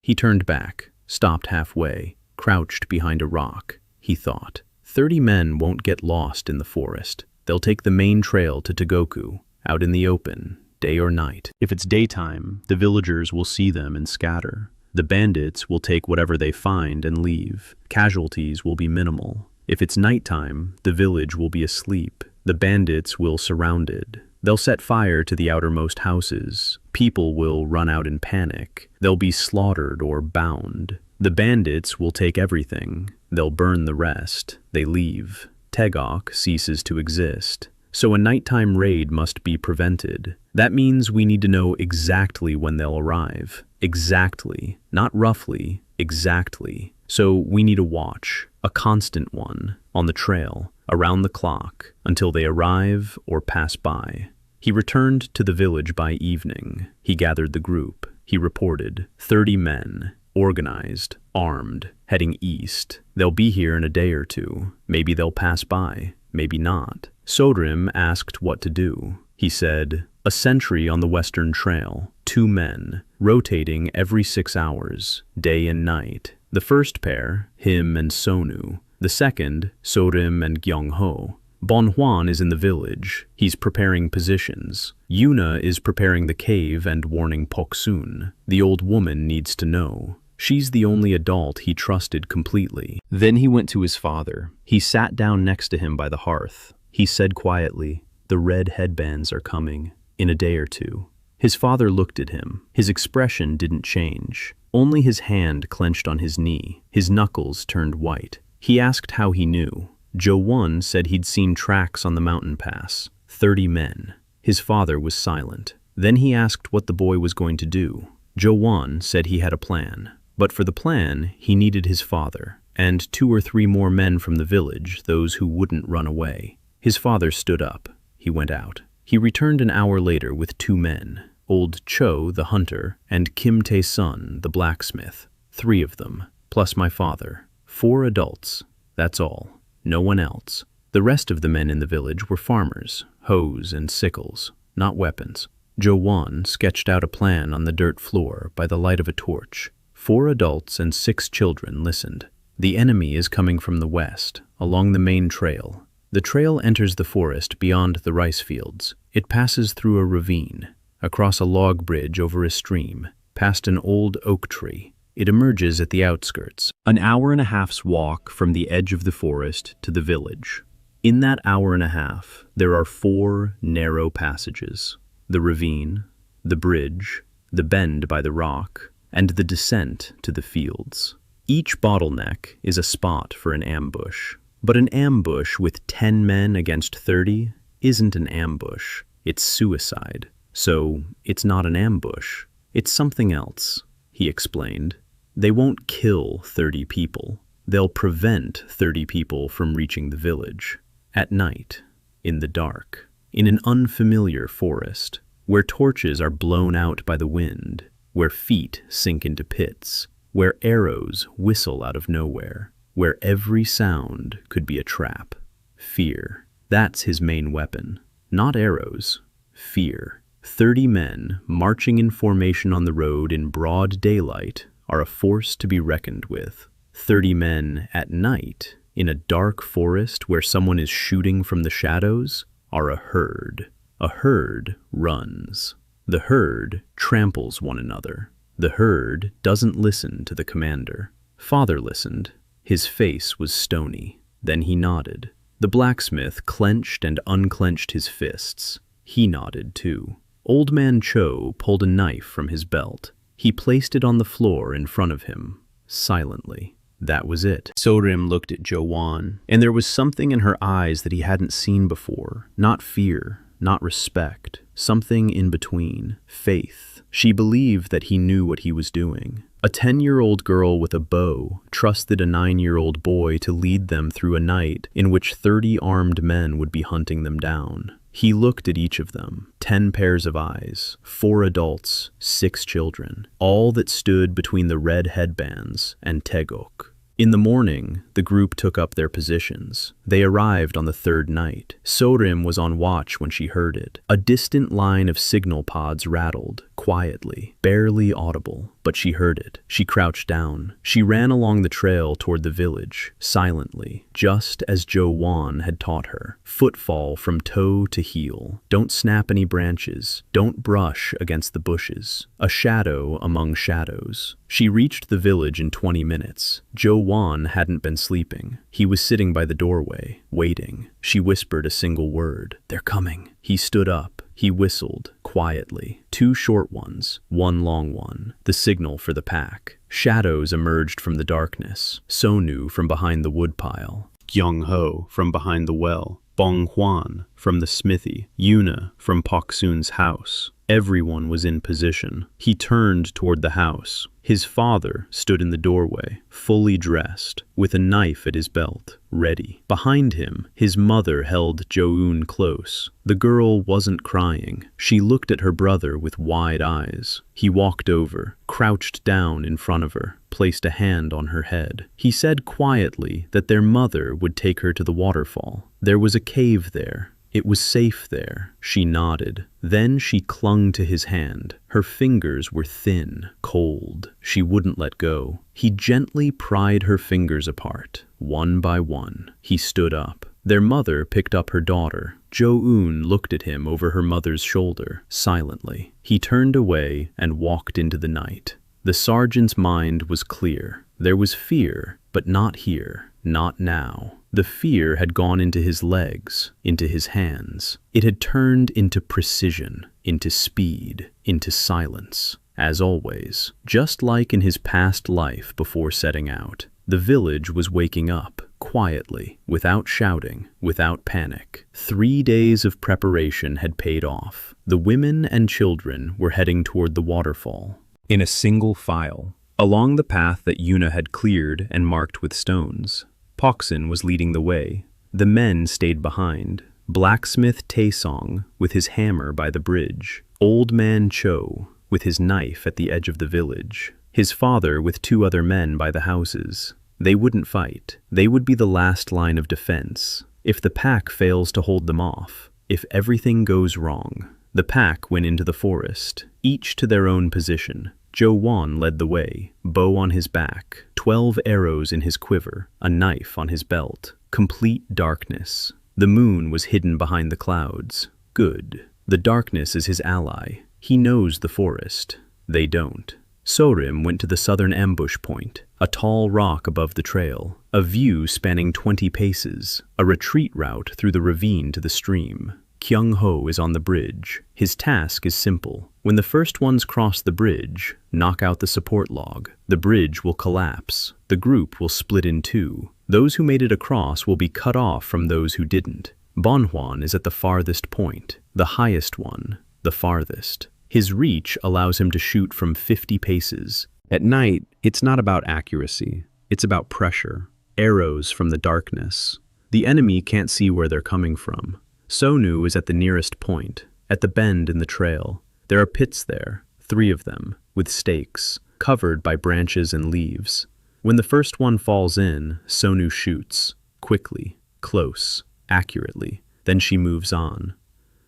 He turned back, stopped halfway, crouched behind a rock. He thought, 30 men won't get lost in the forest. They'll take the main trail to Taegok, out in the open, day or night. If it's daytime, the villagers will see them and scatter. The bandits will take whatever they find and leave. Casualties will be minimal. If it's nighttime, the village will be asleep. The bandits will surround it. They'll set fire to the outermost houses. People will run out in panic. They'll be slaughtered or bound. The bandits will take everything. They'll burn the rest. They leave. Taegok ceases to exist. So a nighttime raid must be prevented. That means we need to know exactly when they'll arrive. Exactly. Not roughly. Exactly. So we need a watch, a constant one, on the trail, around the clock, until they arrive or pass by. He returned to the village by evening. He gathered the group. He reported, 30 men, organized, armed, heading east. They'll be here in a day or two. Maybe they'll pass by, maybe not. Sodrim asked what to do. He said, a sentry on the western trail, 2 men, rotating every 6 hours, day and night. The first pair, him and Sonu. The second, Sodrim and Gyeong-ho. Bong-hwan is in the village. He's preparing positions. Yuna is preparing the cave and warning Pok-sun. The old woman needs to know. She's the only adult he trusted completely. Then he went to his father. He sat down next to him by the hearth. He said quietly, the Red Headbands are coming, in a day or two. His father looked at him. His expression didn't change. Only his hand clenched on his knee. His knuckles turned white. He asked how he knew. Jo-eun said he'd seen tracks on the mountain pass. 30 men. His father was silent. Then he asked what the boy was going to do. Jo-eun said he had a plan. But for the plan, he needed his father, and 2 or 3 more men from the village, those who wouldn't run away. His father stood up. He went out. He returned an hour later with 2 men, old Cho, the hunter, and Kim Tae-seong, the blacksmith. 3 of them, plus my father. 4 adults. That's all. No one else. The rest of the men in the village were farmers, hoes and sickles, not weapons. Jo-eun sketched out a plan on the dirt floor by the light of a torch. 4 adults and 6 children listened. The enemy is coming from the west, along the main trail. The trail enters the forest beyond the rice fields. It passes through a ravine, across a log bridge over a stream, past an old oak tree. It emerges at the outskirts, an hour and a half's walk from the edge of the forest to the village. In that hour and a half, there are 4 narrow passages. the ravine, the bridge, the bend by the rock, and the descent to the fields. Each bottleneck is a spot for an ambush. But an ambush with 10 men against 30 isn't an ambush. It's suicide. So it's not an ambush. It's something else, he explained. They won't kill 30 people. They'll prevent 30 people from reaching the village. At night, in the dark, in an unfamiliar forest, where torches are blown out by the wind, where feet sink into pits, where arrows whistle out of nowhere, where every sound could be a trap. Fear. That's his main weapon. Not arrows. Fear. 30 men marching in formation on the road in broad daylight are a force to be reckoned with. 30 men at night in a dark forest where someone is shooting from the shadows are a herd. A herd runs. The herd tramples one another. The herd doesn't listen to the commander. Father listened. His face was stony. Then he nodded. The blacksmith clenched and unclenched his fists. He nodded too. Old man Cho pulled a knife from his belt. He placed it on the floor in front of him, silently. That was it. Sorim looked at Jo-eun, and there was something in her eyes that he hadn't seen before. Not fear, not respect. Something in between. Faith. She believed that he knew what he was doing. A 10-year-old girl with a bow trusted a 9-year-old boy to lead them through a night in which 30 armed men would be hunting them down. He looked at each of them, 10 pairs of eyes, 4 adults, 6 children, all that stood between the Red Headbands and Taegok. In the morning, the group took up their positions. They arrived on the 3rd night. Sorim was on watch when she heard it. A distant line of signal pods rattled, quietly, barely audible, but she heard it. She crouched down. She ran along the trail toward the village, silently, just as Jo-eun had taught her. Footfall from toe to heel. Don't snap any branches. Don't brush against the bushes. A shadow among shadows. She reached the village in 20 minutes. Jo-eun hadn't been sleeping. He was sitting by the doorway, waiting. She whispered a single word. "They're coming." He stood up. He whistled, quietly. 2 short ones, 1 long one. The signal for the pack. Shadows emerged from the darkness. Sonu from behind the woodpile. Gyeong-ho from behind the well. Bong-hwan from the smithy. Yuna from Pok-sun's house. Everyone was in position. He turned toward the house. His father stood in the doorway, fully dressed, with a knife at his belt, ready. Behind him, his mother held Jo-eun close. The girl wasn't crying. She looked at her brother with wide eyes. He walked over, crouched down in front of her, placed a hand on her head. He said quietly that their mother would take her to the waterfall. There was a cave there. It was safe there. She nodded. Then she clung to his hand. Her fingers were thin, cold. She wouldn't let go. He gently pried her fingers apart, one by one. He stood up. Their mother picked up her daughter. Jo-eun looked at him over her mother's shoulder, silently. He turned away and walked into the night. The sergeant's mind was clear. There was fear, but not here, not now. The fear had gone into his legs, into his hands. It had turned into precision, into speed, into silence. As always, just like in his past life before setting out, the village was waking up, quietly, without shouting, without panic. 3 days of preparation had paid off. The women and children were heading toward the waterfall. In a single file, along the path that Yuna had cleared and marked with stones. Pok-sun was leading the way. The men stayed behind. Blacksmith Tae-seong with his hammer by the bridge. Old man Cho with his knife at the edge of the village. His father with 2 other men by the houses. They wouldn't fight. They would be the last line of defense. If the pack fails to hold them off, if everything goes wrong, the pack went into the forest, each to their own position. Jo-eun led the way, bow on his back, 12 arrows in his quiver, a knife on his belt. Complete darkness. The moon was hidden behind the clouds. Good. The darkness is his ally. He knows the forest. They don't. Sorim went to the southern ambush point, a tall rock above the trail, a view spanning 20 paces, a retreat route through the ravine to the stream. Gyeong-ho is on the bridge. His task is simple. When the first ones cross the bridge, knock out the support log. The bridge will collapse. The group will split in two. Those who made it across will be cut off from those who didn't. Bong-hwan is at the farthest point, the highest one, the farthest. His reach allows him to shoot from 50 paces. At night, it's not about accuracy. It's about pressure. Arrows from the darkness. The enemy can't see where they're coming from. Sonu is at the nearest point, at the bend in the trail. There are pits there, 3 of them, with stakes, covered by branches and leaves. When the first one falls in, Sonu shoots, quickly, close, accurately. Then she moves on.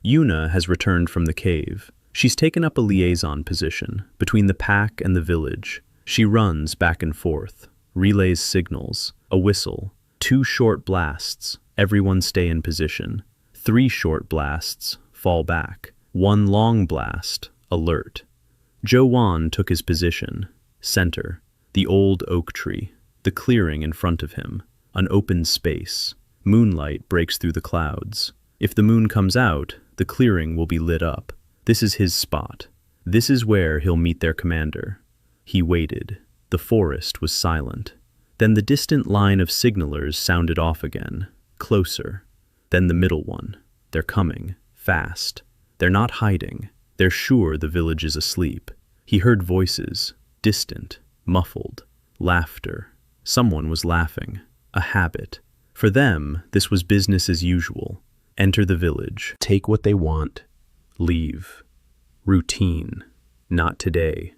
Yuna has returned from the cave. She's taken up a liaison position between the pack and the village. She runs back and forth, relays signals, a whistle, 2 short blasts, everyone stay in position. 3 short blasts, fall back. 1 long blast, alert. Jo-eun took his position, center, the old oak tree, the clearing in front of him, an open space. Moonlight breaks through the clouds. If the moon comes out, the clearing will be lit up. This is his spot. This is where he'll meet their commander. He waited. The forest was silent. Then the distant line of signalers sounded off again, closer. Then the middle one. They're coming, fast. They're not hiding. They're sure the village is asleep. He heard voices, distant, muffled, laughter. Someone was laughing, a habit. For them, this was business as usual. Enter the village, take what they want, leave. Routine. Not today.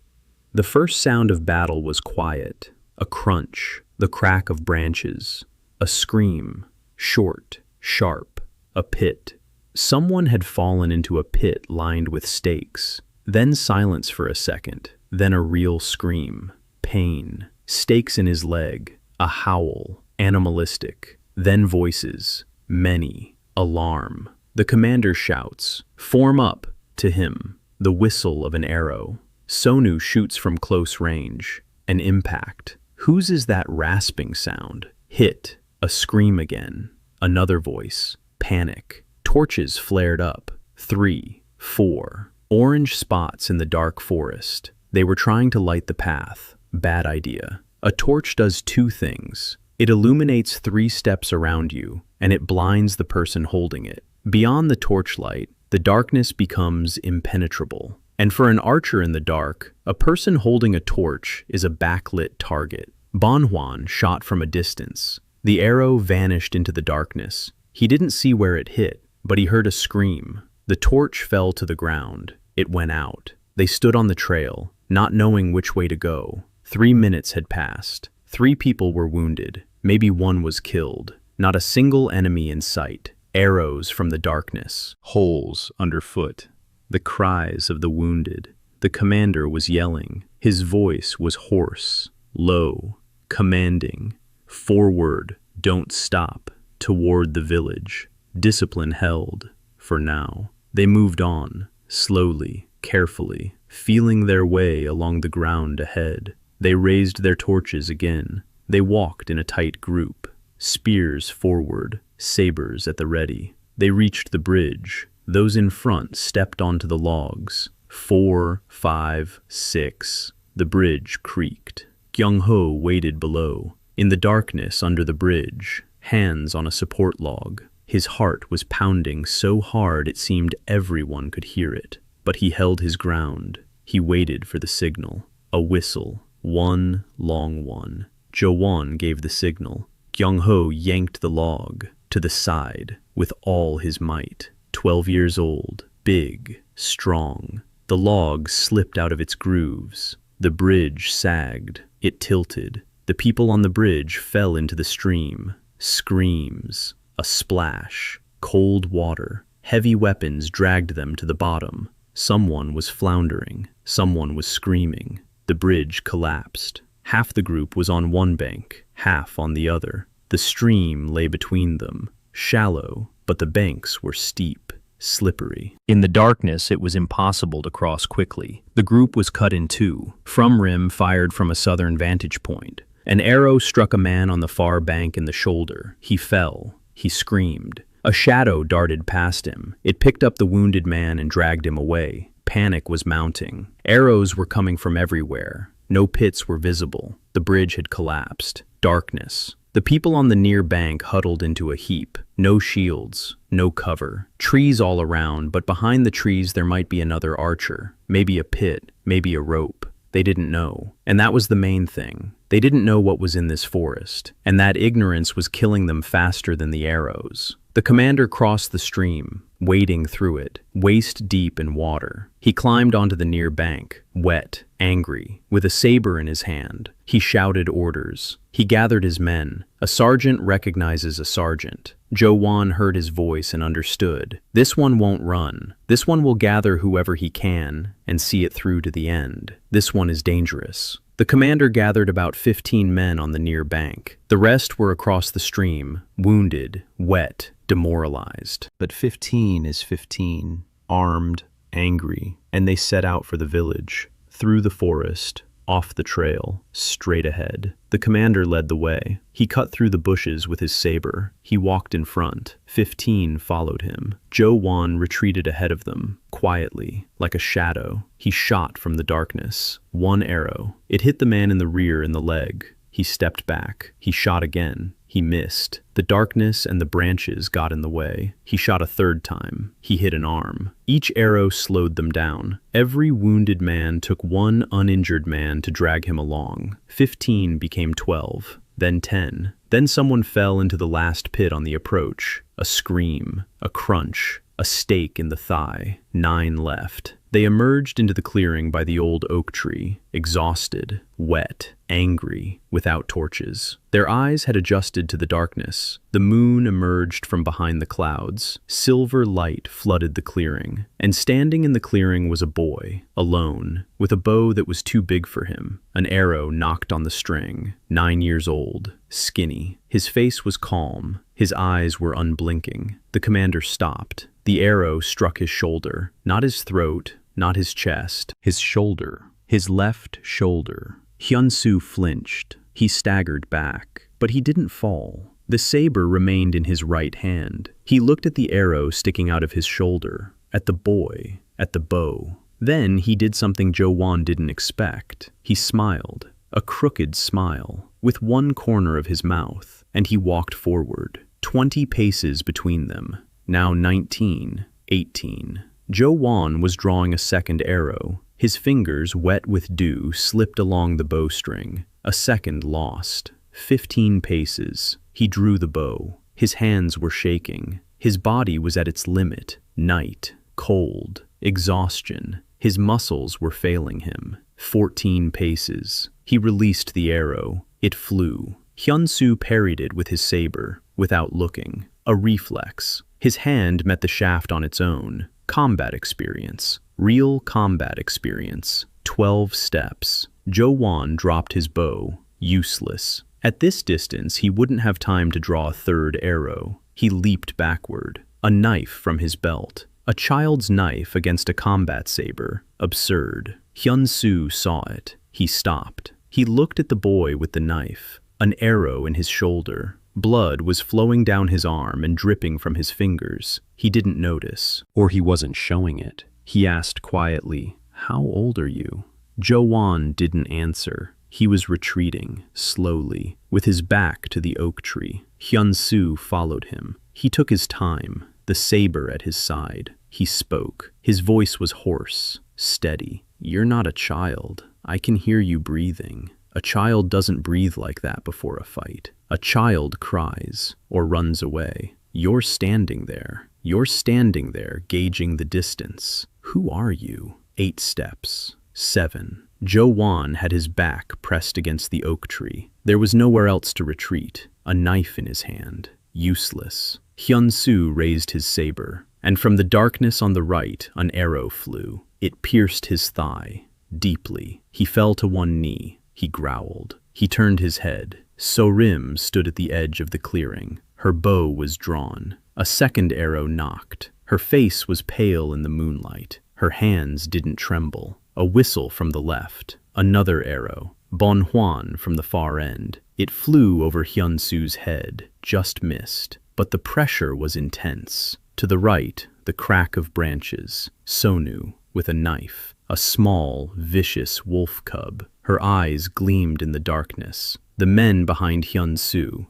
The first sound of battle was quiet, a crunch, the crack of branches, a scream, short, sharp, a pit. Someone had fallen into a pit lined with stakes. Then silence for a second, then a real scream, pain, stakes in his leg, a howl, animalistic, then voices, many, alarm. The commander shouts, "Form up," to him, the whistle of an arrow. Sonu shoots from close range, an impact. Whose is that rasping sound? Hit, a scream again, another voice, panic. Torches flared up, 3, 4, orange spots in the dark forest. They were trying to light the path. Bad idea. A torch does 2 things. It illuminates 3 steps around you, and it blinds the person holding it. Beyond the torchlight, the darkness becomes impenetrable. And for an archer in the dark, a person holding a torch is a backlit target. Bong-hwan shot from a distance. The arrow vanished into the darkness. He didn't see where it hit, but he heard a scream. The torch fell to the ground. It went out. They stood on the trail, not knowing which way to go. 3 minutes had passed. 3 people were wounded. Maybe 1 was killed. Not a single enemy in sight. Arrows from the darkness. Holes underfoot. The cries of the wounded. The commander was yelling. His voice was hoarse, low, commanding. Forward, don't stop. Toward the village. Discipline held, for now. They moved on, slowly, carefully, feeling their way along the ground ahead. They raised their torches again. They walked in a tight group, spears forward, sabers at the ready. They reached the bridge. Those in front stepped onto the logs. 4, 5, 6. The bridge creaked. Gyeong-ho waited below. In the darkness under the bridge, hands on a support log. His heart was pounding so hard it seemed everyone could hear it. But he held his ground. He waited for the signal. A whistle. 1 long one. Jo-eun gave the signal. Gyeong-ho yanked the log to the side with all his might. 12 years old, big, strong. The log slipped out of its grooves. The bridge sagged. It tilted. The people on the bridge fell into the stream. Screams. A splash. Cold water. Heavy weapons dragged them to the bottom. Someone was floundering. Someone was screaming. The bridge collapsed. Half the group was on one bank, half on the other. The stream lay between them. Shallow, but the banks were steep, slippery. In the darkness, it was impossible to cross quickly. The group was cut in 2. From rim fired from a southern vantage point. An arrow struck a man on the far bank in the shoulder. He fell. He screamed. A shadow darted past him. It picked up the wounded man and dragged him away. Panic was mounting. Arrows were coming from everywhere. No pits were visible. The bridge had collapsed. Darkness. The people on the near bank huddled into a heap. No shields, no cover. Trees all around, but behind the trees there might be another archer. Maybe a pit, maybe a rope. They didn't know. And that was the main thing. They didn't know what was in this forest. And that ignorance was killing them faster than the arrows. The commander crossed the stream, wading through it, waist deep in water. He climbed onto the near bank, wet, angry, with a saber in his hand. He shouted orders. He gathered his men. A sergeant recognizes a sergeant. Jo-eun heard his voice and understood. This one won't run. This one will gather whoever he can and see it through to the end. This one is dangerous. The commander gathered about 15 men on the near bank. The rest were across the stream, wounded, wet, demoralized. But 15 is 15, armed, angry, and they set out for the village, through the forest, off the trail, straight ahead. The commander led the way. He cut through the bushes with his saber. He walked in front. 15 followed him. Jo-eun retreated ahead of them, quietly, like a shadow. He shot from the darkness. One arrow. It hit the man in the rear in the leg. He stepped back. He shot again. He missed. The darkness and the branches got in the way. He shot a third time. He hit an arm. Each arrow slowed them down. Every wounded man took one uninjured man to drag him along. 15 became 12, then 10. Then someone fell into the last pit on the approach. A scream, a crunch, a stake in the thigh. 9 left. They emerged into the clearing by the old oak tree, exhausted, wet, angry, without torches. Their eyes had adjusted to the darkness. The moon emerged from behind the clouds. Silver light flooded the clearing. And standing in the clearing was a boy, alone, with a bow that was too big for him. An arrow knocked on the string. 9 years old, skinny. His face was calm. His eyes were unblinking. The commander stopped. The arrow struck his shoulder, not his throat, not his chest, his shoulder, his left shoulder. Hyun-su flinched. He staggered back, but he didn't fall. The saber remained in his right hand. He looked at the arrow sticking out of his shoulder, at the boy, at the bow. Then he did something Jo-eun didn't expect. He smiled, a crooked smile, with one corner of his mouth, and he walked forward, 20 paces between them. Now 19, 18. Jo-eun was drawing a second arrow. His fingers, wet with dew, slipped along the bowstring. A second lost. 15 paces. He drew the bow. His hands were shaking. His body was at its limit. Night, cold, exhaustion. His muscles were failing him. 14 paces. He released the arrow. It flew. Hyun-su parried it with his saber, without looking. A reflex. His hand met the shaft on its own. Combat experience. Real combat experience. 12 steps. Jo-eun dropped his bow. Useless. At this distance, he wouldn't have time to draw a third arrow. He leaped backward. A knife from his belt. A child's knife against a combat saber. Absurd. Hyun-su saw it. He stopped. He looked at the boy with the knife. An arrow in his shoulder. Blood was flowing down his arm and dripping from his fingers. He didn't notice. Or he wasn't showing it. He asked quietly, "How old are you?" Jo-eun didn't answer. He was retreating, slowly, with his back to the oak tree. Hyun-su followed him. He took his time, the saber at his side. He spoke. His voice was hoarse, steady. "You're not a child. I can hear you breathing. A child doesn't breathe like that before a fight. A child cries or runs away. You're standing there. You're standing there, gauging the distance. Who are you?" 8 steps. 7. Jo-eun had his back pressed against the oak tree. There was nowhere else to retreat. A knife in his hand. Useless. Hyun-su raised his saber, and from the darkness on the right, an arrow flew. It pierced his thigh, deeply. He fell to one knee. He growled. He turned his head. So-rim stood at the edge of the clearing. Her bow was drawn. A second arrow knocked. Her face was pale in the moonlight. Her hands didn't tremble. A whistle from the left. Another arrow. Bong-hwan from the far end. It flew over Hyun-su's head, just missed. but the pressure was intense. To the right, the crack of branches, Sonu, with a knife, a small, vicious wolf-cub. Her eyes gleamed in the darkness. The men behind Hyun-su,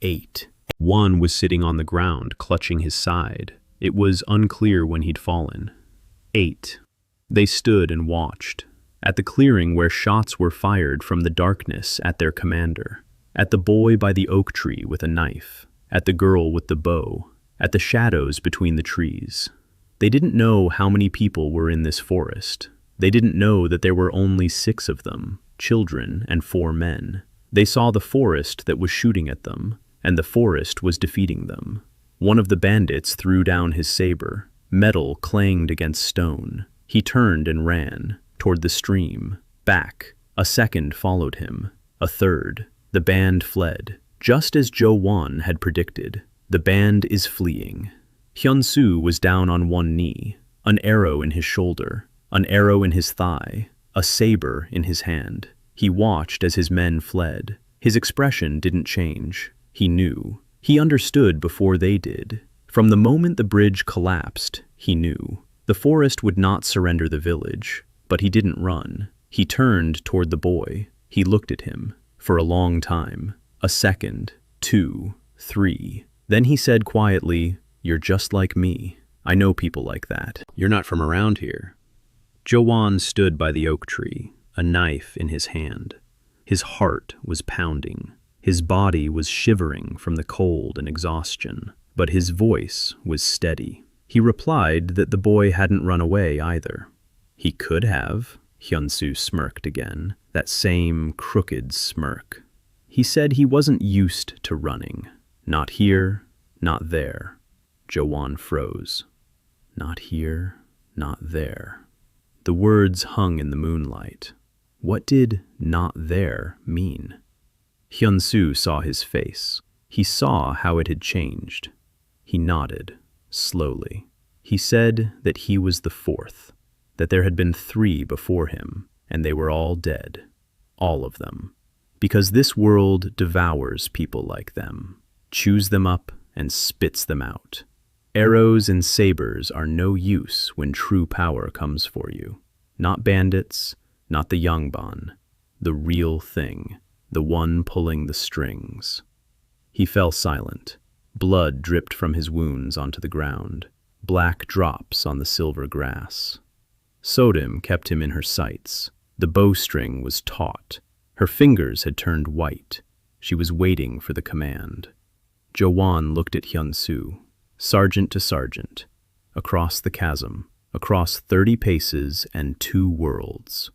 8. One was sitting on the ground, clutching his side. It was unclear when he'd fallen. 8. They stood and watched, at the clearing where shots were fired from the darkness at their commander, at the boy by the oak tree with a knife, at the girl with the bow, at the shadows between the trees. They didn't know how many people were in this forest. They didn't know that there were only 6 of them, children and 4 men. They saw the forest that was shooting at them, and the forest was defeating them. One of the bandits threw down his saber. Metal clanged against stone. He turned and ran, toward the stream, back. A second followed him. A third. The band fled. Just as Jo-eun had predicted, the band is fleeing. Hyun-su was down on one knee, an arrow in his shoulder, an arrow in his thigh, a saber in his hand. He watched as his men fled. His expression didn't change. He knew. He understood before they did. From the moment the bridge collapsed, he knew. The forest would not surrender the village, but he didn't run. He turned toward the boy. He looked at him for a long time. A second, 2, 3. Then he said quietly, "You're just like me. I know people like that. You're not from around here." Jo-eun stood by the oak tree, a knife in his hand. His heart was pounding. His body was shivering from the cold and exhaustion, but his voice was steady. He replied that the boy hadn't run away either. He could have. Hyun-su smirked again, that same crooked smirk. He said he wasn't used to running. Not here, not there. Jo-eun froze. Not here, not there. The words hung in the moonlight. What did "not there" mean? Hyun-su saw his face. He saw how it had changed. He nodded, slowly. He said that he was the 4th, that there had been 3 before him, and they were all dead. All of them. Because this world devours people like them, chews them up and spits them out. Arrows and sabers are no use when true power comes for you. Not bandits, not the Yongbon, the real thing, the one pulling the strings. He fell silent. Blood dripped from his wounds onto the ground, black drops on the silver grass. Sodom kept him in her sights. The bowstring was taut. Her fingers had turned white. She was waiting for the command. Jo-eun looked at Hyun-su, sergeant to sergeant, across the chasm, across 30 paces and 2 worlds.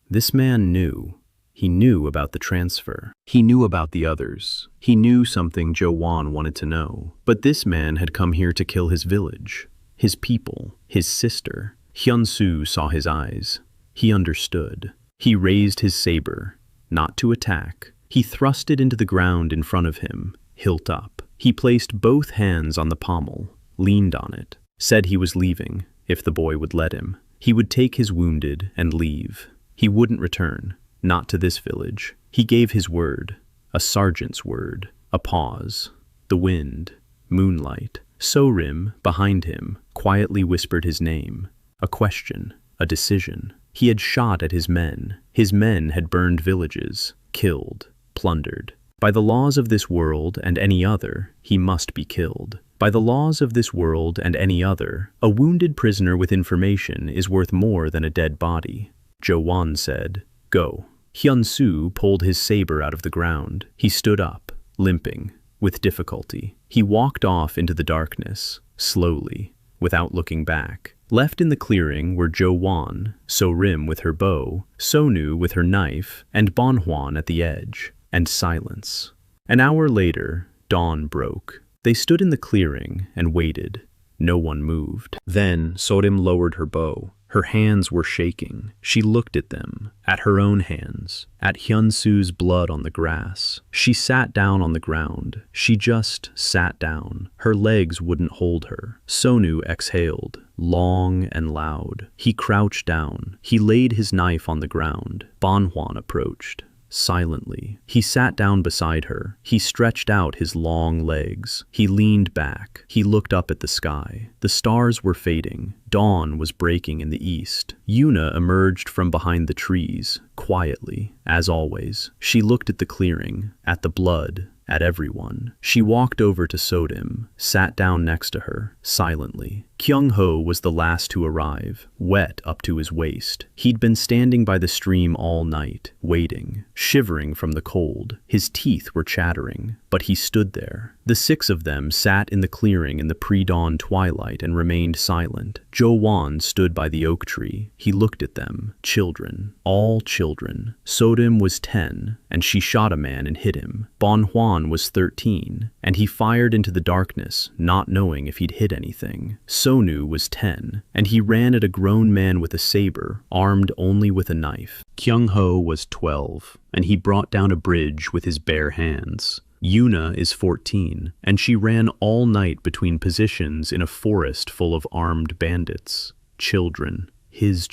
This man knew. He knew about the transfer. He knew about the others. He knew something Jo-eun wanted to know. But this man had come here to kill his village, his people, his sister. Hyun-su saw his eyes. He understood. He raised his saber, not to attack. He thrust it into the ground in front of him, hilt up. He placed both hands on the pommel, leaned on it, said he was leaving, if the boy would let him. He would take his wounded and leave. He wouldn't return, not to this village. He gave his word, a sergeant's word, a pause. The wind, moonlight, Sorim, behind him, quietly whispered his name. A question, a decision. He had shot at his men. His men had burned villages, killed, plundered. By the laws of this world and any other, he must be killed. By the laws of this world and any other, a wounded prisoner with information is worth more than a dead body. Jo-eun said, "Go." Hyun-su pulled his saber out of the ground. He stood up, limping, with difficulty. He walked off into the darkness, slowly, without looking back. Left in the clearing were Jo-eun, Sorim with her bow, Sonu with her knife, and Bong-hwan at the edge, and silence. An hour later, dawn broke. They stood in the clearing and waited. No one moved. Then Sorim lowered her bow. Her hands were shaking. She looked at them, at her own hands, at Hyun-su's blood on the grass. She sat down on the ground. She just sat down. Her legs wouldn't hold her. Sonu exhaled, long and loud. He crouched down. He laid his knife on the ground. Bong-hwan approached. silently. He sat down beside her. He stretched out his long legs. He leaned back. He looked up at the sky. The stars were fading. Dawn was breaking in the east. Yuna emerged from behind the trees, quietly, as always. She looked at the clearing, at the blood, at everyone. She walked over to Sodom, sat down next to her, silently. Gyeong-ho was the last to arrive, wet up to his waist. He'd been standing by the stream all night, waiting, shivering from the cold. His teeth were chattering, but he stood there. The 6 of them sat in the clearing in the pre-dawn twilight and remained silent. Jo-eun stood by the oak tree. He looked at them. Children. All children. Sodom was 10, and she shot a man and hit him. Bong-hwan was 13, and he fired into the darkness, not knowing if he'd hit anything. Sonu was 10, and he ran at a grown man with a saber, armed only with a knife. Gyeong-ho was 12, and he brought down a bridge with his bare hands. Yuna is 14, and she ran all night between positions in a forest full of armed bandits. Children, his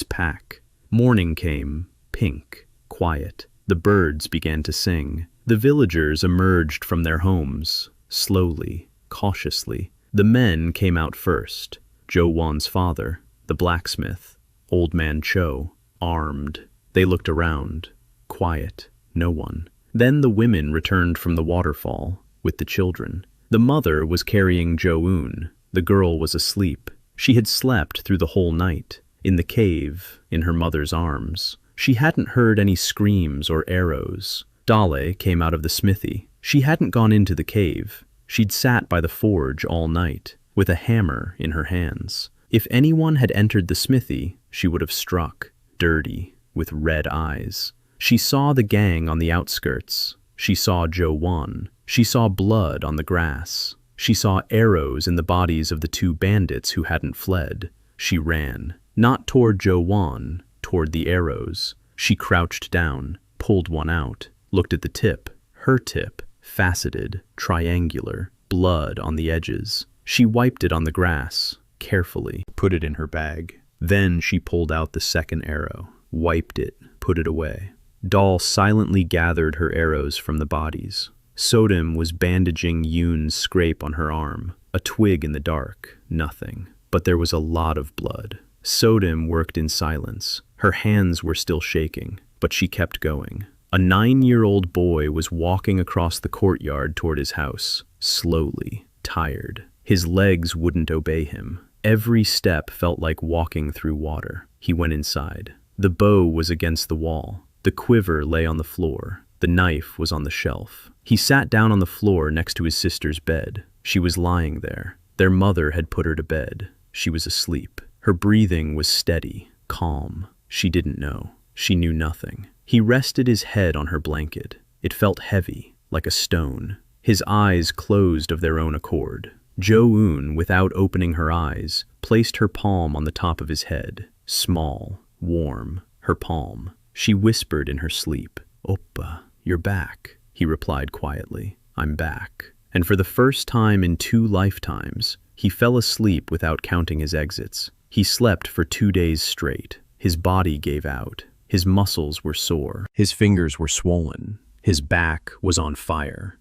pack. Morning came, pink, quiet. The birds began to sing. The villagers emerged from their homes, slowly, cautiously. The men came out first. Jo-eun's father, the blacksmith, Old Man Cho, armed. They looked around. Quiet, no one. Then the women returned from the waterfall, with the children. The mother was carrying Jo-eun. The girl was asleep. She had slept through the whole night, in the cave, in her mother's arms. She hadn't heard any screams or arrows. Dal-lae came out of the smithy. She hadn't gone into the cave. She'd sat by the forge all night, with a hammer in her hands. If anyone had entered the smithy, she would have struck, dirty, with red eyes. She saw the gang on the outskirts. She saw Jo-eun. She saw blood on the grass. She saw arrows in the bodies of the 2 bandits who hadn't fled. She ran, not toward Jo-eun, toward the arrows. She crouched down, pulled one out, looked at the tip, her tip, faceted, triangular, blood on the edges. She wiped it on the grass, carefully, put it in her bag. Then she pulled out the second arrow, wiped it, put it away. Dal silently gathered her arrows from the bodies. Sodom was bandaging Yoon's scrape on her arm. A twig in the dark, nothing. But there was a lot of blood. Sodom worked in silence. Her hands were still shaking, but she kept going. A 9-year-old boy was walking across the courtyard toward his house, slowly, tired. His legs wouldn't obey him. Every step felt like walking through water. He went inside. The bow was against the wall. The quiver lay on the floor. The knife was on the shelf. He sat down on the floor next to his sister's bed. She was lying there. Their mother had put her to bed. She was asleep. Her breathing was steady, calm. She didn't know. She knew nothing. He rested his head on her blanket. It felt heavy, like a stone. His eyes closed of their own accord. Jo-eun, without opening her eyes, placed her palm on the top of his head. Small, warm, her palm. She whispered in her sleep, "Oppa, you're back," he replied quietly. "I'm back." And for the first time in 2 lifetimes, he fell asleep without counting his exits. He slept for 2 days straight. His body gave out. His muscles were sore. His fingers were swollen. His back was on fire.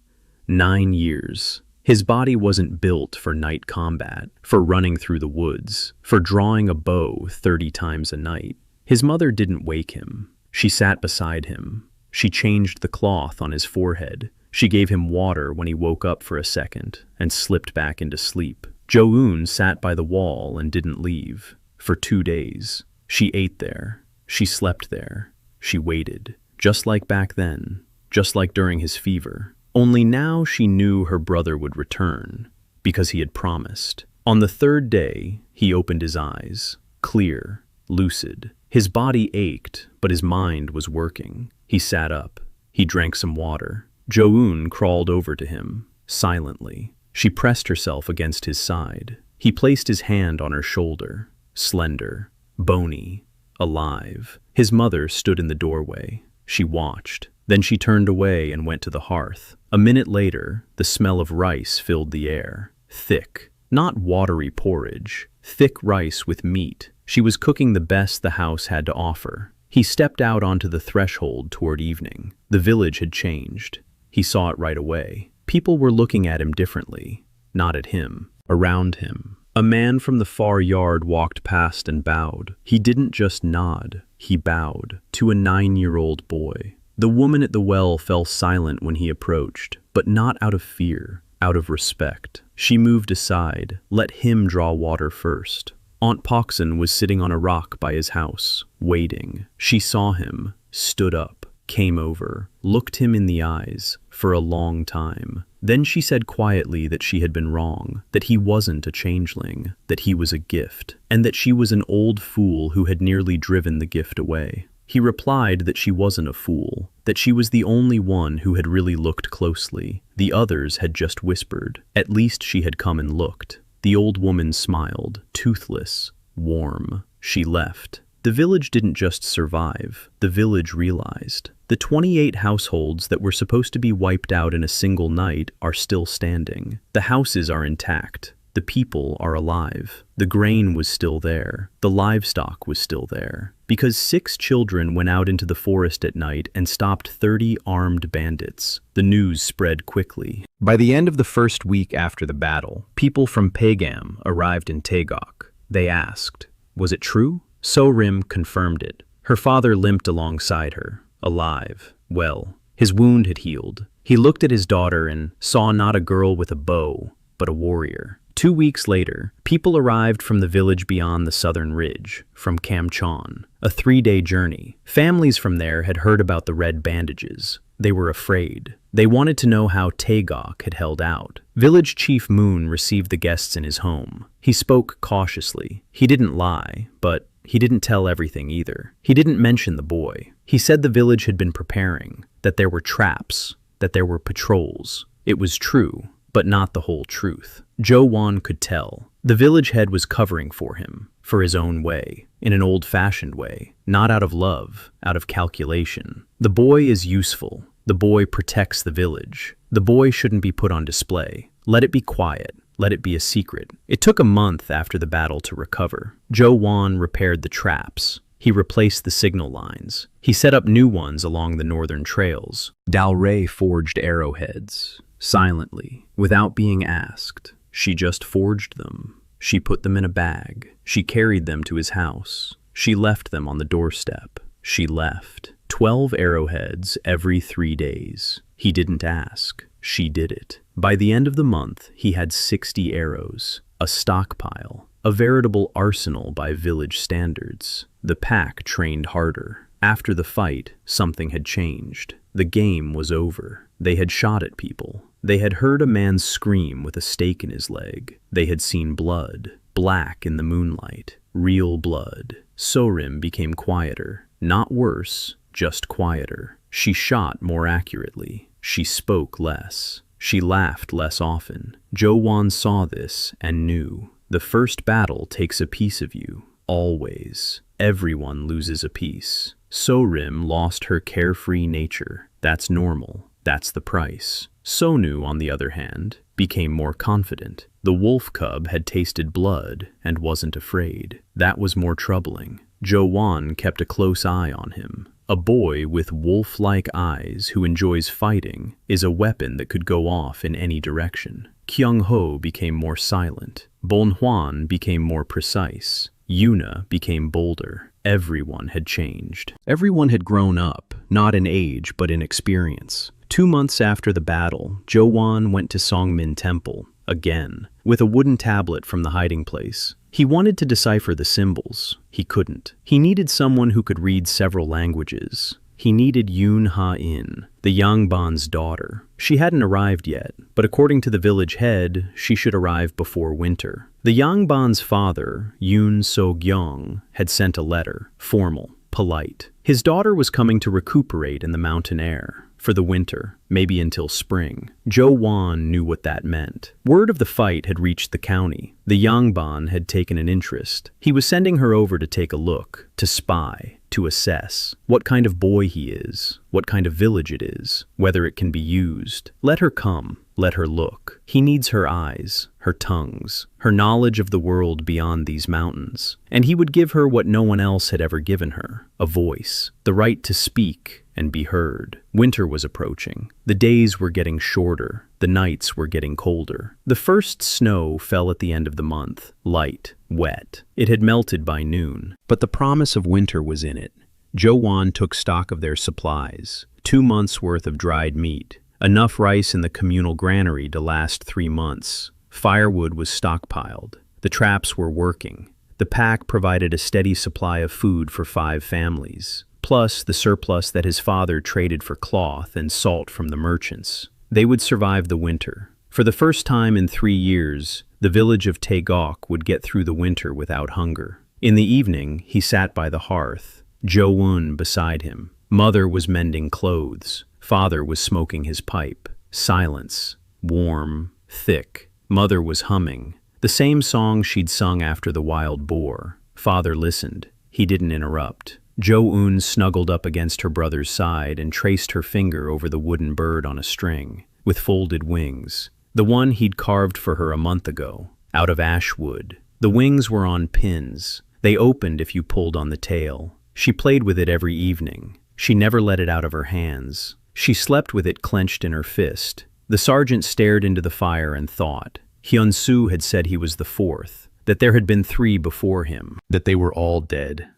9 years. His body wasn't built for night combat, for running through the woods, for drawing a bow 30 times a night. His mother didn't wake him. She sat beside him. She changed the cloth on his forehead. She gave him water when he woke up for a second and slipped back into sleep. Jo-eun sat by the wall and didn't leave. For 2 days. She ate there. She slept there. She waited. Just like back then. Just like during his fever. Only now she knew her brother would return, because he had promised. On the 3rd day, he opened his eyes, clear, lucid. His body ached, but his mind was working. He sat up. He drank some water. Jo-eun crawled over to him, silently. She pressed herself against his side. He placed his hand on her shoulder, slender, bony, alive. His mother stood in the doorway. She watched. Then she turned away and went to the hearth. A minute later, the smell of rice filled the air. Thick, not watery porridge. Thick rice with meat. She was cooking the best the house had to offer. He stepped out onto the threshold toward evening. The village had changed. He saw it right away. People were looking at him differently. Not at him. Around him. A man from the far yard walked past and bowed. He didn't just nod. He bowed to a 9-year-old boy. The woman at the well fell silent when he approached, but not out of fear, out of respect. She moved aside, let him draw water first. Aunt Pok-sun was sitting on a rock by his house, waiting. She saw him, stood up, came over, looked him in the eyes for a long time. Then she said quietly that she had been wrong, that he wasn't a changeling, that he was a gift, and that she was an old fool who had nearly driven the gift away. He replied that she wasn't a fool, that she was the only one who had really looked closely. The others had just whispered. At least she had come and looked. The old woman smiled, toothless, warm. She left. The village didn't just survive. The village realized. The 28 households that were supposed to be wiped out in a single night are still standing. The houses are intact. The people are alive. The grain was still there. The livestock was still there. Because 6 children went out into the forest at night and stopped 30 armed bandits. The news spread quickly. By the end of the first week after the battle, people from Pagam arrived in Taegok. They asked, was it true? So-rim confirmed it. Her father limped alongside her, alive, well. His wound had healed. He looked at his daughter and saw not a girl with a bow, but a warrior. 2 weeks later, people arrived from the village beyond the southern ridge, from Kamchon, a 3-day journey. Families from there had heard about the red bandages. They were afraid. They wanted to know how Taegok had held out. Village Chief Moon received the guests in his home. He spoke cautiously. He didn't lie, but he didn't tell everything either. He didn't mention the boy. He said the village had been preparing, that there were traps, that there were patrols. It was true, but not the whole truth. Jo-eun could tell. The village head was covering for him, for his own way, in an old-fashioned way, not out of love, out of calculation. The boy is useful. The boy protects the village. The boy shouldn't be put on display. Let it be quiet. Let it be a secret. It took a month after the battle to recover. Jo-eun repaired the traps. He replaced the signal lines. He set up new ones along the northern trails. Dal-lae forged arrowheads. Silently, without being asked. She just forged them. She put them in a bag. She carried them to his house. She left them on the doorstep. She left. 12 arrowheads every 3 days. He didn't ask. She did it. By the end of the month, he had 60 arrows. A stockpile. A veritable arsenal by village standards. The pack trained harder. After the fight, something had changed. The game was over. They had shot at people. They had heard a man scream with a stake in his leg. They had seen blood, black in the moonlight, real blood. So-rim became quieter. Not worse, just quieter. She shot more accurately. She spoke less. She laughed less often. Jo-eun saw this and knew. The first battle takes a piece of you. Always. Everyone loses a piece. So-rim lost her carefree nature. That's normal. That's the price. Sonu, on the other hand, became more confident. The wolf-cub had tasted blood and wasn't afraid. That was more troubling. Jo-eun kept a close eye on him. A boy with wolf-like eyes who enjoys fighting is a weapon that could go off in any direction. Gyeong-ho became more silent. Bong-hwan became more precise. Yuna became bolder. Everyone had changed. Everyone had grown up, not in age but in experience. 2 months after the battle, Jo-eun went to Songmin Temple, again, with a wooden tablet from the hiding place. He wanted to decipher the symbols. He couldn't. He needed someone who could read several languages. He needed Ha-eun, the Yangban's daughter. She hadn't arrived yet, but according to the village head, she should arrive before winter. The Yangban's father, Hyun-su, had sent a letter, formal, polite. His daughter was coming to recuperate in the mountain air. For the winter, maybe until spring. Jo-eun knew what that meant. Word of the fight had reached the county. The Yangban had taken an interest. He was sending her over to take a look, to spy, to assess what kind of boy he is, what kind of village it is, whether it can be used. Let her come. Let her look. He needs her eyes, her tongues, her knowledge of the world beyond these mountains. And he would give her what no one else had ever given her, a voice, the right to speak and be heard. Winter was approaching. The days were getting shorter. The nights were getting colder. The first snow fell at the end of the month, light, wet. It had melted by noon. But the promise of winter was in it. Jo-eun took stock of their supplies, 2 months' worth of dried meat, enough rice in the communal granary to last 3 months. Firewood was stockpiled. The traps were working. The pack provided a steady supply of food for 5 families, plus the surplus that his father traded for cloth and salt from the merchants. They would survive the winter. For the first time in 3 years, the village of Taegok would get through the winter without hunger. In the evening, he sat by the hearth, Jo-eun beside him. Mother was mending clothes. Father was smoking his pipe. Silence, warm, thick. Mother was humming, the same song she'd sung after the wild boar. Father listened. He didn't interrupt. Jo-eun snuggled up against her brother's side and traced her finger over the wooden bird on a string, with folded wings, the one he'd carved for her a month ago, out of ash wood. The wings were on pins. They opened if you pulled on the tail. She played with it every evening. She never let it out of her hands. She slept with it clenched in her fist. The sergeant stared into the fire and thought. Hyun-su had said he was the 4th, that there had been 3 before him, that they were all dead,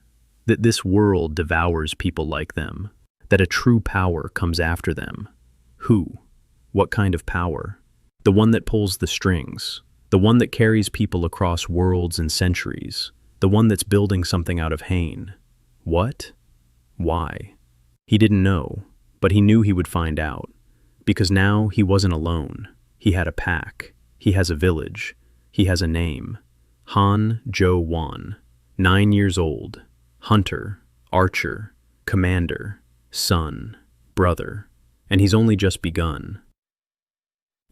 that this world devours people like them, that a true power comes after them. Who? What kind of power? The one that pulls the strings, the one that carries people across worlds and centuries, the one that's building something out of Ha-eun. What? Why? He didn't know, but he knew he would find out. Because now he wasn't alone. He had a pack. He has a village. He has a name. Han Jo-won, 9 years old. Hunter, archer, commander, son, brother. And he's only just begun.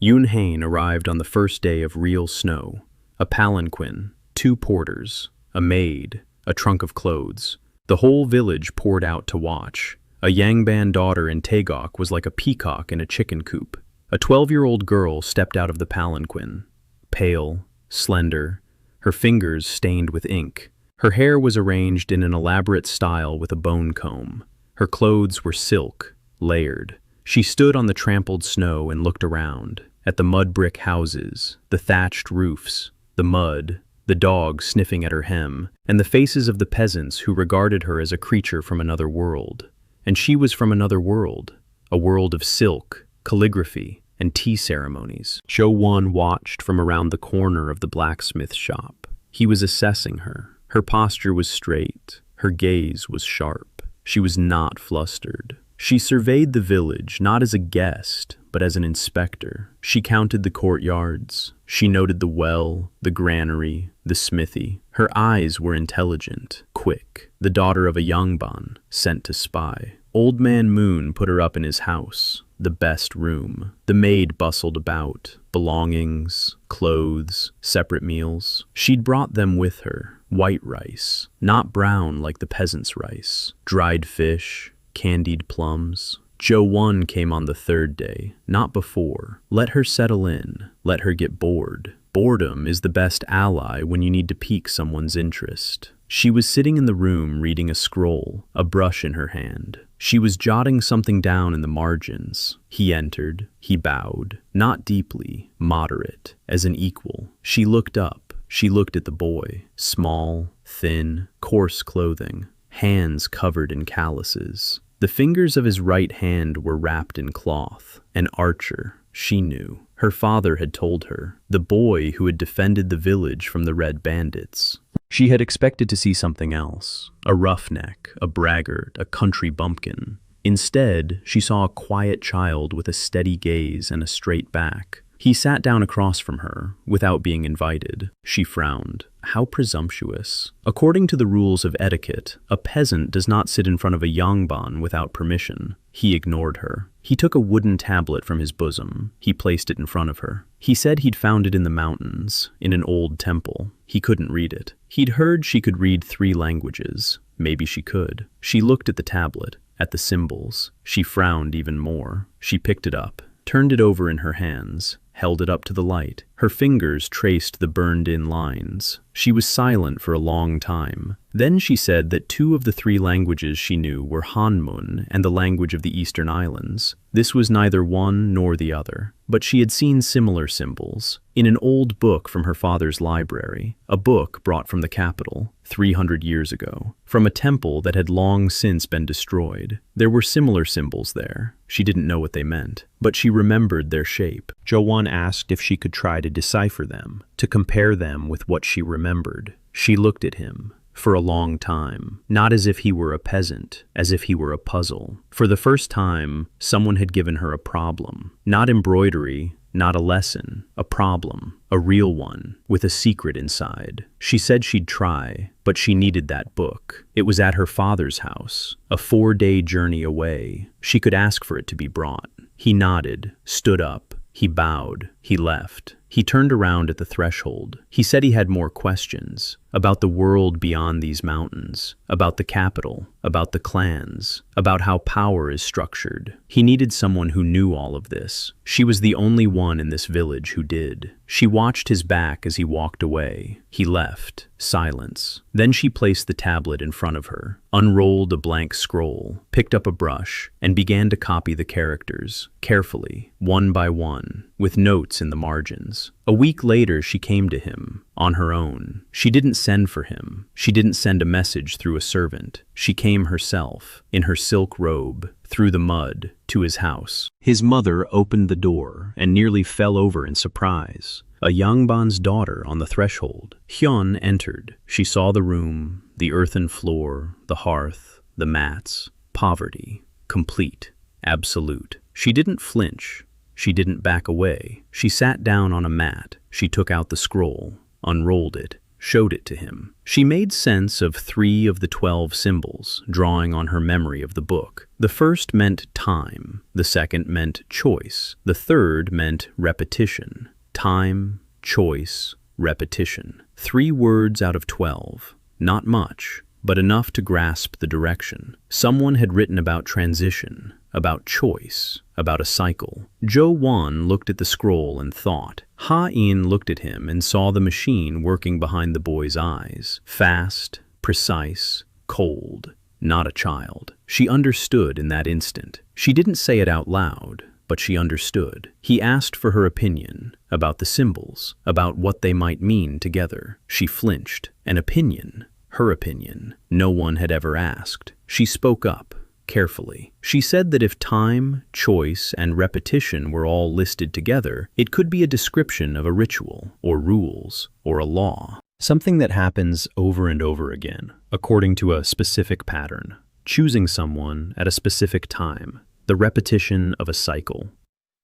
Yoon arrived on the first day of real snow. A palanquin, 2 porters, a maid, a trunk of clothes. The whole village poured out to watch. A Yangban daughter in Taegok was like a peacock in a chicken coop. A 12-year-old girl stepped out of the palanquin, pale, slender, her fingers stained with ink. Her hair was arranged in an elaborate style with a bone comb. Her clothes were silk, layered. She stood on the trampled snow and looked around, at the mud brick houses, the thatched roofs, the mud, the dog sniffing at her hem, and the faces of the peasants who regarded her as a creature from another world. And she was from another world, a world of silk, calligraphy, and tea ceremonies. Jo-eun watched from around the corner of the blacksmith shop. He was assessing her. Her posture was straight. Her gaze was sharp. She was not flustered. She surveyed the village not as a guest, but as an inspector. She counted the courtyards. She noted the well, the granary, the smithy. Her eyes were intelligent, quick, the daughter of a yangban, sent to spy. Old Man Moon put her up in his house, the best room. The maid bustled about, belongings, clothes, separate meals. She'd brought them with her, white rice, not brown like the peasants' rice, dried fish, candied plums. Jo-eun came on the 3rd day, not before. Let her settle in. Let her get bored. Boredom is the best ally when you need to pique someone's interest. She was sitting in the room reading a scroll, a brush in her hand. She was jotting something down in the margins. He entered. He bowed, not deeply, moderate, as an equal. She looked up. She looked at the boy, small, thin, coarse clothing, hands covered in calluses. The fingers of his right hand were wrapped in cloth. An archer, she knew. Her father had told her. The boy who had defended the village from the Red Bandits. She had expected to see something else. A roughneck, a braggart, a country bumpkin. Instead, she saw a quiet child with a steady gaze and a straight back. He sat down across from her, without being invited. She frowned. How presumptuous. According to the rules of etiquette, a peasant does not sit in front of a yangban without permission. He ignored her. He took a wooden tablet from his bosom. He placed it in front of her. He said he'd found it in the mountains, in an old temple. He couldn't read it. He'd heard she could read 3 languages. Maybe she could. She looked at the tablet, at the symbols. She frowned even more. She picked it up, turned it over in her hands, held it up to the light. Her fingers traced the burned-in lines. She was silent for a long time. Then she said that 2 of the 3 languages she knew were Hanmun and the language of the Eastern Islands. This was neither one nor the other, but she had seen similar symbols in an old book from her father's library, a book brought from the capital 300 years ago, from a temple that had long since been destroyed. There were similar symbols there. She didn't know what they meant, but she remembered their shape. Jo-eun asked if she could try to decipher them, to compare them with what she remembered. She looked at him for a long time, not as if he were a peasant, as if he were a puzzle. For the first time, someone had given her a problem. Not embroidery, not a lesson, a problem, a real one, with a secret inside. She said she'd try, but she needed that book. It was at her father's house, a 4-day journey away. She could ask for it to be brought. He nodded, stood up. He bowed. He left. He turned around at the threshold. He said he had more questions about the world beyond these mountains, about the capital, about the clans, about how power is structured. He needed someone who knew all of this. She was the only one in this village who did. She watched his back as he walked away. He left. Silence. Then she placed the tablet in front of her, unrolled a blank scroll, picked up a brush, and began to copy the characters, carefully, one by one, with notes in the margins. A week later, she came to him, on her own. She didn't send for him. She didn't send a message through a servant. She came herself, in her silk robe, through the mud, to his house. His mother opened the door and nearly fell over in surprise. A Yangban's daughter on the threshold. Hyun entered. She saw the room, the earthen floor, the hearth, the mats. Poverty. Complete. Absolute. She didn't flinch. She didn't back away. She sat down on a mat. She took out the scroll, unrolled it, showed it to him. She made sense of 3 of the 12 symbols, drawing on her memory of the book. The first meant time. The second meant choice. The third meant repetition. Time, choice, repetition. 3 words out of 12. Not much, but enough to grasp the direction. Someone had written about transition, about choice, about a cycle. Jo-eun looked at the scroll and thought. Ha-eun looked at him and saw the machine working behind the boy's eyes. Fast, precise, cold. Not a child. She understood in that instant. She didn't say it out loud, but she understood. He asked for her opinion about the symbols, about what they might mean together. She flinched. An opinion. Her opinion. No one had ever asked. She spoke up. Carefully. She said that if time, choice, and repetition were all listed together, it could be a description of a ritual, or rules, or a law. Something that happens over and over again, according to a specific pattern. Choosing someone at a specific time. The repetition of a cycle.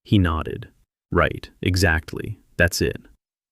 He nodded. Right, exactly. That's it.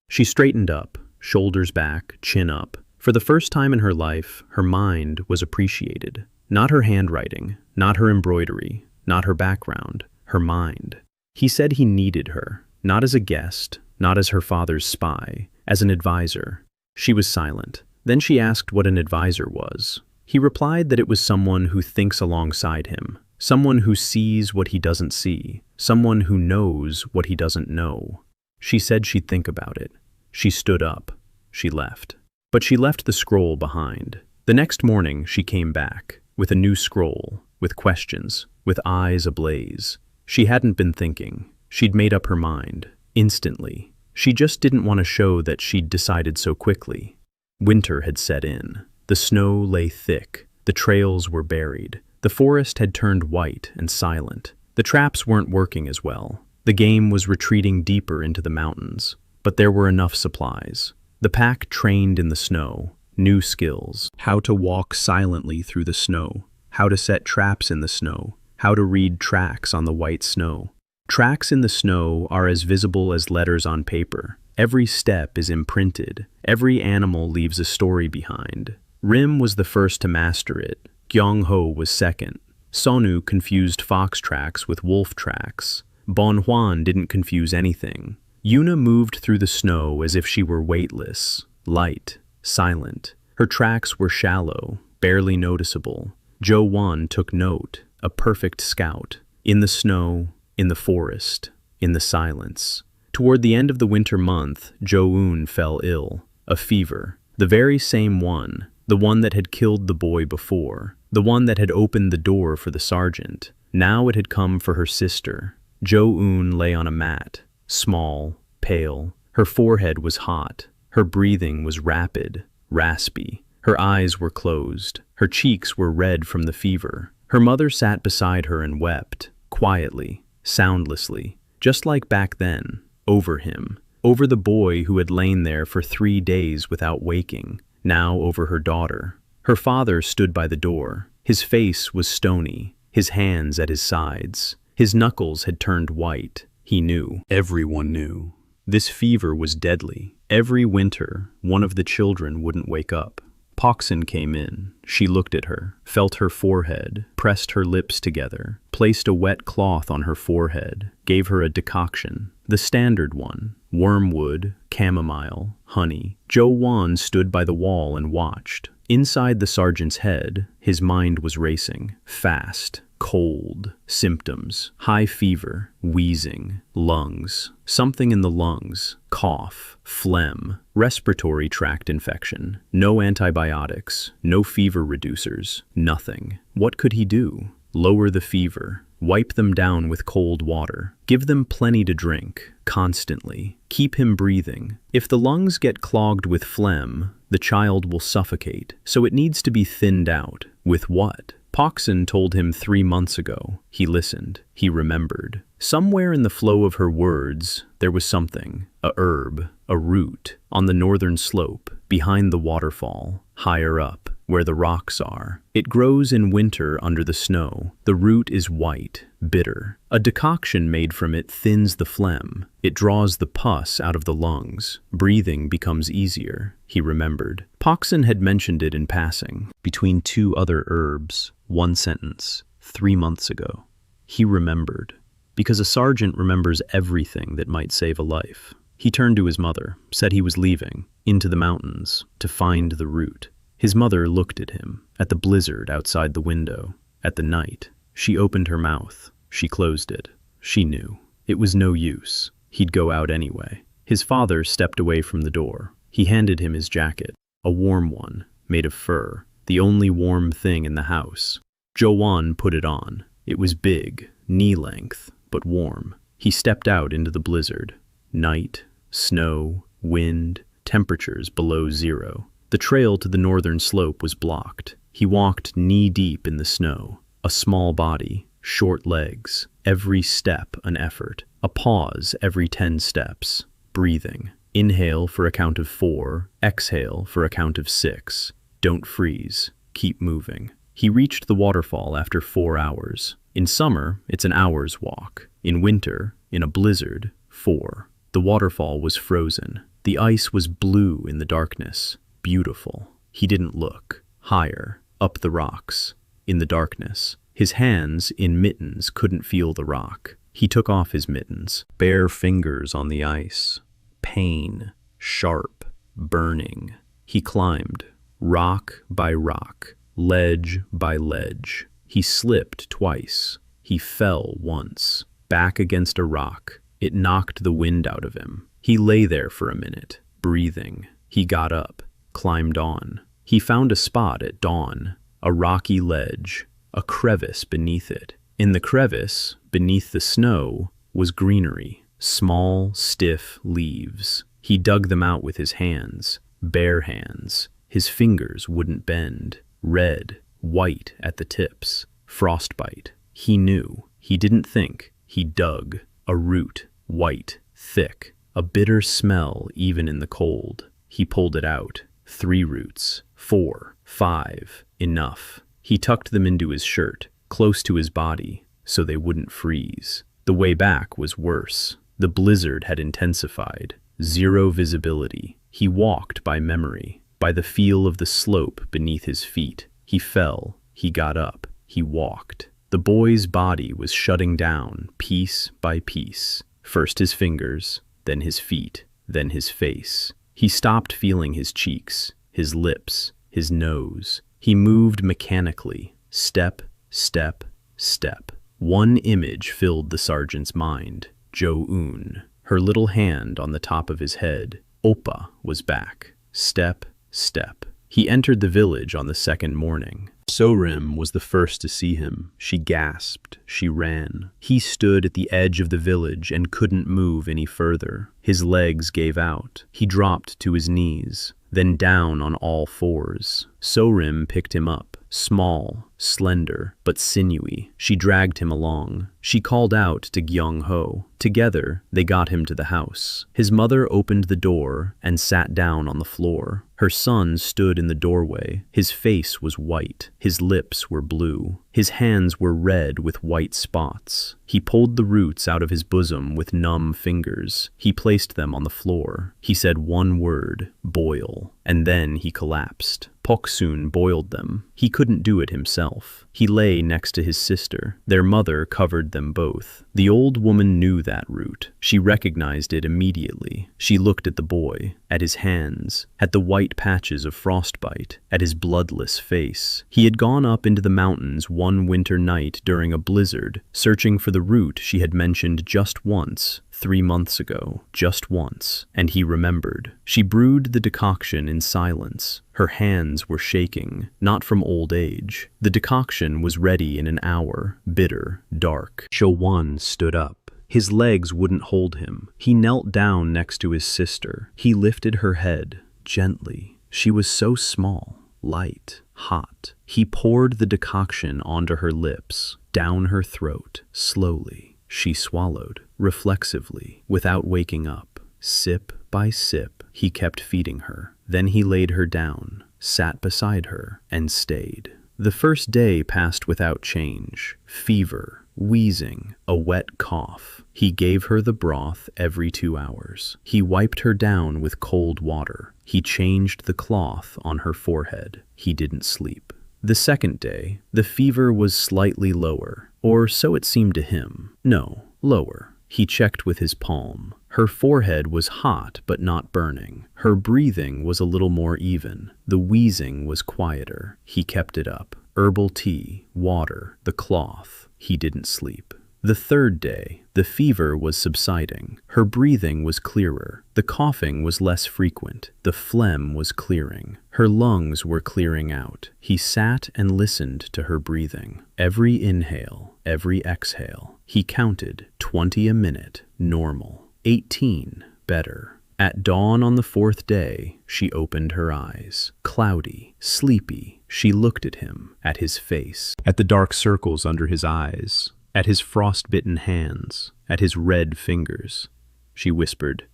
She straightened up, shoulders back, chin up. For the first time in her life, her mind was appreciated. Not her handwriting, not her embroidery, not her background, her mind. He said he needed her, not as a guest, not as her father's spy, as an advisor. She was silent. Then she asked what an advisor was. He replied that it was someone who thinks alongside him, someone who sees what he doesn't see, someone who knows what he doesn't know. She said she'd think about it. She stood up. She left. But she left the scroll behind. The next morning, she came back. With a new scroll, with questions, with eyes ablaze. She hadn't been thinking. She'd made up her mind. Instantly. She just didn't want to show that she'd decided so quickly. Winter had set in. The snow lay thick. The trails were buried. The forest had turned white and silent. The traps weren't working as well. The game was retreating deeper into the mountains. But there were enough supplies. The pack trained in the snow. New skills. How to walk silently through the snow. How to set traps in the snow. How to read tracks on the white snow. Tracks in the snow are as visible as letters on paper. Every step is imprinted. Every animal leaves a story behind. Rim was the first to master it. Gyeong-ho was second. Sonu confused fox tracks with wolf tracks. Bong-hwan didn't confuse anything. Yuna moved through the snow as if she were weightless, light, silent. Her tracks were shallow, barely noticeable. Jo-eun took note, a perfect scout. In the snow, in the forest, in the silence. Toward the end of the winter month, Jo-eun fell ill. A fever. The very same one. The one that had killed the boy before. The one that had opened the door for the sergeant. Now it had come for her sister. Jo-eun lay on a mat. Small, pale. Her forehead was hot. Her breathing was rapid, raspy. Her eyes were closed. Her cheeks were red from the fever. Her mother sat beside her and wept, quietly, soundlessly, just like back then, over him, over the boy who had lain there for 3 days without waking, now over her daughter. Her father stood by the door. His face was stony, his hands at his sides. His knuckles had turned white. He knew. Everyone knew. This fever was deadly. Every winter, one of the children wouldn't wake up. Pok-sun came in. She looked at her, felt her forehead, pressed her lips together, placed a wet cloth on her forehead, gave her a decoction, the standard one, wormwood, chamomile, honey. Jo-eun stood by the wall and watched. Inside the sergeant's head, his mind was racing, fast, cold, symptoms, high fever, wheezing, lungs, something in the lungs, cough, phlegm, respiratory tract infection, no antibiotics, no fever reducers, nothing. What could he do? Lower the fever, wipe them down with cold water, give them plenty to drink, constantly, keep him breathing. If the lungs get clogged with phlegm, the child will suffocate, so it needs to be thinned out. With what? Pok-sun told him 3 months ago. He listened. He remembered. Somewhere in the flow of her words, there was something. A herb, a root, on the northern slope, behind the waterfall, higher up, where the rocks are. It grows in winter under the snow. The root is white, bitter. A decoction made from it thins the phlegm. It draws the pus out of the lungs. Breathing becomes easier, he remembered. Pok-sun had mentioned it in passing. Between 2 other herbs, 1 sentence, 3 months ago. He remembered. Because a sergeant remembers everything that might save a life. He turned to his mother, said he was leaving, into the mountains, to find the root. His mother looked at him, at the blizzard outside the window, at the night. She opened her mouth. She closed it. She knew. It was no use. He'd go out anyway. His father stepped away from the door. He handed him his jacket, a warm one, made of fur, the only warm thing in the house. Jo-eun put it on. It was big, knee-length, but warm. He stepped out into the blizzard. Night, snow, wind, temperatures below 0. The trail to the northern slope was blocked. He walked knee-deep in the snow. A small body, short legs, every step an effort. A pause every 10 steps. Breathing. Inhale for a count of 4, exhale for a count of 6. Don't freeze. Keep moving. He reached the waterfall after 4 hours. In summer, it's an hour's walk. In winter, in a blizzard, 4. The waterfall was frozen. The ice was blue in the darkness. Beautiful. He didn't look. Higher, up the rocks, in the darkness. His hands, in mittens, couldn't feel the rock. He took off his mittens. Bare fingers on the ice. Pain. Sharp. Burning. He climbed. Rock by rock. Ledge by ledge. He slipped twice. He fell once. Back against a rock. It knocked the wind out of him. He lay there for a minute, breathing. He got up. Climbed on. He found a spot at dawn, a rocky ledge, a crevice beneath it. In the crevice, beneath the snow, was greenery, small, stiff leaves. He dug them out with his hands, bare hands. His fingers wouldn't bend, red, white at the tips, frostbite. He knew. He didn't think. He dug. A root, white, thick, a bitter smell even in the cold. He pulled it out. 3 roots, 4, 5, enough. He tucked them into his shirt, close to his body, so they wouldn't freeze. The way back was worse. The blizzard had intensified. 0 visibility. He walked by memory, by the feel of the slope beneath his feet. He fell. He got up. He walked. The boy's body was shutting down, piece by piece. First his fingers, then his feet, then his face. He stopped feeling his cheeks, his lips, his nose. He moved mechanically, step, step, step. One image filled the sergeant's mind. Jo-eun. her little hand on the top of his head. Oppa was back. Step, step. He entered the village on the second morning. So-rim was the first to see him. She gasped. She ran. He stood at the edge of the village and couldn't move any further. His legs gave out. He dropped to his knees, then down on all fours. So-rim picked him up. Small, slender, but sinewy. She dragged him along. She called out to Gyeong-ho. Together, they got him to the house. His mother opened the door and sat down on the floor. Her son stood in the doorway. His face was white. His lips were blue. His hands were red with white spots. He pulled the roots out of his bosom with numb fingers. He placed them on the floor. He said one word, boil, and then he collapsed. Pok-sun boiled them. He couldn't do it himself. He lay next to his sister. Their mother covered them both. The old woman knew that root. She recognized it immediately. She looked at the boy, at his hands, at the white patches of frostbite, at his bloodless face. He had gone up into the mountains one winter night during a blizzard, searching for the root she had mentioned just once, 3 months ago, just once, and he remembered. She brewed the decoction in silence. Her hands were shaking, not from old age. The decoction was ready in an hour, bitter, dark. Jo-eun stood up. His legs wouldn't hold him. He knelt down next to his sister. He lifted her head, gently. She was so small, light, hot. He poured the decoction onto her lips, down her throat, slowly. She swallowed, reflexively, without waking up. Sip by sip, he kept feeding her. Then he laid her down, sat beside her, and stayed. The first day passed without change. Fever, wheezing, a wet cough. He gave her the broth every 2 hours. He wiped her down with cold water. He changed the cloth on her forehead. He didn't sleep. The second day, the fever was slightly lower, or so it seemed to him. No, lower. He checked with his palm. Her forehead was hot but not burning. Her breathing was a little more even. The wheezing was quieter. He kept it up. Herbal tea, water, the cloth. He didn't sleep. The third day, the fever was subsiding. Her breathing was clearer. The coughing was less frequent. The phlegm was clearing. Her lungs were clearing out. He sat and listened to her breathing. Every inhale, every exhale. He counted 20 a minute, normal. 18, better. At dawn on the 4th day, she opened her eyes. Cloudy, sleepy, she looked at him, at his face, at the dark circles under his eyes, at his frost-bitten hands, at his red fingers. She whispered,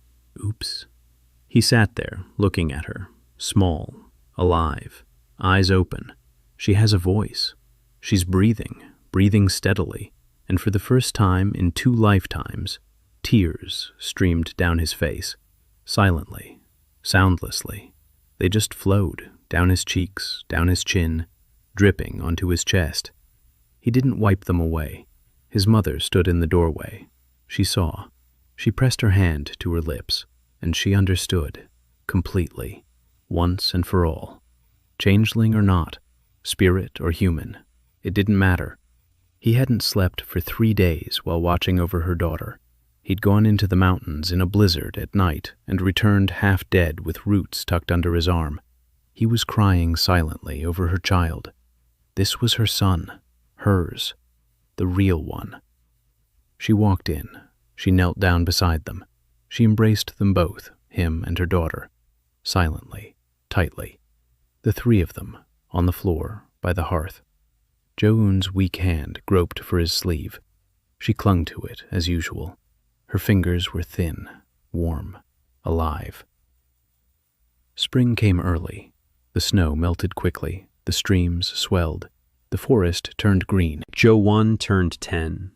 "Oops." He sat there, looking at her, small, alive, eyes open. She has a voice. She's breathing, breathing steadily, and for the first time in 2 lifetimes, tears streamed down his face, silently, soundlessly. They just flowed down his cheeks, down his chin, dripping onto his chest. He didn't wipe them away. His mother stood in the doorway. She saw. She pressed her hand to her lips, and she understood, completely, once and for all. Changeling or not, spirit or human, it didn't matter. He hadn't slept for 3 days while watching over her daughter. He'd gone into the mountains in a blizzard at night and returned half dead with roots tucked under his arm. He was crying silently over her child. This was her son, hers, the real one. She walked in. She knelt down beside them. She embraced them both, him and her daughter, silently, tightly. The 3 of them, on the floor, by the hearth. Jo-eun's weak hand groped for his sleeve. She clung to it, as usual. Her fingers were thin, warm, alive. Spring came early. The snow melted quickly. The streams swelled. The forest turned green. Jo-eun turned 10.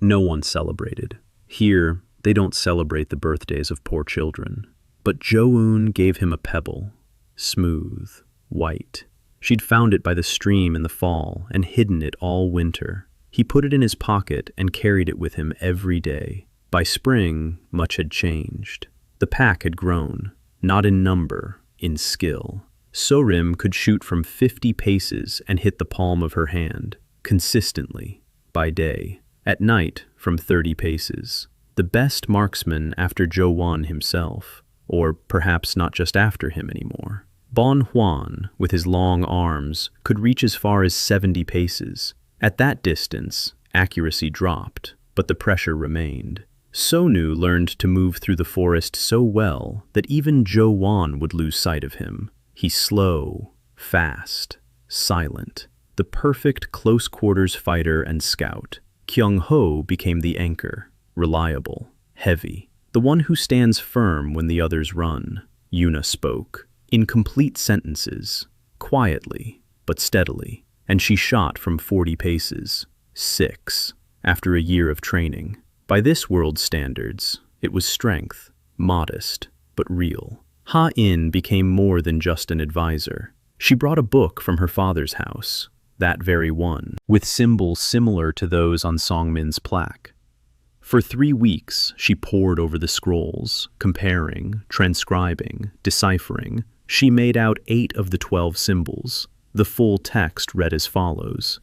No one celebrated. Here, they don't celebrate the birthdays of poor children. But Jo-eun gave him a pebble, smooth, white. She'd found it by the stream in the fall and hidden it all winter. He put it in his pocket and carried it with him every day. By spring, much had changed. The pack had grown, not in number, in skill. So-rim could shoot from 50 paces and hit the palm of her hand, consistently, by day. At night, from 30 paces. The the best marksman after Jo-eun himself, or perhaps not just after him anymore. Bong-hwan, with his long arms, could reach as far as 70 paces. At that distance, accuracy dropped, but the pressure remained. Sonu learned to move through the forest so well that even Jo-eun would lose sight of him. He's slow, fast, silent, the perfect close-quarters fighter and scout. Gyeong-ho became the anchor, reliable, heavy, the one who stands firm when the others run. Yuna spoke, in complete sentences, quietly but steadily, and she shot from 40 paces. 6, after a year of training. By this world's standards, it was strength, modest, but real. Ha-eun became more than just an advisor. She brought a book from her father's house, that very one, with symbols similar to those on Songmin's plaque. For 3 weeks, she pored over the scrolls, comparing, transcribing, deciphering. She made out 8 of the 12 symbols. The full text read as follows: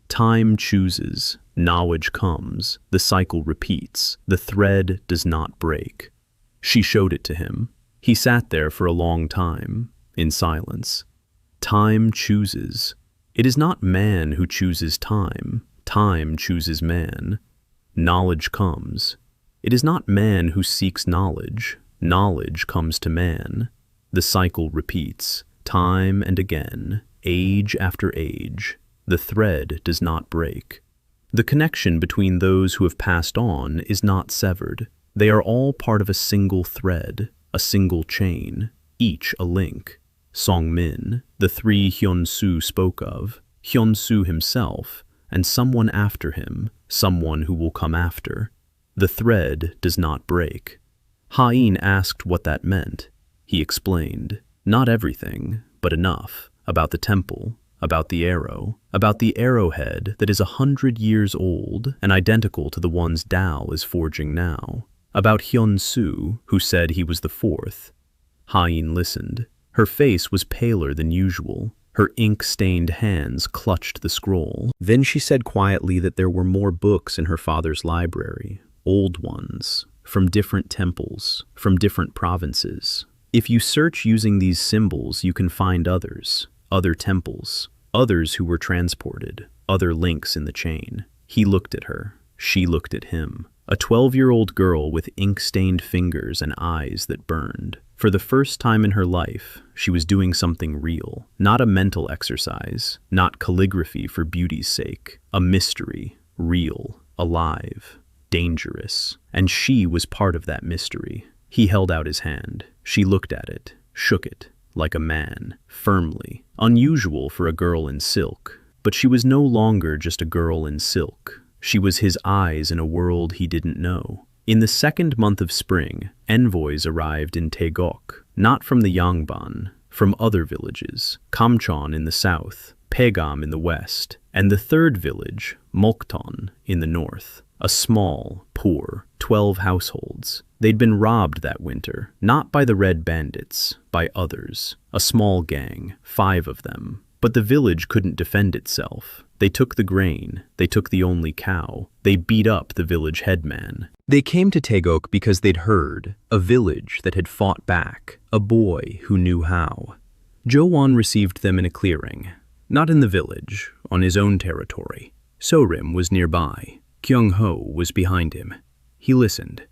Time chooses, knowledge comes, the cycle repeats, the thread does not break. She showed it to him. He sat there for a long time, in silence. Time chooses. It is not man who chooses time. Time chooses man. Knowledge comes. It is not man who seeks knowledge. Knowledge comes to man. The cycle repeats, time and again, age after age. The thread does not break. The connection between those who have passed on is not severed. They are all part of a single thread, a single chain, each a link. Songmin, the 3 Hyun-su spoke of, Hyun-su himself, and someone after him, someone who will come after. The thread does not break. Ha-eun asked what that meant. He explained, not everything, but enough, about the temple, about the arrowhead that is 100 years old and identical to the ones Dal-lae is forging now, about Hyun-su, who said he was the 4th. Ha-eun listened. Her face was paler than usual. Her ink-stained hands clutched the scroll. Then she said quietly that there were more books in her father's library, old ones, from different temples, from different provinces. If you search using these symbols, you can find others, other temples, others who were transported, other links in the chain. He looked at her. She looked at him. A 12-year-old girl with ink-stained fingers and eyes that burned. For the first time in her life, she was doing something real. Not a mental exercise, not calligraphy for beauty's sake. A mystery, real, alive, dangerous. And she was part of that mystery. He held out his hand. She looked at it, shook it, like a man, firmly. Unusual for a girl in silk. But she was no longer just a girl in silk. She was his eyes in a world he didn't know. In the 2nd month of spring, envoys arrived in Taegok, not from the Yangban, from other villages, Kamcheon in the south, Paegam in the west, and the 3rd village, Mokton, in the north. A small, poor, 12 households. They'd been robbed that winter, not by the Red Bandits, by others. A small gang, 5 of them. But the village couldn't defend itself. They took the grain, they took the only cow, they beat up the village headman. They came to Taegok because they'd heard, a village that had fought back, a boy who knew how. Jo-eun received them in a clearing, not in the village, on his own territory. Sorim was nearby. Gyeong-ho was behind him. He listened.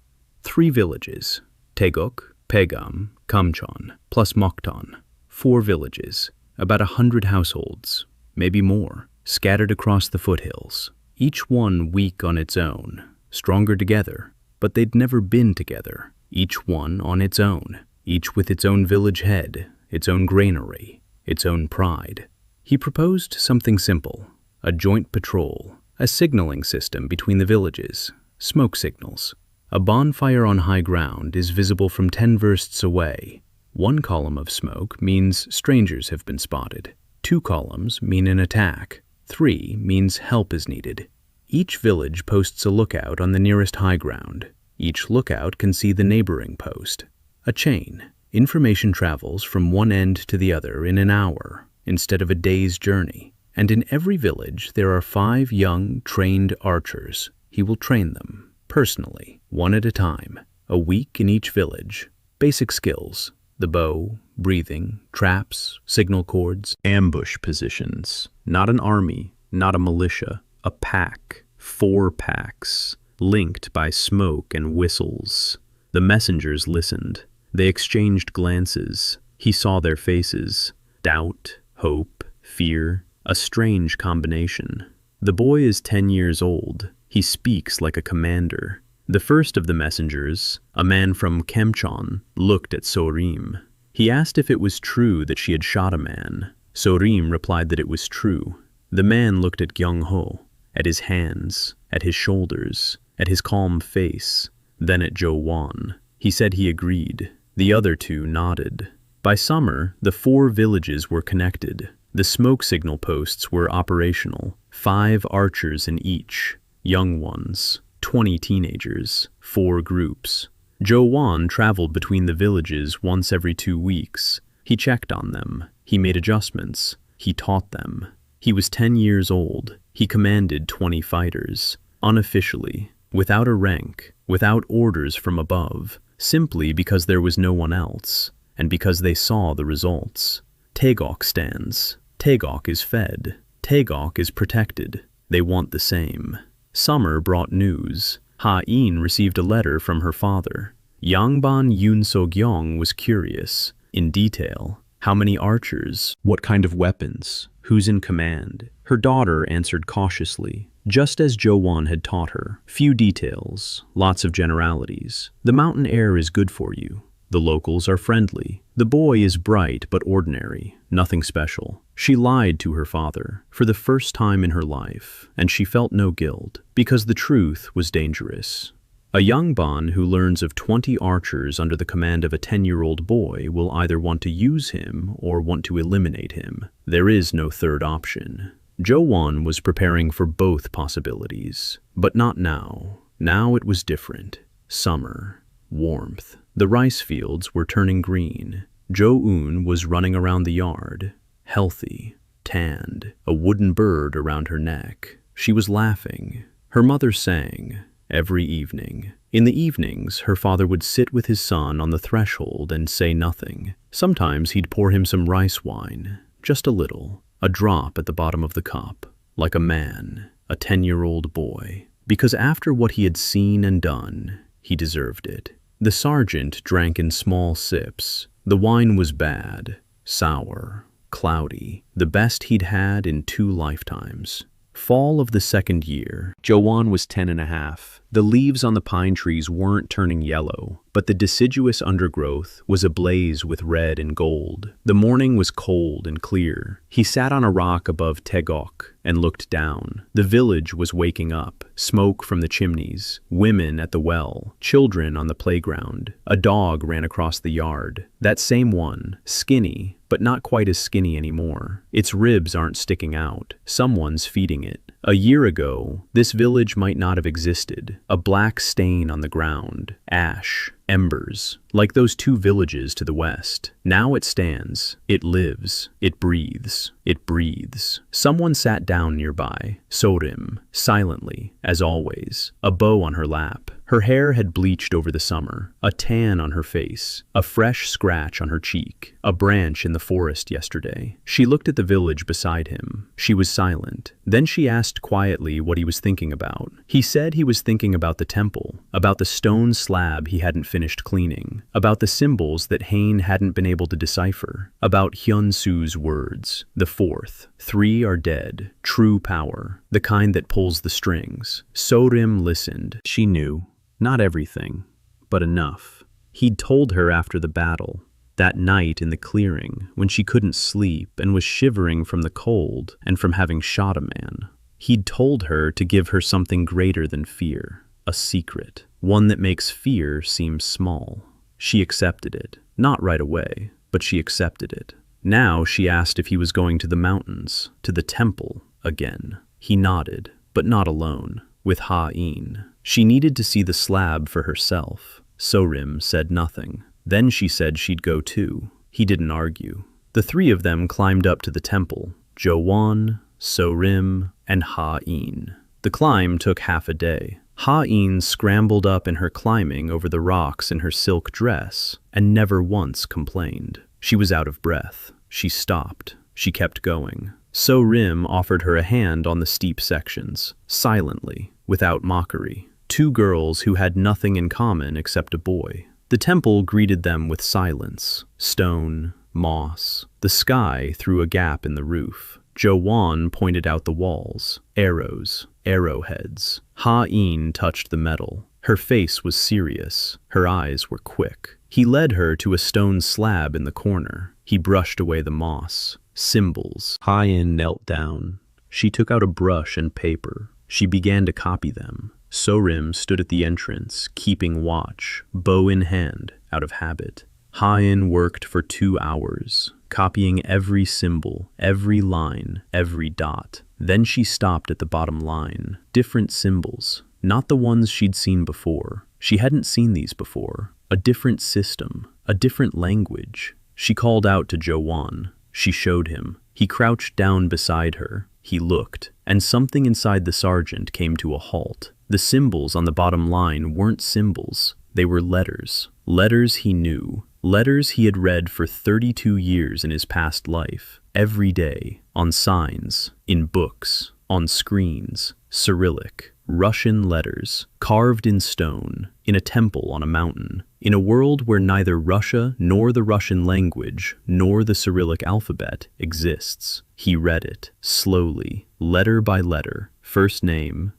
3 villages, Taegok, Paegam, Kamcheon, plus Mokton. 4 villages, about 100 households, maybe more, scattered across the foothills, each one weak on its own, stronger together, but they'd never been together, each one on its own, each with its own village head, its own granary, its own pride. He proposed something simple, a joint patrol, a signaling system between the villages, smoke signals. A bonfire on high ground is visible from 10 versts away. 1 column of smoke means strangers have been spotted. 2 columns mean an attack. 3 means help is needed. Each village posts a lookout on the nearest high ground. Each lookout can see the neighboring post. A chain. Information travels from one end to the other in an hour, instead of a day's journey. And in every village there are 5 young, trained archers. He will train them, personally, one at a time, a week in each village. Basic skills: the bow, breathing, traps, signal cords, Ambush positions. Not an army, not a militia. A pack. 4 packs. Linked by smoke and whistles. The messengers listened. They exchanged glances. He saw their faces. Doubt, hope, fear. A strange combination. The boy is 10 years old. He speaks like a commander. The first of the messengers, a man from Kemchon, looked at So-rim. He asked if it was true that she had shot a man. So-rim replied that it was true. The man looked at Gyeong-ho, at his hands, at his shoulders, at his calm face, then at Jo-eun. He said he agreed. The other 2 nodded. By summer, the 4 villages were connected. The smoke signal posts were operational. 5 archers in each. Young ones. 20 teenagers. 4 groups. Jo-eun traveled between the villages once every 2 weeks. He checked on them. He made adjustments. He taught them. He was 10 years old. He commanded 20 fighters. Unofficially. Without a rank. Without orders from above. Simply because there was no one else. And because they saw the results. Taegok stands. Taegok is fed. Taegok is protected. They want the same. Summer brought news. Ha-eun received a letter from her father. Yangban Yun-so-gyeong was curious. In detail. How many archers? What kind of weapons? Who's in command? Her daughter answered cautiously, just as Jo-eun had taught her. Few details, lots of generalities. The mountain air is good for you. The locals are friendly. The boy is bright but ordinary, nothing special. She lied to her father for the first time in her life, and she felt no guilt, because the truth was dangerous. A young Bon who learns of 20 archers under the command of a 10-year-old boy will either want to use him or want to eliminate him. There is no third option. Jo-eun was preparing for both possibilities, but not now. Now it was different. Summer. Warmth. The rice fields were turning green. Jo-eun was running around the yard, healthy, tanned, a wooden bird around her neck. She was laughing. Her mother sang every evening. In the evenings, her father would sit with his son on the threshold and say nothing. Sometimes he'd pour him some rice wine, just a little, a drop at the bottom of the cup, like a man, a 10-year-old boy. Because after what he had seen and done, he deserved it. The sergeant drank in small sips. The wine was bad, sour, cloudy, the best he'd had in 2 lifetimes. Fall of the 2nd year. Jo-eun was 10 and a half. The leaves on the pine trees weren't turning yellow, but the deciduous undergrowth was ablaze with red and gold. The morning was cold and clear. He sat on a rock above Taegok and looked down. The village was waking up. Smoke from the chimneys, women at the well, children on the playground. A dog ran across the yard. That same one, skinny, but not quite as skinny anymore. Its ribs aren't sticking out. Someone's feeding it. A year ago, this village might not have existed. A black stain on the ground. Ash. Embers. Like those 2 villages to the west. Now it stands. It lives. It breathes. It breathes. Someone sat down nearby. So-rim. Silently, as always. A bow on her lap. Her hair had bleached over the summer. A tan on her face. A fresh scratch on her cheek. A branch in the forest yesterday. She looked at the village beside him. She was silent. Then she asked quietly what he was thinking about. He said he was thinking about the temple. About the stone slab he hadn't finished cleaning. About the symbols that Ha-eun hadn't been able to decipher. About Hyun-su's words. The 4th. 3 are dead. True power. The kind that pulls the strings. So-rim listened. She knew. Not everything, but enough. He'd told her after the battle, that night in the clearing, when she couldn't sleep and was shivering from the cold and from having shot a man. He'd told her to give her something greater than fear, a secret, one that makes fear seem small. She accepted it, not right away, but she accepted it. Now she asked if he was going to the mountains, to the temple, again. He nodded, but not alone, with Ha-eun. She needed to see the slab for herself. So-rim said nothing. Then she said she'd go too. He didn't argue. The 3 of them climbed up to the temple. Jo-eun, So-rim, and Ha-eun. The climb took half a day. Ha-eun scrambled up in her climbing over the rocks in her silk dress and never once complained. She was out of breath. She stopped. She kept going. So-rim offered her a hand on the steep sections, silently, without mockery. Two girls who had nothing in common except a boy. The temple greeted them with silence, stone, moss, the sky through a gap in the roof. Jo-eun pointed out the walls, arrows, arrowheads. Ha-eun touched the metal. Her face was serious. Her eyes were quick. He led her to a stone slab in the corner. He brushed away the moss. Symbols. Ha-eun knelt down. She took out a brush and paper. She began to copy them. So-rim stood at the entrance, keeping watch, bow in hand, out of habit. Ha-eun worked for 2 hours, copying every symbol, every line, every dot. Then she stopped at the bottom line. Different symbols, not the ones she'd seen before. She hadn't seen these before. A different system, a different language. She called out to Jo-eun. She showed him. He crouched down beside her. He looked, and something inside the sergeant came to a halt. The symbols on the bottom line weren't symbols. They were letters. Letters he knew. Letters he had read for 32 years in his past life. Every day. On signs. In books. On screens. Cyrillic. Russian letters. Carved in stone. In a temple on a mountain. In a world where neither Russia nor the Russian language nor the Cyrillic alphabet exists. He read it, slowly, letter by letter, first name,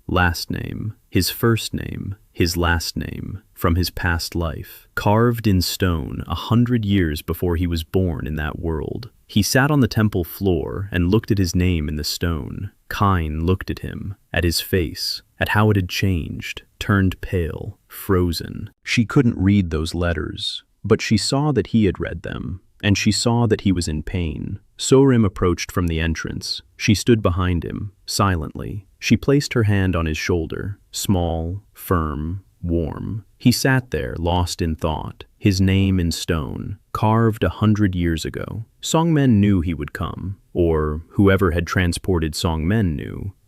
his first name, his last name, from his past life, carved in stone 100 years before he was born in that world. He sat on the temple floor and looked at his name in the stone. Kine looked at him, at his face, at how it had changed, turned pale, frozen. She couldn't read those letters, but she saw that he had read them, and she saw that he was in pain. So-rim approached from the entrance. She stood behind him, silently. She placed her hand on his shoulder, small, firm, warm. He sat there, lost in thought, his name in stone, carved 100 years ago. Songmen knew he would come, or whoever had transported Songmen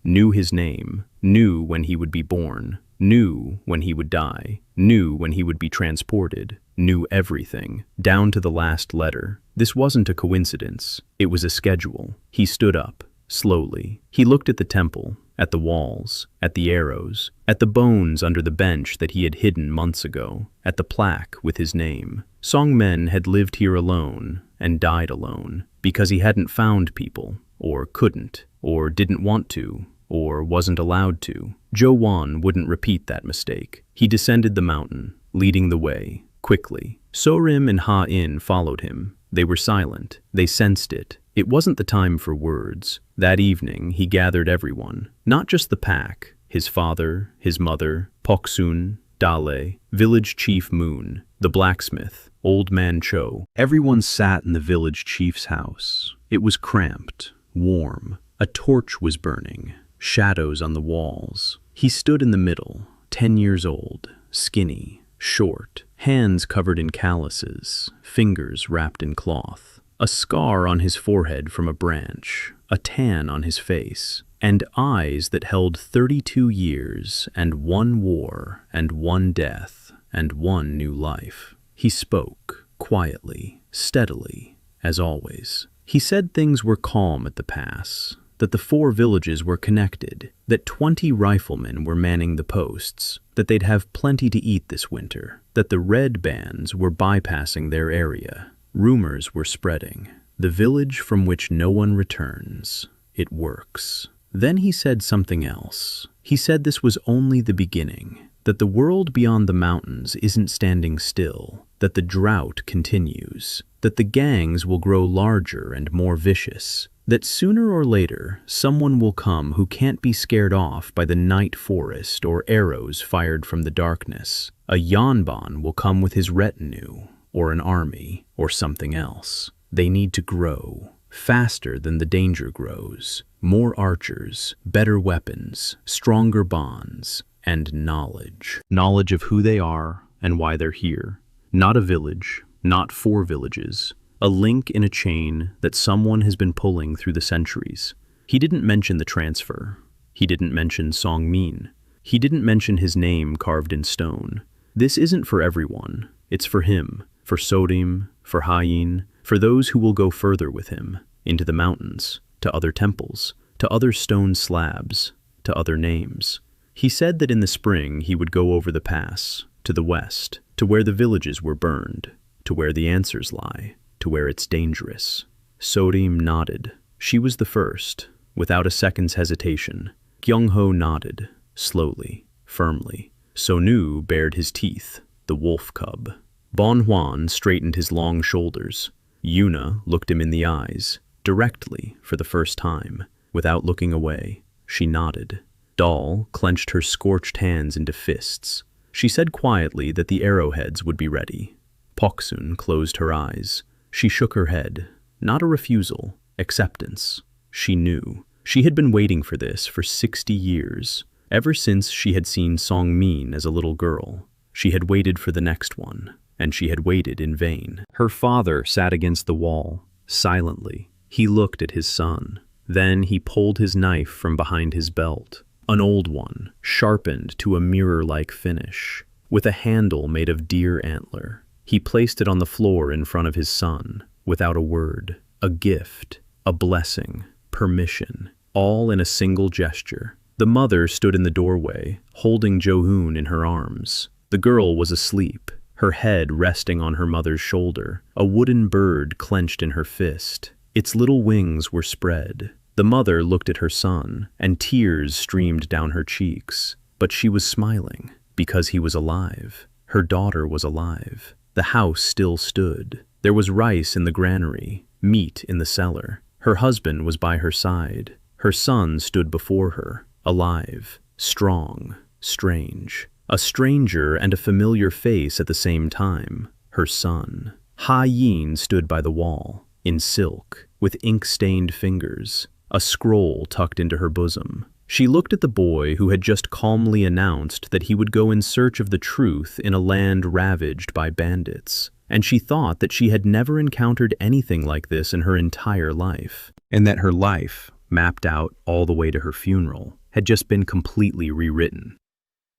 knew his name, knew when he would be born, knew when he would die, knew when he would be transported, knew everything, down to the last letter. This wasn't a coincidence. It was a schedule. He stood up, slowly. He looked at the temple, at the walls, at the arrows, at the bones under the bench that he had hidden months ago, at the plaque with his name. Songmen had lived here alone and died alone because he hadn't found people, or couldn't, or didn't want to, or wasn't allowed to. Jo-eun wouldn't repeat that mistake. He descended the mountain, leading the way, quickly. So-rim and Ha-eun followed him. They were silent. They sensed it. It wasn't the time for words. That evening, he gathered everyone, not just the pack, his father, his mother, Pok-sun, Dal-lae, village chief Moon, the blacksmith, old man Cho. Everyone sat in the village chief's house. It was cramped, warm. A torch was burning, shadows on the walls. He stood in the middle, 10 years old, skinny, short, hands covered in calluses, fingers wrapped in cloth, a scar on his forehead from a branch, a tan on his face, and eyes that held 32 years and 1 war and 1 death and 1 new life. He spoke, quietly, steadily, as always. He said things were calm at the pass, that the 4 villages were connected, that 20 riflemen were manning the posts, that they'd have plenty to eat this winter, that the Red Bands were bypassing their area. Rumors were spreading. The village from which no one returns. It works. Then he said something else. He said this was only the beginning, that the world beyond the mountains isn't standing still, that the drought continues, that the gangs will grow larger and more vicious, that sooner or later someone will come who can't be scared off by the night forest or arrows fired from the darkness. A Yanban will come with his retinue, or an army, or something else. They need to grow, faster than the danger grows. More archers, better weapons, stronger bonds, and knowledge. Knowledge of who they are and why they're here. Not a village, not 4 villages. A link in a chain that someone has been pulling through the centuries. He didn't mention the transfer. He didn't mention Songmin. He didn't mention his name carved in stone. This isn't for everyone. It's for him, for Sodim, for Ha-eun, for those who will go further with him, into the mountains, to other temples, to other stone slabs, to other names. He said that in the spring he would go over the pass, to the west, to where the villages were burned, to where the answers lie, to where it's dangerous. Sodim nodded. She was the first, without a second's hesitation. Gyeong-ho nodded, slowly, firmly. Sonu bared his teeth, the wolf-cub. Bong-hwan straightened his long shoulders. Yuna looked him in the eyes, directly for the first time, without looking away. She nodded. Dal-lae clenched her scorched hands into fists. She said quietly that the arrowheads would be ready. Pok-sun closed her eyes. She shook her head. Not a refusal, acceptance. She knew. She had been waiting for this for 60 years. Ever since she had seen Song-min as a little girl. She had waited for the next one, and she had waited in vain. Her father sat against the wall, silently. He looked at his son. Then he pulled his knife from behind his belt. An old one, sharpened to a mirror-like finish, with a handle made of deer antler. He placed it on the floor in front of his son, without a word. A gift, a blessing, permission, all in a single gesture. The mother stood in the doorway, holding Jo-eun in her arms. The girl was asleep, her head resting on her mother's shoulder, a wooden bird clenched in her fist. Its little wings were spread. The mother looked at her son, and tears streamed down her cheeks. But she was smiling, because he was alive. Her daughter was alive. The house still stood. There was rice in the granary, meat in the cellar. Her husband was by her side. Her son stood before her, alive, strong, strange. A stranger and a familiar face at the same time. Her son. Ha-eun stood by the wall, in silk, with ink-stained fingers. A scroll tucked into her bosom. She looked at the boy who had just calmly announced that he would go in search of the truth in a land ravaged by bandits, and she thought that she had never encountered anything like this in her entire life, and that her life, mapped out all the way to her funeral, had just been completely rewritten.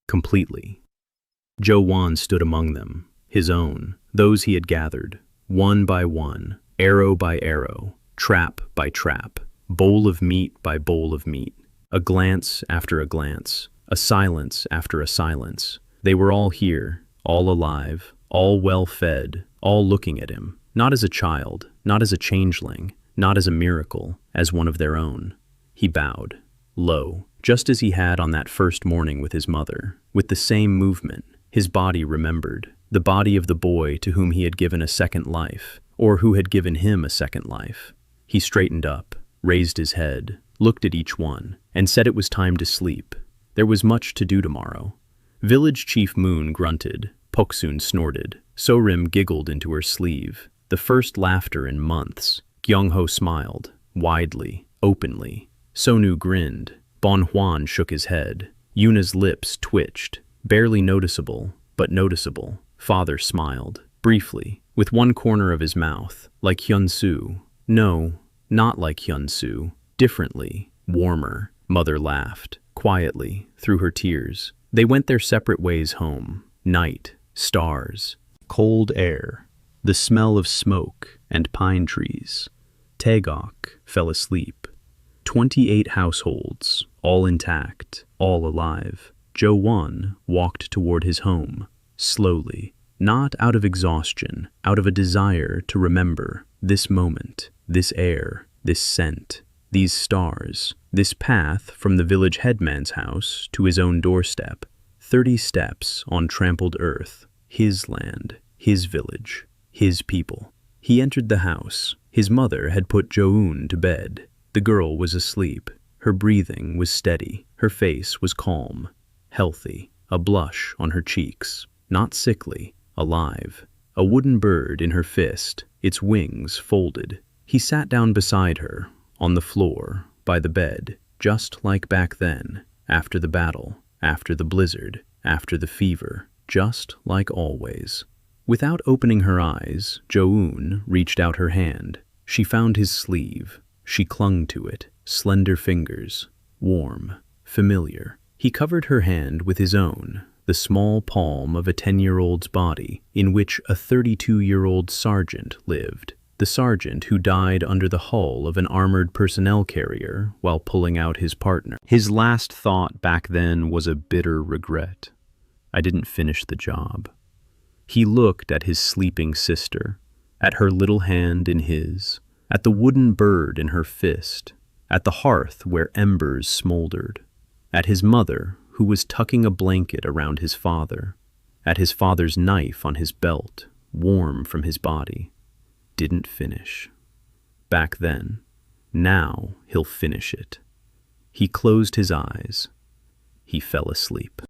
Completely. Jo-eun stood among them, his own, those he had gathered, one by one, arrow by arrow, trap by trap. Bowl of meat by bowl of meat, a glance after a glance, a silence after a silence. They were all here, all alive, all well-fed, all looking at him, not as a child, not as a changeling, not as a miracle, as one of their own. He bowed, low, just as he had on that first morning with his mother, with the same movement. His body remembered, the body of the boy to whom he had given a second life, or who had given him a second life. He straightened up, raised his head, looked at each one, and said it was time to sleep. There was much to do tomorrow. Village Chief Moon grunted. Pok-sun snorted. Sorim giggled into her sleeve. The first laughter in months. Gyeong-ho smiled, widely, openly. Sonu grinned. Bong-hwan shook his head. Yuna's lips twitched. Barely noticeable, but noticeable. Father smiled, briefly, with one corner of his mouth, like Hyun-su. No. Not like Hyun-su, differently, warmer. Mother laughed, quietly, through her tears. They went their separate ways home. Night, stars, cold air, the smell of smoke and pine trees. Taegok fell asleep. 28 households, all intact, all alive. Jo-eun walked toward his home, slowly, not out of exhaustion, out of a desire to remember this moment. This air, this scent, these stars, this path from the village headman's house to his own doorstep, 30 steps on trampled earth, his land, his village, his people. He entered the house. His mother had put Jo-eun to bed. The girl was asleep. Her breathing was steady. Her face was calm, healthy, a blush on her cheeks, not sickly, alive. A wooden bird in her fist, its wings folded. He sat down beside her, on the floor, by the bed, just like back then, after the battle, after the blizzard, after the fever, just like always. Without opening her eyes, Jo-eun reached out her hand. She found his sleeve. She clung to it, slender fingers, warm, familiar. He covered her hand with his own, the small palm of a 10-year-old's body in which a 32-year-old sergeant lived. The sergeant who died under the hull of an armored personnel carrier while pulling out his partner. His last thought back then was a bitter regret. I didn't finish the job. He looked at his sleeping sister, at her little hand in his, at the wooden bird in her fist, at the hearth where embers smoldered, at his mother who was tucking a blanket around his father, at his father's knife on his belt, warm from his body. Didn't finish. Back then. Now he'll finish it. He closed his eyes. He fell asleep.